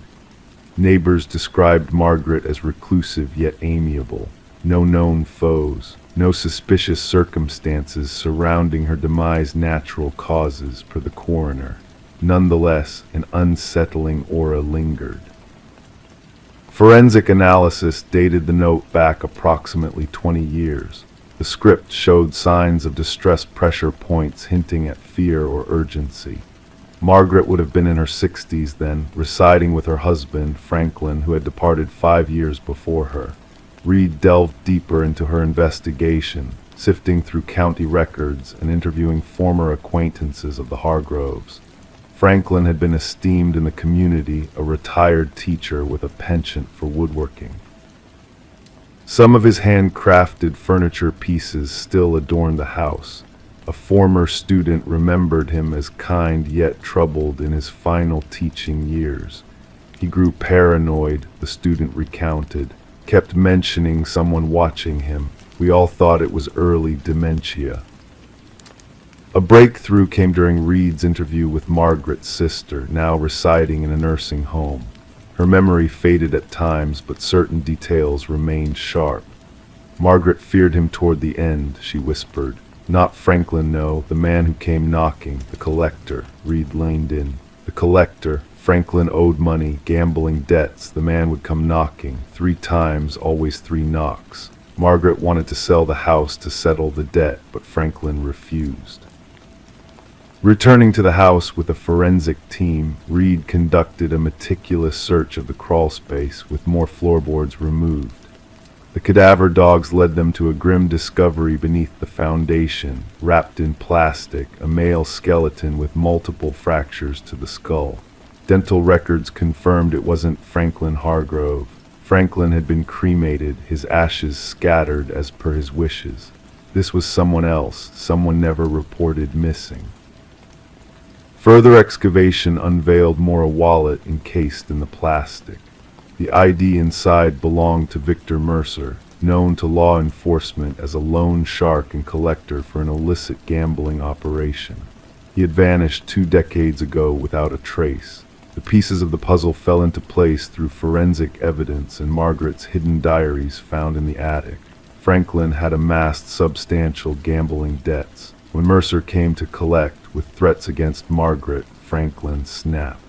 Neighbors described Margaret as reclusive yet amiable. No known foes, no suspicious circumstances surrounding her demise, natural causes per the coroner. Nonetheless, an unsettling aura lingered. Forensic analysis dated the note back approximately 20 years. The script showed signs of distress pressure points hinting at fear or urgency. Margaret would have been in her 60s then, residing with her husband, Franklin, who had departed 5 years before her. Reed delved deeper into her investigation, sifting through county records and interviewing former acquaintances of the Hargroves. Franklin had been esteemed in the community, a retired teacher with a penchant for woodworking. Some of his handcrafted furniture pieces still adorned the house. A former student remembered him as kind yet troubled in his final teaching years. He grew paranoid, the student recounted, kept mentioning someone watching him. We all thought it was early dementia. A breakthrough came during Reed's interview with Margaret's sister, now residing in a nursing home. Her memory faded at times, but certain details remained sharp. Margaret feared him toward the end, she whispered. Not Franklin, no, the man who came knocking, the collector. Reed leaned in. The collector. Franklin owed money, gambling debts. The man would come knocking. 3 times, always 3 knocks. Margaret wanted to sell the house to settle the debt, but Franklin refused. Returning to the house with a forensic team, Reed conducted a meticulous search of the crawl space, with more floorboards removed. The cadaver dogs led them to a grim discovery beneath the foundation, wrapped in plastic, a male skeleton with multiple fractures to the skull. Dental records confirmed it wasn't Franklin Hargrove. Franklin had been cremated, his ashes scattered as per his wishes. This was someone else, someone never reported missing. Further excavation unveiled more a wallet encased in the plastic. The ID inside belonged to Victor Mercer, known to law enforcement as a loan shark and collector for an illicit gambling operation. He had vanished 2 decades ago without a trace. The pieces of the puzzle fell into place through forensic evidence and Margaret's hidden diaries found in the attic. Franklin had amassed substantial gambling debts. When Mercer came to collect with threats against Margaret, Franklin snapped.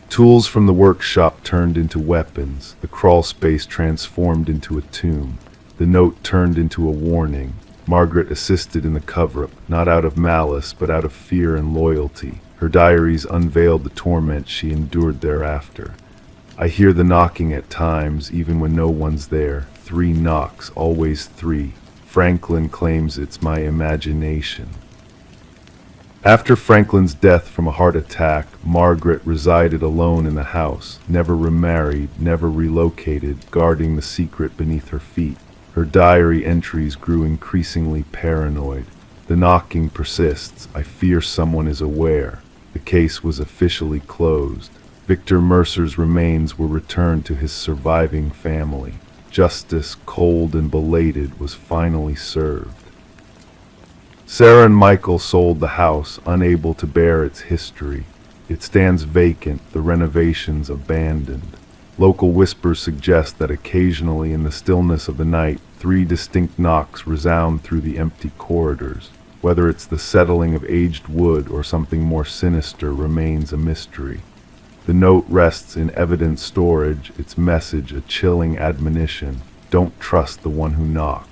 Tools from the workshop turned into weapons, the crawl space transformed into a tomb, the note turned into a warning. Margaret assisted in the cover-up, not out of malice, but out of fear and loyalty. Her diaries unveiled the torment she endured thereafter. I hear the knocking at times, even when no one's there. 3 knocks, always 3. Franklin claims it's my imagination. After Franklin's death from a heart attack, Margaret resided alone in the house, never remarried, never relocated, guarding the secret beneath her feet. Her diary entries grew increasingly paranoid. The knocking persists. I fear someone is aware. The case was officially closed. Victor Mercer's remains were returned to his surviving family. Justice, cold and belated, was finally served. Sarah and Michael sold the house, unable to bear its history. It stands vacant, the renovations abandoned. Local whispers suggest that occasionally in the stillness of the night, 3 distinct knocks resound through the empty corridors. Whether it's the settling of aged wood or something more sinister remains a mystery. The note rests in evidence storage, its message a chilling admonition: don't trust the one who knocked.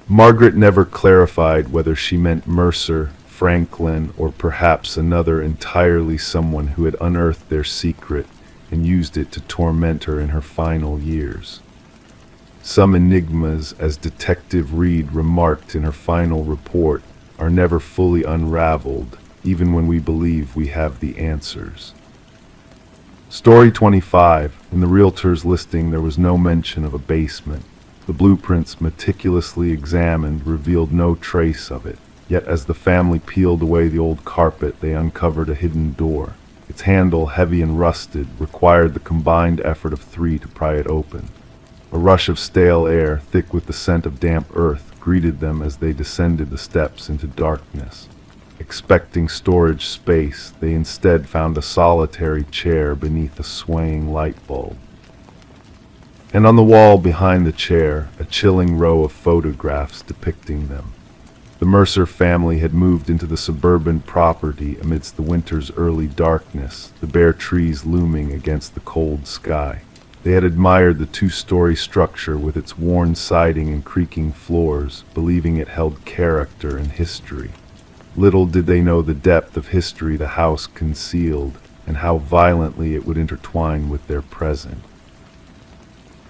Margaret never clarified whether she meant Mercer, Franklin, or perhaps another entirely, someone who had unearthed their secret and used it to torment her in her final years. Some enigmas, as Detective Reed remarked in her final report, are never fully unraveled, even when we believe we have the answers. Story 25. In the realtor's listing, there was no mention of a basement. The blueprints, meticulously examined, revealed no trace of it. Yet as the family peeled away the old carpet, they uncovered a hidden door. Its handle, heavy and rusted, required the combined effort of 3 to pry it open. A rush of stale air, thick with the scent of damp earth, greeted them as they descended the steps into darkness. Expecting storage space, they instead found a solitary chair beneath a swaying light bulb. And on the wall behind the chair, a chilling row of photographs depicting them. The Mercer family had moved into the suburban property amidst the winter's early darkness, the bare trees looming against the cold sky. They had admired the 2-story structure with its worn siding and creaking floors, believing it held character and history. Little did they know the depth of history the house concealed, and how violently it would intertwine with their present.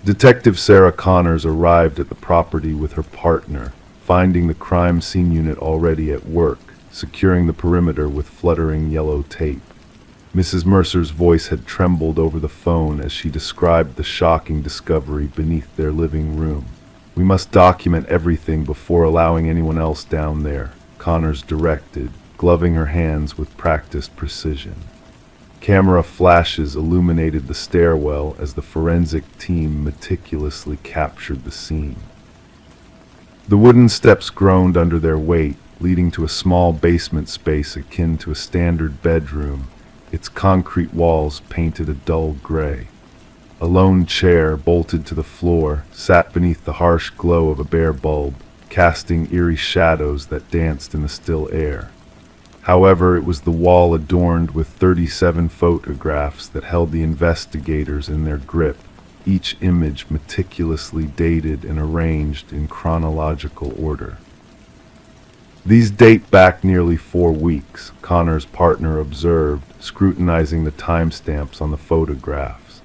Detective Sarah Connors arrived at the property with her partner, finding the crime scene unit already at work, securing the perimeter with fluttering yellow tape. Mrs. Mercer's voice had trembled over the phone as she described the shocking discovery beneath their living room. "We must document everything before allowing anyone else down there," Connors directed, gloving her hands with practiced precision. Camera flashes illuminated the stairwell as the forensic team meticulously captured the scene. The wooden steps groaned under their weight, leading to a small basement space akin to a standard bedroom, its concrete walls painted a dull gray. A lone chair, bolted to the floor, sat beneath the harsh glow of a bare bulb, casting eerie shadows that danced in the still air. However, it was the wall adorned with 37 photographs that held the investigators in their grip, each image meticulously dated and arranged in chronological order. "These date back nearly 4 weeks," Connor's partner observed, scrutinizing the timestamps on the photographs.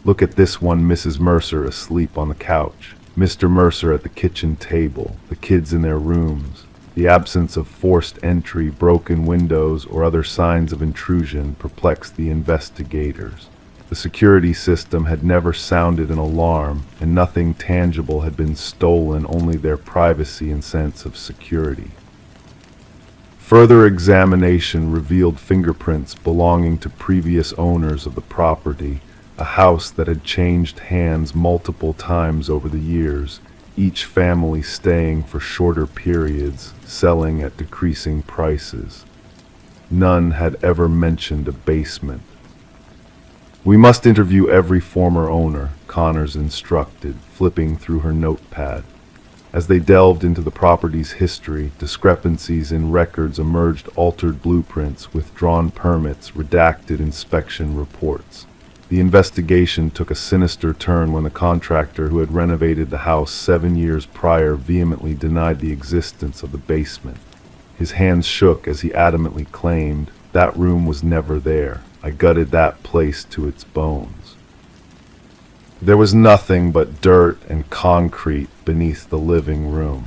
"Look at this one, Mrs. Mercer asleep on the couch, Mr. Mercer at the kitchen table, the kids in their rooms." The absence of forced entry, broken windows, or other signs of intrusion perplexed the investigators. The security system had never sounded an alarm, and nothing tangible had been stolen, only their privacy and sense of security. Further examination revealed fingerprints belonging to previous owners of the property, a house that had changed hands multiple times over the years, each family staying for shorter periods, selling at decreasing prices. None had ever mentioned a basement. "We must interview every former owner," Connors instructed, flipping through her notepad. As they delved into the property's history, discrepancies in records emerged: altered blueprints, withdrawn permits, redacted inspection reports. The investigation took a sinister turn when the contractor who had renovated the house 7 years prior vehemently denied the existence of the basement. His hands shook as he adamantly claimed, "That room was never there. I gutted that place to its bones." There was nothing but dirt and concrete beneath the living room.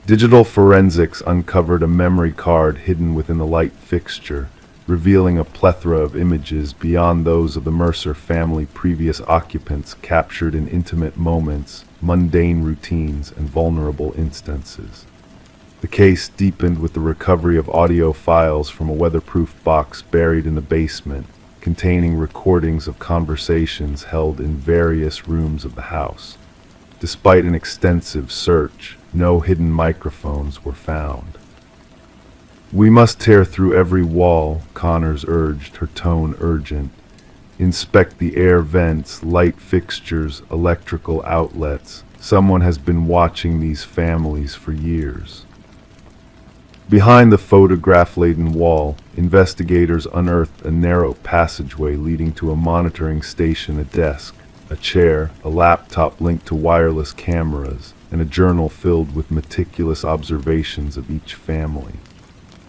Digital forensics uncovered a memory card hidden within the light fixture, revealing a plethora of images beyond those of the Mercer family previous occupants, captured in intimate moments, mundane routines, and vulnerable instances. The case deepened with the recovery of audio files from a weatherproof box buried in the basement, containing recordings of conversations held in various rooms of the house. Despite an extensive search, no hidden microphones were found. "We must tear through every wall," Connors urged, her tone urgent. "Inspect the air vents, light fixtures, electrical outlets. Someone has been watching these families for years." Behind the photograph-laden wall, investigators unearthed a narrow passageway leading to a monitoring station, a desk, a chair, a laptop linked to wireless cameras, and a journal filled with meticulous observations of each family.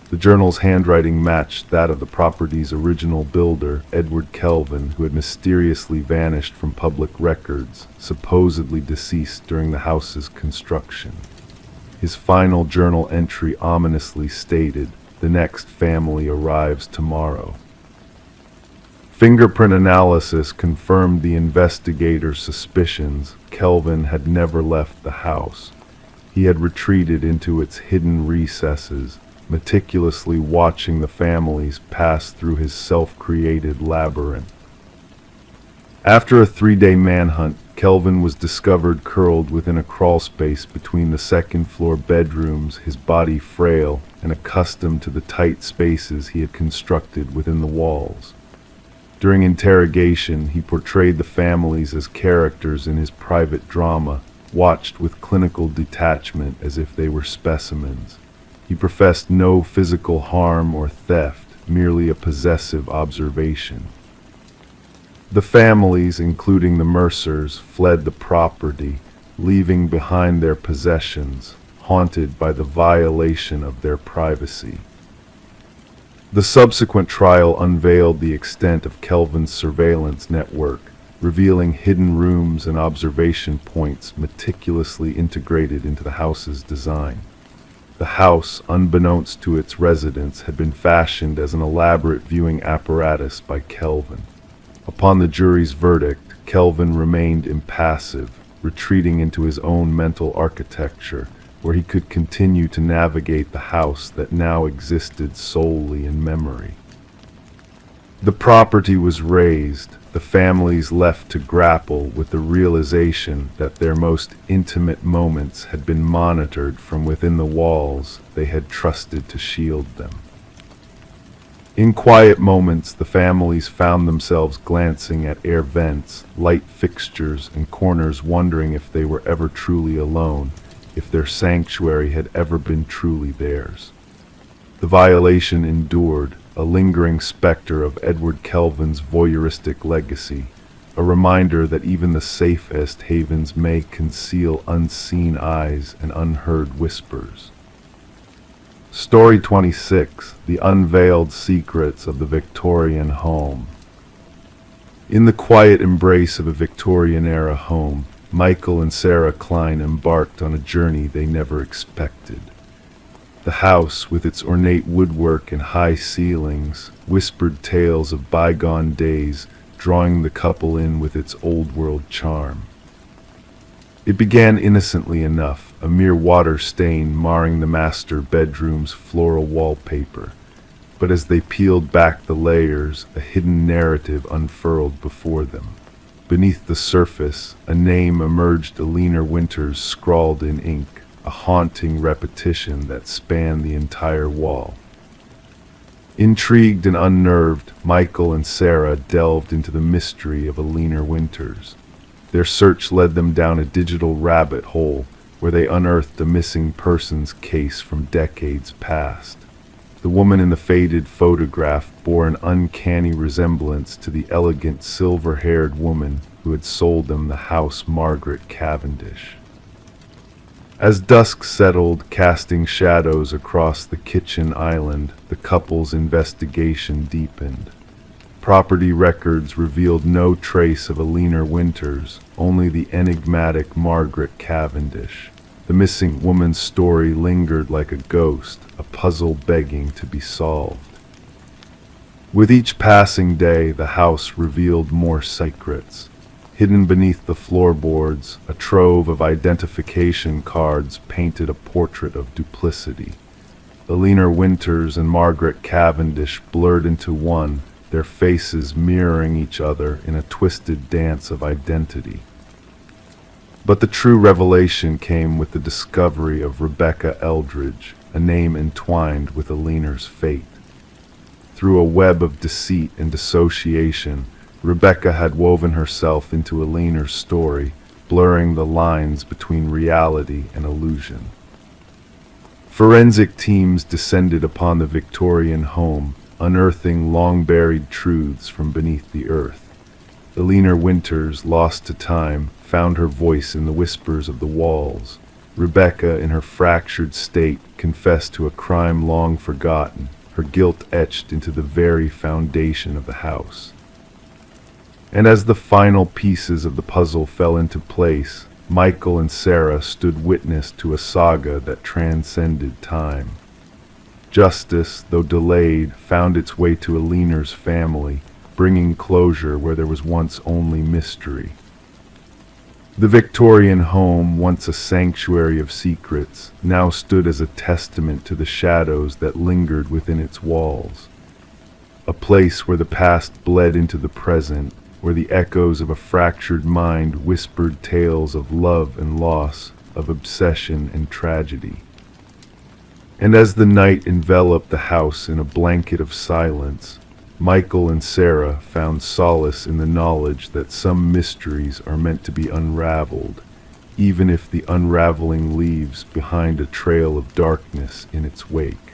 The journal's handwriting matched that of the property's original builder, Edward Kelvin, who had mysteriously vanished from public records, supposedly deceased during the house's construction. His final journal entry ominously stated, "The next family arrives tomorrow." Fingerprint analysis confirmed the investigators' suspicions. Kelvin had never left the house. He had retreated into its hidden recesses, meticulously watching the families pass through his self-created labyrinth. After a 3-day manhunt, Kelvin was discovered curled within a crawlspace between the second-floor bedrooms, his body frail and accustomed to the tight spaces he had constructed within the walls. During interrogation, he portrayed the families as characters in his private drama, watched with clinical detachment as if they were specimens. He professed no physical harm or theft, merely a possessive observation. The families, including the Mercers, fled the property, leaving behind their possessions, haunted by the violation of their privacy. The subsequent trial unveiled the extent of Kelvin's surveillance network, revealing hidden rooms and observation points meticulously integrated into the house's design. The house, unbeknownst to its residents, had been fashioned as an elaborate viewing apparatus by Kelvin. Upon the jury's verdict, Kelvin remained impassive, retreating into his own mental architecture, where he could continue to navigate the house that now existed solely in memory. The property was razed, the families left to grapple with the realization that their most intimate moments had been monitored from within the walls they had trusted to shield them. In quiet moments, the families found themselves glancing at air vents, light fixtures, and corners, wondering if they were ever truly alone, if their sanctuary had ever been truly theirs. The violation endured, a lingering specter of Edward Kelvin's voyeuristic legacy, a reminder that even the safest havens may conceal unseen eyes and unheard whispers. Story 26: The Unveiled Secrets of the Victorian Home. In the quiet embrace of a Victorian-era home, Michael and Sarah Klein embarked on a journey they never expected. The house, with its ornate woodwork and high ceilings, whispered tales of bygone days, drawing the couple in with its old-world charm. It began innocently enough, a mere water stain marring the master bedroom's floral wallpaper. But as they peeled back the layers, a hidden narrative unfurled before them. Beneath the surface, a name emerged: Alina Winters, scrawled in ink, a haunting repetition that spanned the entire wall. Intrigued and unnerved, Michael and Sarah delved into the mystery of Alina Winters. Their search led them down a digital rabbit hole where they unearthed a missing persons case from decades past. The woman in the faded photograph bore an uncanny resemblance to the elegant silver-haired woman who had sold them the house, Margaret Cavendish. As dusk settled, casting shadows across the kitchen island, the couple's investigation deepened. Property records revealed no trace of Alina Winters, only the enigmatic Margaret Cavendish. The missing woman's story lingered like a ghost, a puzzle begging to be solved. With each passing day, the house revealed more secrets. Hidden beneath the floorboards, a trove of identification cards painted a portrait of duplicity. Alina Winters and Margaret Cavendish blurred into one, their faces mirroring each other in a twisted dance of identity. But the true revelation came with the discovery of Rebecca Eldridge, a name entwined with Alina's fate. Through a web of deceit and dissociation, Rebecca had woven herself into Alina's story, blurring the lines between reality and illusion. Forensic teams descended upon the Victorian home, unearthing long-buried truths from beneath the earth. Alina Winters, lost to time, found her voice in the whispers of the walls. Rebecca, in her fractured state, confessed to a crime long forgotten, her guilt etched into the very foundation of the house. And as the final pieces of the puzzle fell into place, Michael and Sarah stood witness to a saga that transcended time. Justice, though delayed, found its way to Alina's family, bringing closure where there was once only mystery. The Victorian home, once a sanctuary of secrets, now stood as a testament to the shadows that lingered within its walls. A place where the past bled into the present, where the echoes of a fractured mind whispered tales of love and loss, of obsession and tragedy. And as the night enveloped the house in a blanket of silence, Michael and Sarah found solace in the knowledge that some mysteries are meant to be unraveled, even if the unraveling leaves behind a trail of darkness in its wake.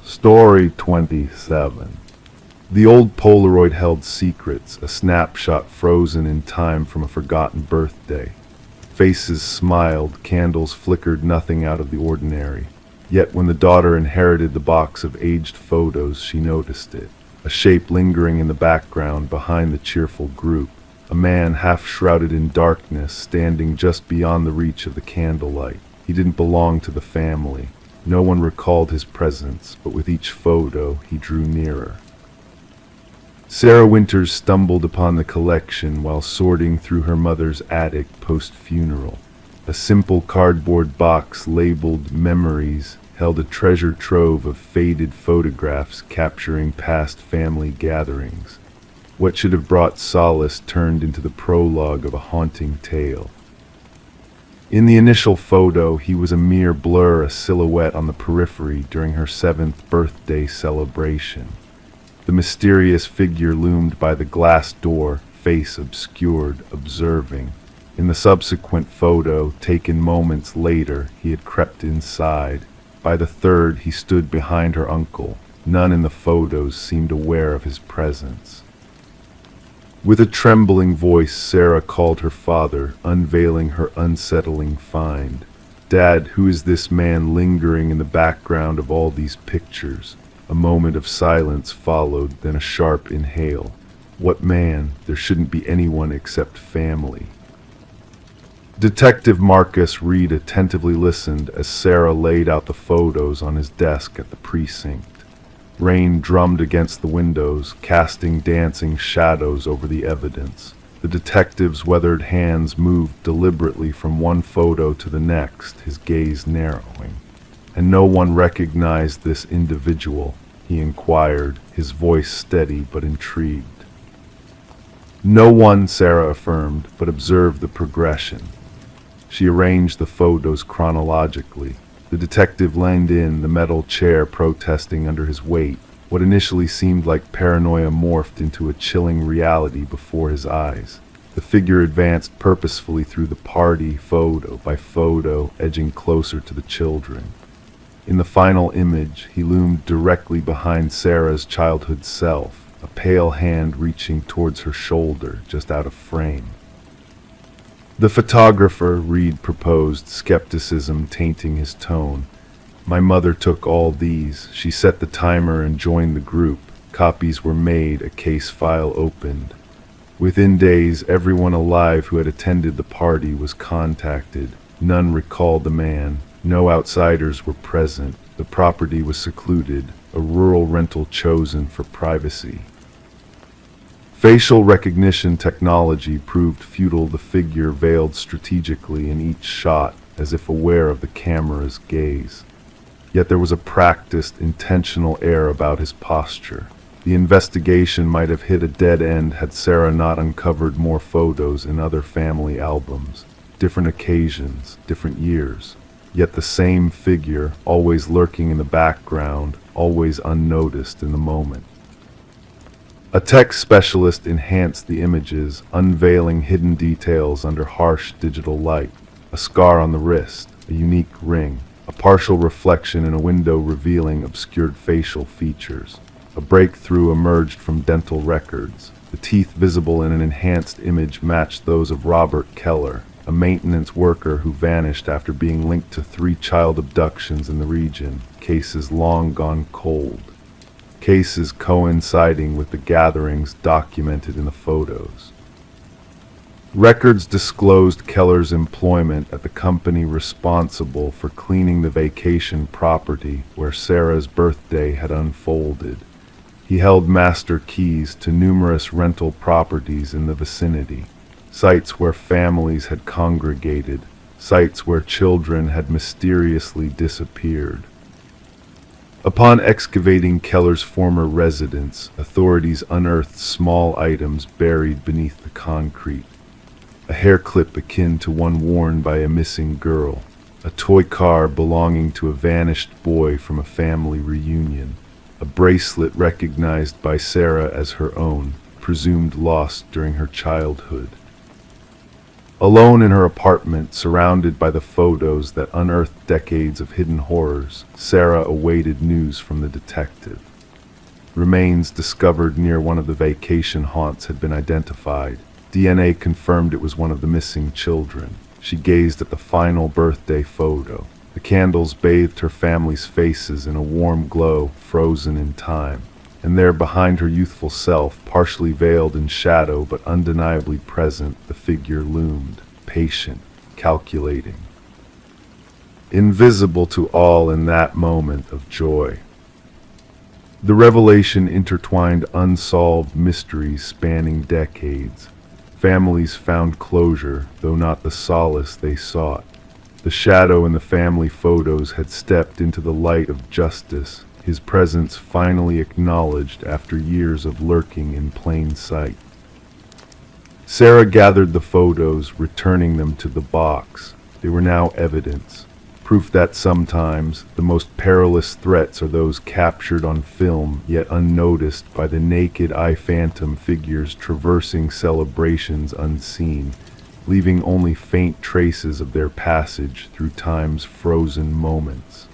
Story 27. The old Polaroid held secrets, a snapshot frozen in time from a forgotten birthday. Faces smiled, candles flickered, nothing out of the ordinary. Yet when the daughter inherited the box of aged photos, she noticed it. A shape lingering in the background behind the cheerful group. A man half shrouded in darkness, standing just beyond the reach of the candlelight. He didn't belong to the family. No one recalled his presence, but with each photo, he drew nearer. Sarah Winters stumbled upon the collection while sorting through her mother's attic post-funeral. A simple cardboard box labeled Memories held a treasure trove of faded photographs capturing past family gatherings. What should have brought solace turned into the prologue of a haunting tale. In the initial photo, he was a mere blur, a silhouette on the periphery during her 7th birthday celebration. The mysterious figure loomed by the glass door, face obscured, observing. In the subsequent photo, taken moments later, he had crept inside. By the third, he stood behind her uncle. None in the photos seemed aware of his presence. With a trembling voice, Sarah called her father, unveiling her unsettling find. "Dad, who is this man lingering in the background of all these pictures?" A moment of silence followed, then a sharp inhale. "What man? There shouldn't be anyone except family." Detective Marcus Reed attentively listened as Sarah laid out the photos on his desk at the precinct. Rain drummed against the windows, casting dancing shadows over the evidence. The detective's weathered hands moved deliberately from one photo to the next, his gaze narrowing. "And no one recognized this individual?" he inquired, his voice steady but intrigued. "No one," Sarah affirmed, but observed the progression. She arranged the photos chronologically. The detective leaned in, the metal chair protesting under his weight. What initially seemed like paranoia morphed into a chilling reality before his eyes. The figure advanced purposefully through the party, photo by photo, edging closer to the children. In the final image, he loomed directly behind Sarah's childhood self, a pale hand reaching towards her shoulder, just out of frame. "The photographer," Reed proposed, skepticism tainting his tone. "My mother took all these. She set the timer and joined the group. Copies were made, a case file opened. Within days, everyone alive who had attended the party was contacted. None recalled the man. No outsiders were present. The property was secluded, a rural rental chosen for privacy." Facial recognition technology proved futile. The figure veiled strategically in each shot, as if aware of the camera's gaze. Yet there was a practiced, intentional air about his posture. The investigation might have hit a dead end had Sarah not uncovered more photos in other family albums. Different occasions, different years. Yet the same figure, always lurking in the background, always unnoticed in the moment. A tech specialist enhanced the images, unveiling hidden details under harsh digital light. A scar on the wrist, a unique ring, a partial reflection in a window revealing obscured facial features. A breakthrough emerged from dental records. The teeth visible in an enhanced image matched those of Robert Keller, a maintenance worker who vanished after being linked to 3 child abductions in the region, cases long gone cold. Cases coinciding with the gatherings documented in the photos. Records disclosed Keller's employment at the company responsible for cleaning the vacation property where Sarah's birthday had unfolded. He held master keys to numerous rental properties in the vicinity, sites where families had congregated, sites where children had mysteriously disappeared. Upon excavating Keller's former residence, authorities unearthed small items buried beneath the concrete. A hair clip akin to one worn by a missing girl, a toy car belonging to a vanished boy from a family reunion, a bracelet recognized by Sarah as her own, presumed lost during her childhood. Alone in her apartment, surrounded by the photos that unearthed decades of hidden horrors, Sarah awaited news from the detective. Remains discovered near one of the vacation haunts had been identified. DNA confirmed it was one of the missing children. She gazed at the final birthday photo. The candles bathed her family's faces in a warm glow, frozen in time. And there behind her youthful self, partially veiled in shadow but undeniably present, the figure loomed, patient, calculating. Invisible to all in that moment of joy. The revelation intertwined unsolved mysteries spanning decades. Families found closure, though not the solace they sought. The shadow in the family photos had stepped into the light of justice, his presence finally acknowledged after years of lurking in plain sight. Sarah gathered the photos, returning them to the box. They were now evidence, proof that sometimes the most perilous threats are those captured on film yet unnoticed by the naked eye, phantom figures traversing celebrations unseen, leaving only faint traces of their passage through time's frozen moments.